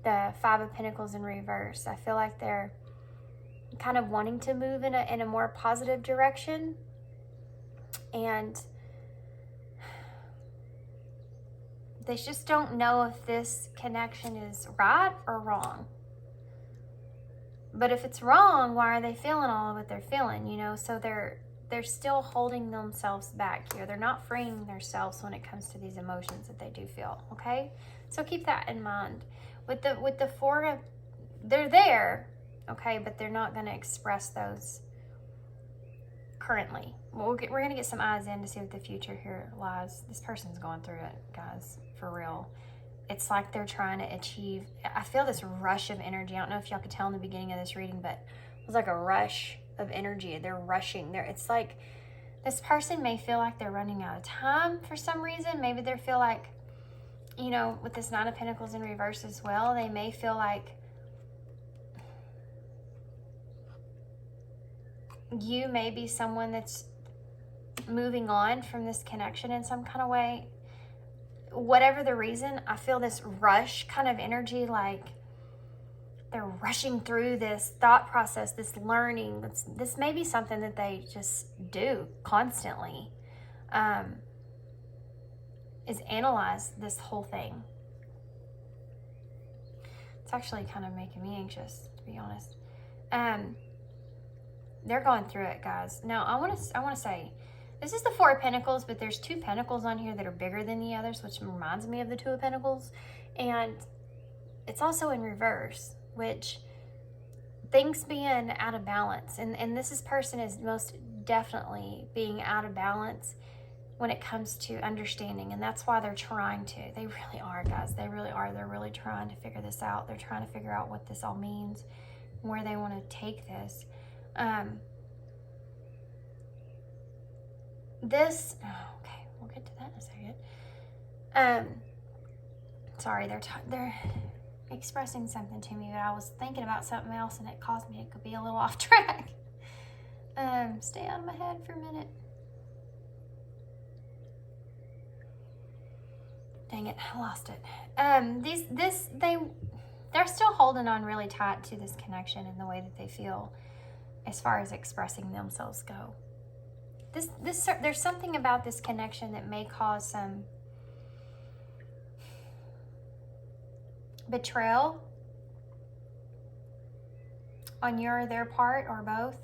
[SPEAKER 1] The Five of Pentacles in reverse. I feel like they're kind of wanting to move in a more positive direction, and they just don't know if this connection is right or wrong. But if it's wrong, why are they feeling all of what they're feeling, you know? So they're still holding themselves back here. They're not freeing themselves when it comes to these emotions that they do feel, okay? So keep that in mind. With the Four of, they're there, okay, but they're not going to express those currently. Well, we're going to get some eyes in to see what the future here lies. This person's going through it, guys, for real. It's like they're trying to achieve, I feel this rush of energy. I don't know if y'all could tell in the beginning of this reading, but it was like a rush of energy. They're rushing. It's like this person may feel like they're running out of time for some reason. Maybe they feel like, you know, with this Nine of Pentacles in reverse as well, they may feel like you may be someone that's moving on from this connection in some kind of way. Whatever the reason, I feel this rush kind of energy, like they're rushing through this thought process, this learning. This may be something that they just do constantly, is analyze this whole thing. It's actually kind of making me anxious, to be honest. They're going through it, guys. Now, I want to say, this is the Four of Pentacles, but there's two Pentacles on here that are bigger than the others, which reminds me of the Two of Pentacles. And it's also in reverse, which things being out of balance. And this person is most definitely being out of balance when it comes to understanding. And that's why they're trying to. They really are, guys. They really are. They're really trying to figure this out. They're trying to figure out what this all means, where they want to take this. Okay, we'll get to that in a second. Sorry, they're expressing something to me, but I was thinking about something else and it caused me to be a little off track. Stay out of my head for a minute. Dang it, I lost it. They're still holding on really tight to this connection and the way that they feel as far as expressing themselves go. There's something about this connection that may cause some betrayal on your or their part, or both,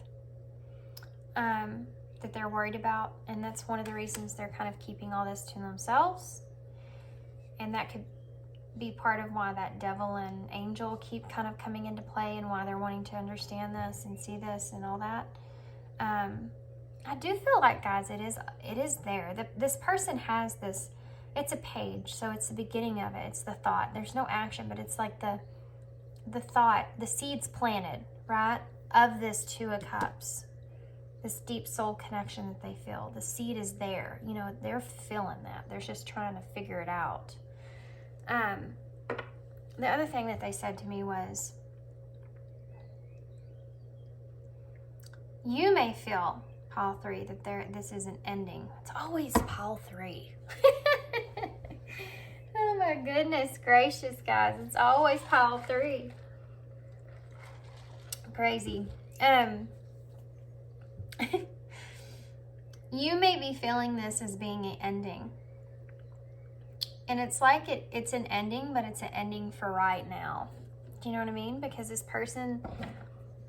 [SPEAKER 1] that they're worried about, and that's one of the reasons they're kind of keeping all this to themselves. And that could be part of why that devil and angel keep kind of coming into play, and why they're wanting to understand this and see this and all that. I do feel like, guys, it is there. This person has this, it's a page, so it's the beginning of it. It's the thought. There's no action, but it's like the thought, the seeds planted, right, of this Two of Cups, this deep soul connection that they feel. The seed is there. You know, they're feeling that. They're just trying to figure it out. The other thing that they said to me was, you may feel, pile 3, that this is an ending. It's always pile 3. Oh my goodness gracious, guys. It's always pile 3. Crazy. You may be feeling this as being an ending. And it's like it's an ending, but it's an ending for right now. Do you know what I mean? Because this person,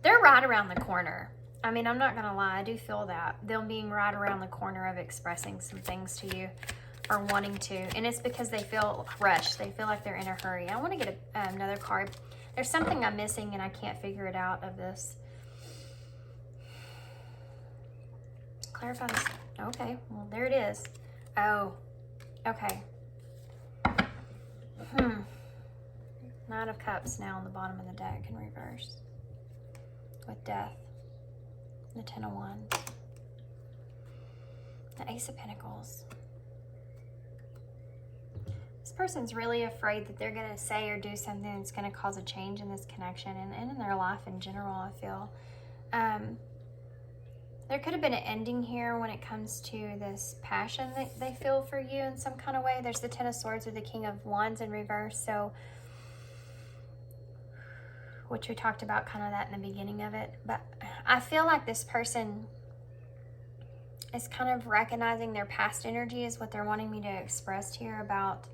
[SPEAKER 1] they're right around the corner. I mean, I'm not going to lie. I do feel that. Them being right around the corner of expressing some things to you or wanting to. And it's because they feel rushed. They feel like they're in a hurry. I want to get another card. There's something I'm missing and I can't figure it out of this. Clarify this. Okay, well, there it is. Oh, okay. Nine of Cups now on the bottom of the deck in reverse. With Death. The Ten of Wands. The Ace of Pentacles. This person's really afraid that they're going to say or do something that's going to cause a change in this connection and in their life in general, I feel. There could have been an ending here when it comes to this passion that they feel for you in some kind of way. There's the Ten of Swords with the King of Wands in reverse. So, which we talked about kind of that in the beginning of it. But I feel like this person is kind of recognizing their past energy is what they're wanting me to express here about.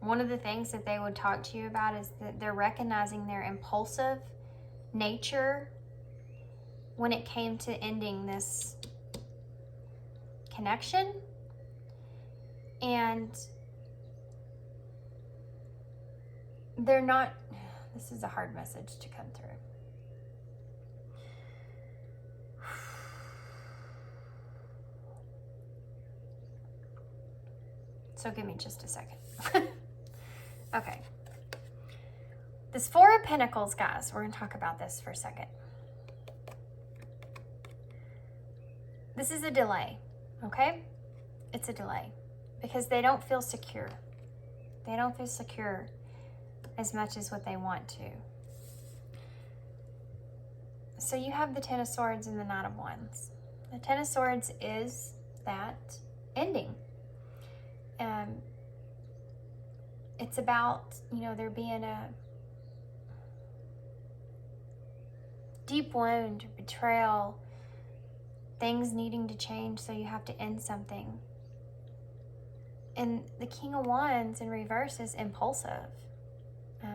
[SPEAKER 1] One of the things that they would talk to you about is that they're recognizing their impulsive nature when it came to ending this connection. And they're not, this is a hard message to come through. So give me just a second. Okay. This Four of Pentacles, guys, we're going to talk about this for a second. This is a delay, okay? It's a delay because they don't feel secure. They don't feel secure as much as what they want to. So you have the Ten of Swords and the Knight of Wands. The Ten of Swords is that ending. It's about, there being a deep wound, betrayal, things needing to change, so you have to end something. And the King of Wands in reverse is impulsive,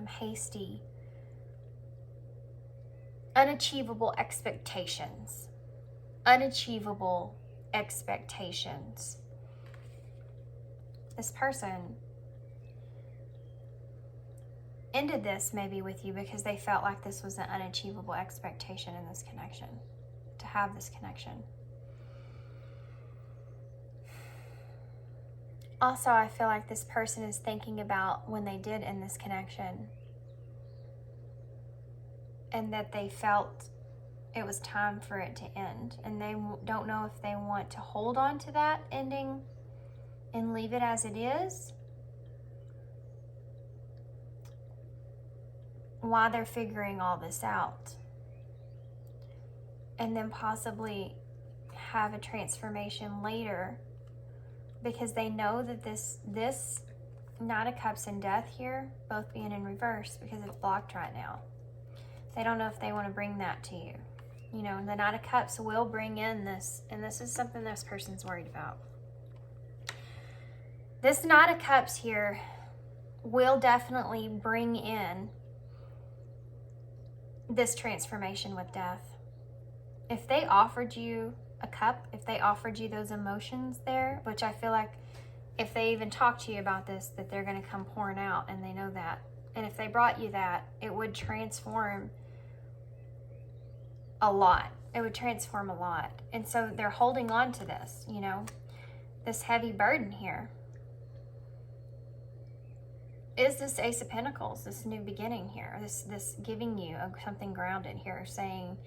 [SPEAKER 1] hasty, unachievable expectations. Unachievable expectations. This person ended this maybe with you because they felt like this was an unachievable expectation in this connection, to have this connection. Also, I feel like this person is thinking about when they did end this connection and that they felt it was time for it to end. And they don't know if they want to hold on to that ending and leave it as it is, while they're figuring all this out, and then possibly have a transformation later, because they know that this Knight of Cups and Death here, both being in reverse because it's blocked right now. They don't know if they want to bring that to you. The Knight of Cups will bring in this, and this is something this person's worried about. This Knight of Cups here will definitely bring in this transformation with Death. If they offered you a cup, if they offered you those emotions there, which I feel like if they even talk to you about this, that they're going to come pouring out, and they know that. And if they brought you that, it would transform a lot. It would transform a lot. And so they're holding on to this, this heavy burden here. Is this Ace of Pentacles, this new beginning here, this giving you something grounded here, saying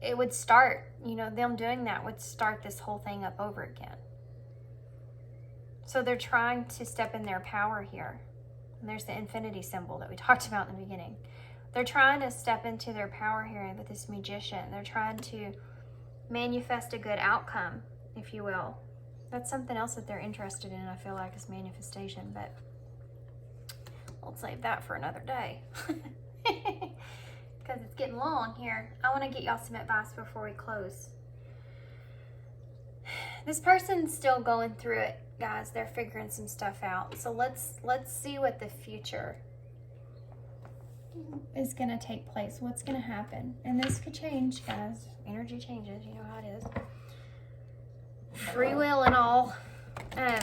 [SPEAKER 1] it would start, them doing that would start this whole thing up over again. So they're trying to step in their power here. And there's the infinity symbol that we talked about in the beginning. They're trying to step into their power here with this magician. They're trying to manifest a good outcome, if you will. That's something else that they're interested in, I feel like, is manifestation, but we'll save that for another day. Because it's getting long here. I want to get y'all some advice before we close. This person's still going through it, guys. They're figuring some stuff out. So let's see what the future is going to take place. What's going to happen? And this could change, guys. Energy changes. You know how it is. Free will and all. I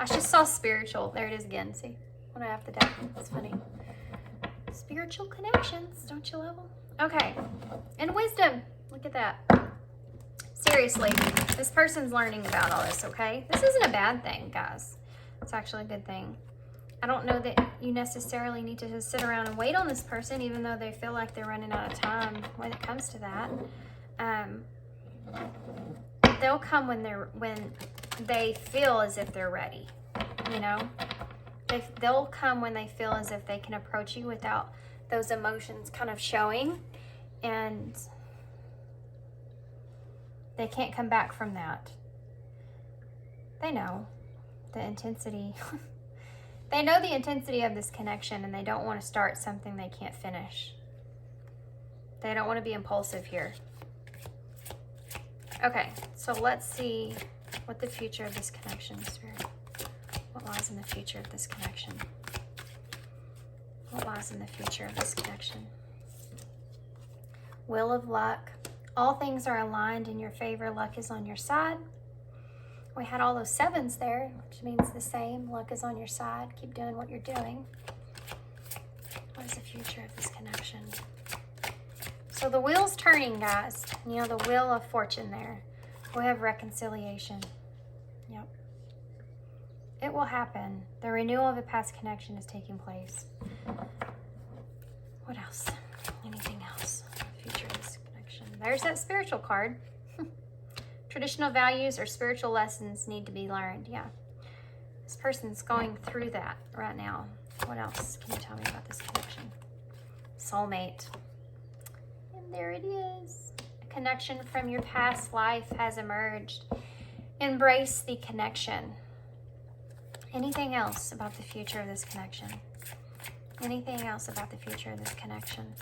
[SPEAKER 1] just saw spiritual. There it is again. See? When I have the deck. That's funny. Spiritual connections. Don't you love them? Okay. And wisdom. Look at that. Seriously. This person's learning about all this, okay? This isn't a bad thing, guys. It's actually a good thing. I don't know that you necessarily need to just sit around and wait on this person, even though they feel like they're running out of time when it comes to that. They'll come when they feel as if they're ready, you know? They'll come when they feel as if they can approach you without those emotions kind of showing, and they can't come back from that. They know the intensity. They know the intensity of this connection, and they don't want to start something they can't finish. They don't want to be impulsive here. Okay, so let's see what the future of this connection is. What lies in the future of this connection? What lies in the future of this connection? Wheel of luck. All things are aligned in your favor. Luck is on your side. We had all those sevens there, which means the same. Luck is on your side. Keep doing what you're doing. What is the future of this connection? So the wheel's turning, guys. You know, the wheel of fortune there. We have reconciliation. Yep. It will happen. The renewal of a past connection is taking place. What else? Anything else? Future of this connection. There's that spiritual card. Traditional values or spiritual lessons need to be learned. Yeah. This person's going through that right now. What else can you tell me about this connection? Soulmate. And there it is. A connection from your past life has emerged. Embrace the connection. Anything else about the future of this connection? Anything else about the future of this connection?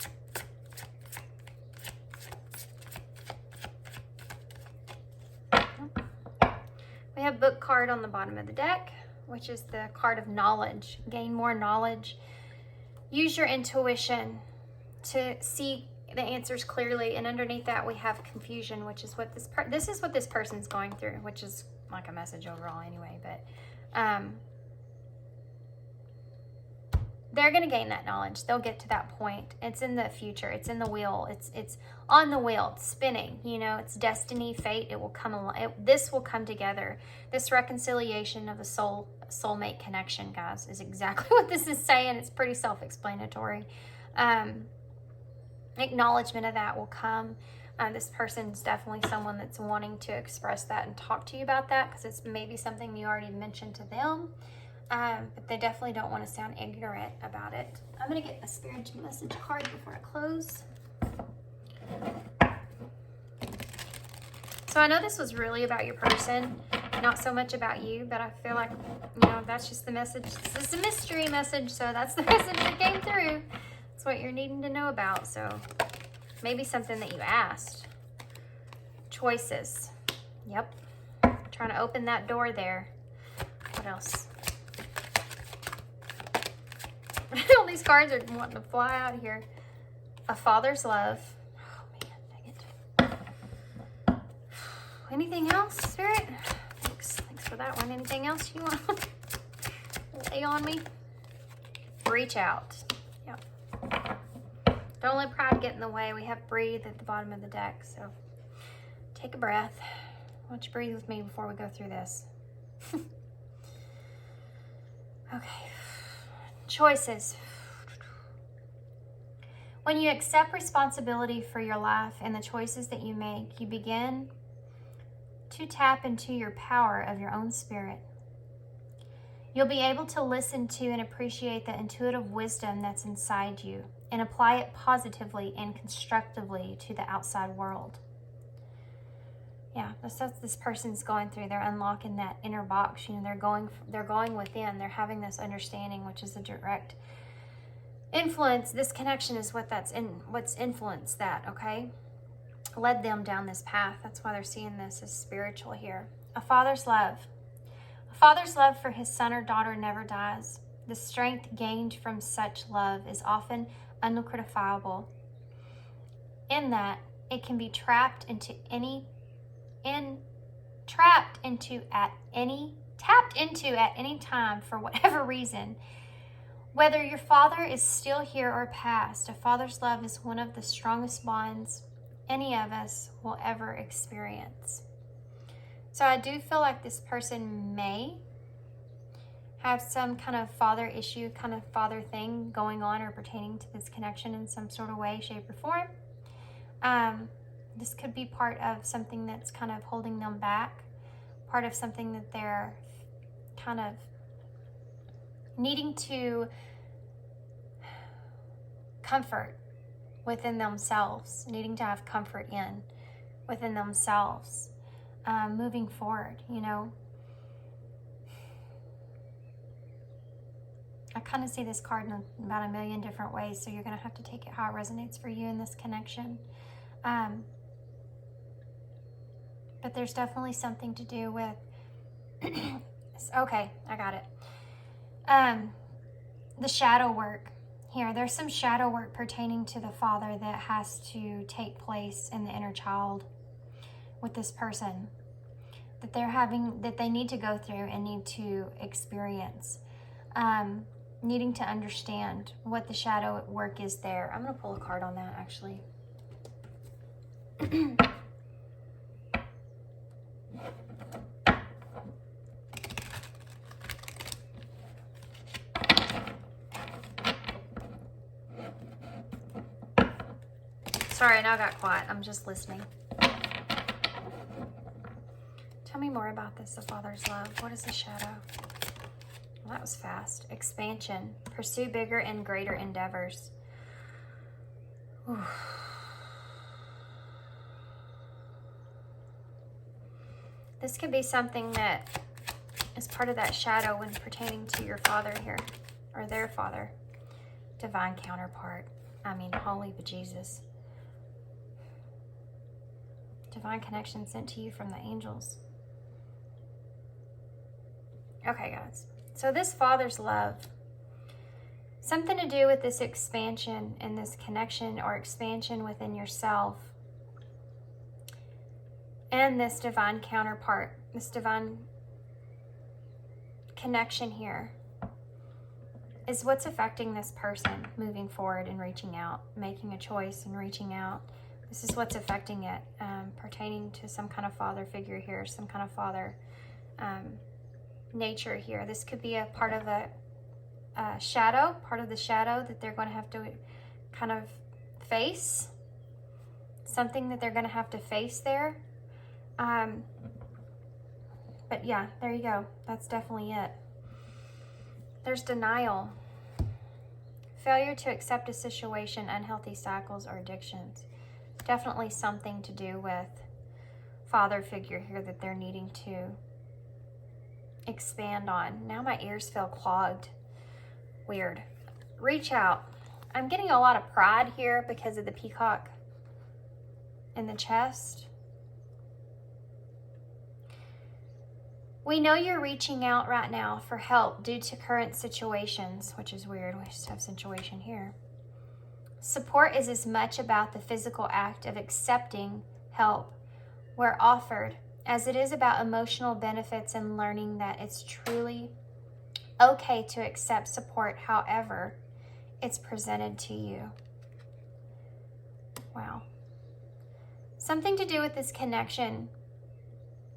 [SPEAKER 1] We have book card on the bottom of the deck, which is the card of knowledge. Gain more knowledge. Use your intuition to see the answers clearly. And underneath that, we have confusion, which is what this is what this person's going through, which is like a message overall anyway. But they're going to gain that knowledge. They'll get to that point. It's in the future. It's in the wheel. It's on the wheel. It's spinning. You know, it's destiny, fate. It will come along. This will come together. This reconciliation of a soulmate connection, guys, is exactly what this is saying. It's pretty self-explanatory. Acknowledgement of that will come. This person's definitely someone that's wanting to express that and talk to you about that, because it's maybe something you already mentioned to them. But they definitely don't want to sound ignorant about it. I'm going to get a spiritual message card before I close. So I know this was really about your person, not so much about you, but I feel like, you know, that's just the message. This is a mystery message, so that's the message that came through. That's what you're needing to know about. So maybe something that you asked. Choices. Yep. Trying to open that door there. What else? All these cards are wanting to fly out of here. A father's love. Oh man, dang it. Anything else, Spirit? Thanks for that one. Anything else you want to lay on me? Reach out. Yep. Don't let pride get in the way. We have breathe at the bottom of the deck, so take a breath. Why don't you breathe with me before we go through this? Okay. Choices. When you accept responsibility for your life and the choices that you make, you begin to tap into your power of your own spirit. You'll be able to listen to and appreciate the intuitive wisdom that's inside you and apply it positively and constructively to the outside world. Yeah, that's what this person's going through. They're unlocking that inner box. You know, they're going within. They're having this understanding, which is a direct influence. This connection is what's influenced that, okay? Led them down this path. That's why they're seeing this as spiritual here. A father's love. A father's love for his son or daughter never dies. The strength gained from such love is often unquantifiable, in that it can be tapped into at any time for whatever reason. Whether your father is still here or past, a father's love is one of the strongest bonds any of us will ever experience. So I do feel like this person may have some kind of father issue, kind of father thing going on or pertaining to this connection in some sort of way, shape, or form. This could be part of something that's kind of holding them back, part of something that they're kind of needing to comfort within themselves, needing to have comfort within themselves, moving forward, you know. I kind of see this card in about a million different ways, so you're going to have to take it how it resonates for you in this connection. But there's definitely something to do with, okay, I got it. The shadow work here. There's some shadow work pertaining to the father that has to take place in the inner child with this person that they need to go through and need to experience. Needing to understand what the shadow work is there. I'm going to pull a card on that, actually. Sorry, now I got quiet. I'm just listening. Tell me more about this, the father's love. What is the shadow? Well, that was fast. Expansion. Pursue bigger and greater endeavors. Ooh. This could be something that is part of that shadow when pertaining to your father here, or their father. Divine counterpart. I mean, holy bejesus. Divine connection sent to you from the angels. Okay, guys. So this father's love, something to do with this expansion and this connection or expansion within yourself and this divine counterpart, this divine connection here is what's affecting this person moving forward and reaching out, making a choice and reaching out. This is what's affecting it, pertaining to some kind of father figure here, some kind of father nature here. This could be a part of a shadow, part of the shadow that they're going to have to kind of face, something that they're going to have to face there. But yeah, there you go. That's definitely it. There's denial. Failure to accept a situation, unhealthy cycles, or addictions. Definitely something to do with father figure here that they're needing to expand on. Now my ears feel clogged. Weird. Reach out. I'm getting a lot of pride here because of the peacock in the chest. We know you're reaching out right now for help due to current situations, which is weird. We just have situation here. Support is as much about the physical act of accepting help where offered as it is about emotional benefits and learning that it's truly okay to accept support however it's presented to you. Wow. Something to do with this connection,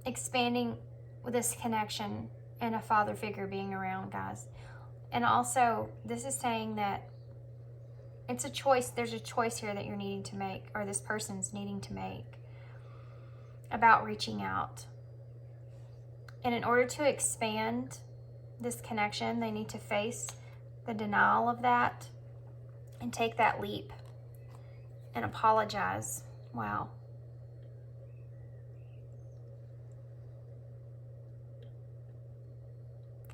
[SPEAKER 1] expanding with this connection and a father figure being around, guys. And also, this is saying that it's a choice. There's a choice here that you're needing to make, or this person's needing to make, about reaching out. And in order to expand this connection, they need to face the denial of that and take that leap and apologize. Wow.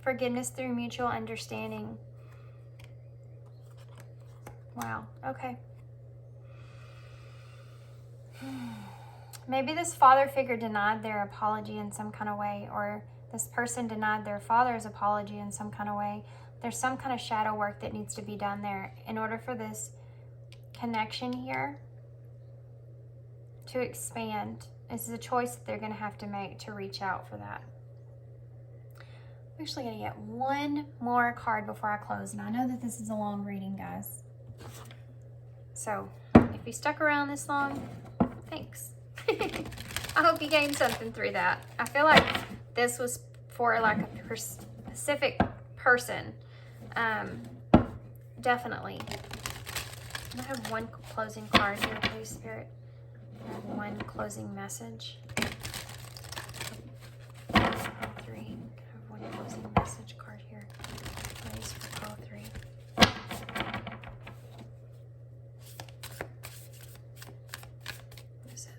[SPEAKER 1] Forgiveness through mutual understanding. Wow, okay. Maybe this father figure denied their apology in some kind of way, or this person denied their father's apology in some kind of way. There's some kind of shadow work that needs to be done there in order for this connection here to expand. This is a choice that they're going to have to make to reach out for that. I'm actually going to get one more card before I close, and I know that this is a long reading, guys. So, if you stuck around this long, thanks. I hope you gained something through that. I feel like this was for like a specific person. Definitely. Can I have one closing card here, please, Spirit? I have one closing message. 3. Can I have one closing message card here, please, for all 3? What is it?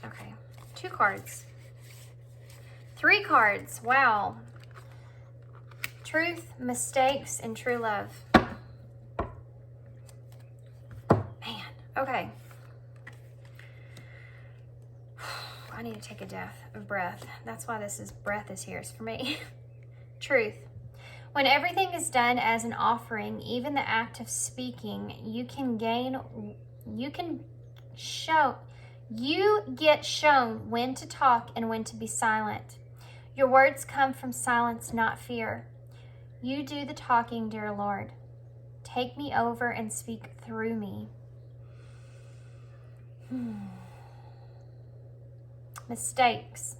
[SPEAKER 1] Okay, 2 cards. 3 cards. Wow. Truth, mistakes, and true love. Man, okay. I need to take a breath. That's why breath is here. It's for me. Truth. When everything is done as an offering, even the act of speaking, you get shown when to talk and when to be silent. Your words come from silence, not fear. You do the talking, dear Lord. Take me over and speak through me. Mistakes.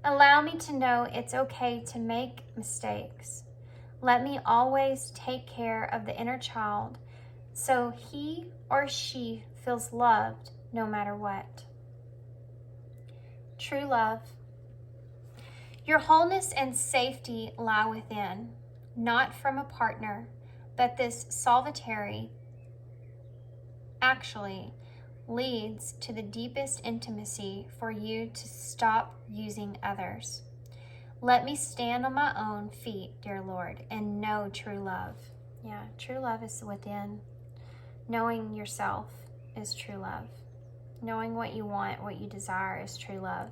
[SPEAKER 1] Allow me to know it's okay to make mistakes. Let me always take care of the inner child so he or she feels loved no matter what. True love. Your wholeness and safety lie within, not from a partner, but this solitary actually leads to the deepest intimacy for you to stop using others. Let me stand on my own feet, dear Lord, and know true love. Yeah, true love is within. Knowing yourself is true love. Knowing what you want, what you desire is true love.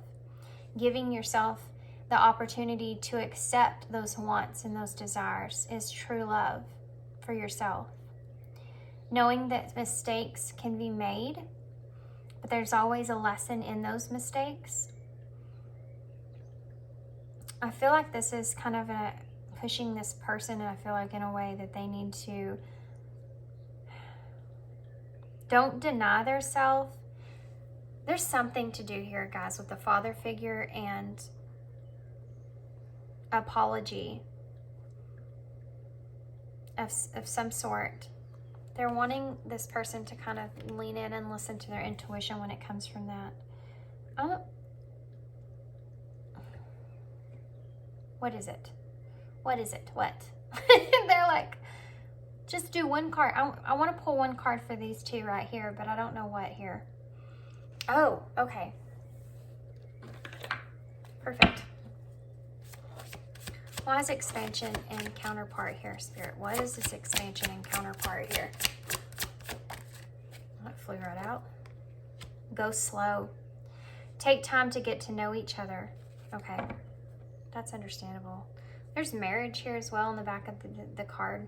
[SPEAKER 1] Giving yourself the opportunity to accept those wants and those desires is true love for yourself. Knowing that mistakes can be made, but there's always a lesson in those mistakes. I feel like this is kind of pushing this person, and I feel like in a way that they need to don't deny their self. There's something to do here, guys, with the father figure and apology of some sort. They're wanting this person to kind of lean in and listen to their intuition when it comes from that. What is it? What is it? What? They're like, just do one card. I want to pull one card for these 2 right here, but I don't know what here. Oh, okay. Perfect. Why is expansion and counterpart here, Spirit? What is this expansion and counterpart here? That flew right out. Go slow. Take time to get to know each other. Okay, that's understandable. There's marriage here as well in the back of the card.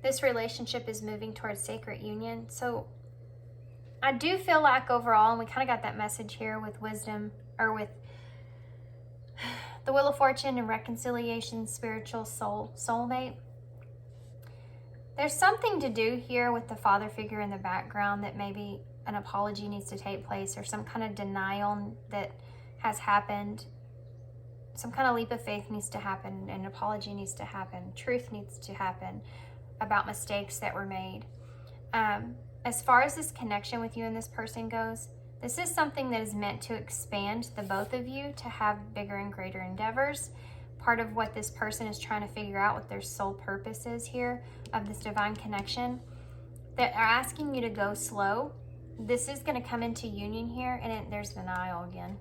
[SPEAKER 1] This relationship is moving towards sacred union. So I do feel like overall, and we kind of got that message here with wisdom, or with the Wheel of Fortune and reconciliation, spiritual soulmate. There's something to do here with the father figure in the background, that maybe an apology needs to take place, or some kind of denial that has happened. Some kind of leap of faith needs to happen, an apology needs to happen, truth needs to happen about mistakes that were made. As far as this connection with you and this person goes, This is something that is meant to expand the both of you to have bigger and greater endeavors. Part of what this person is trying to figure out, what their soul purpose is here of this divine connection, that are asking you to go slow. This is going to come into union here, and there's denial again.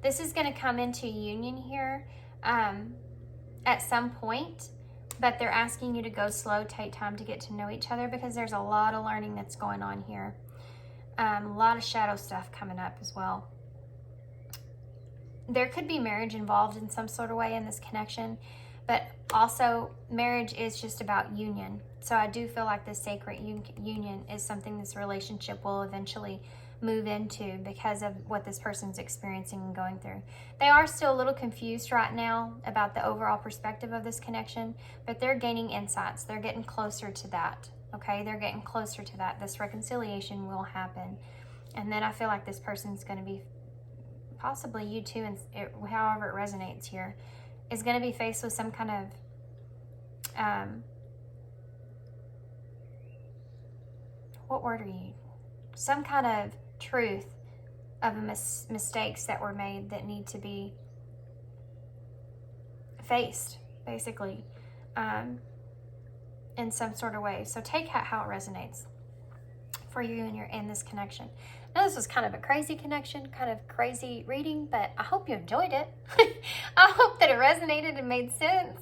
[SPEAKER 1] This is going to come into union here at some point, but they're asking you to go slow, take time to get to know each other, because there's a lot of learning that's going on here. A lot of shadow stuff coming up as well. There could be marriage involved in some sort of way in this connection, but also marriage is just about union. So I do feel like this sacred union is something this relationship will eventually move into because of what this person's experiencing and going through. They are still a little confused right now about the overall perspective of this connection, but they're gaining insights. They're getting closer to that, okay? They're getting closer to that. This reconciliation will happen. And then I feel like this person's going to be, possibly you too, and however it resonates here, is going to be faced with some kind of, what word are you? Some kind of truth of mistakes that were made that need to be faced, basically, in some sort of way. So take how it resonates for you and in this connection. Now, this was kind of a crazy connection, kind of crazy reading, but I hope you enjoyed it. I hope that it resonated and made sense,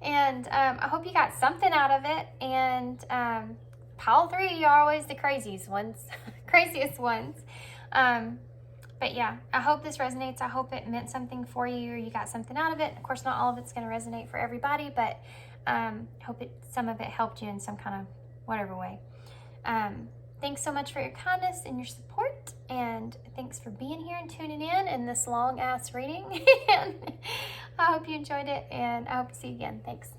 [SPEAKER 1] and I hope you got something out of it. And pile 3 are always the craziest ones. Craziest ones. But yeah, I hope this resonates. I hope it meant something for you, or you got something out of it. Of course, not all of it's going to resonate for everybody, but hope some of it helped you in some kind of whatever way. Thanks so much for your kindness and your support, and thanks for being here and tuning in this long ass reading. And I hope you enjoyed it, and I hope to see you again. Thanks.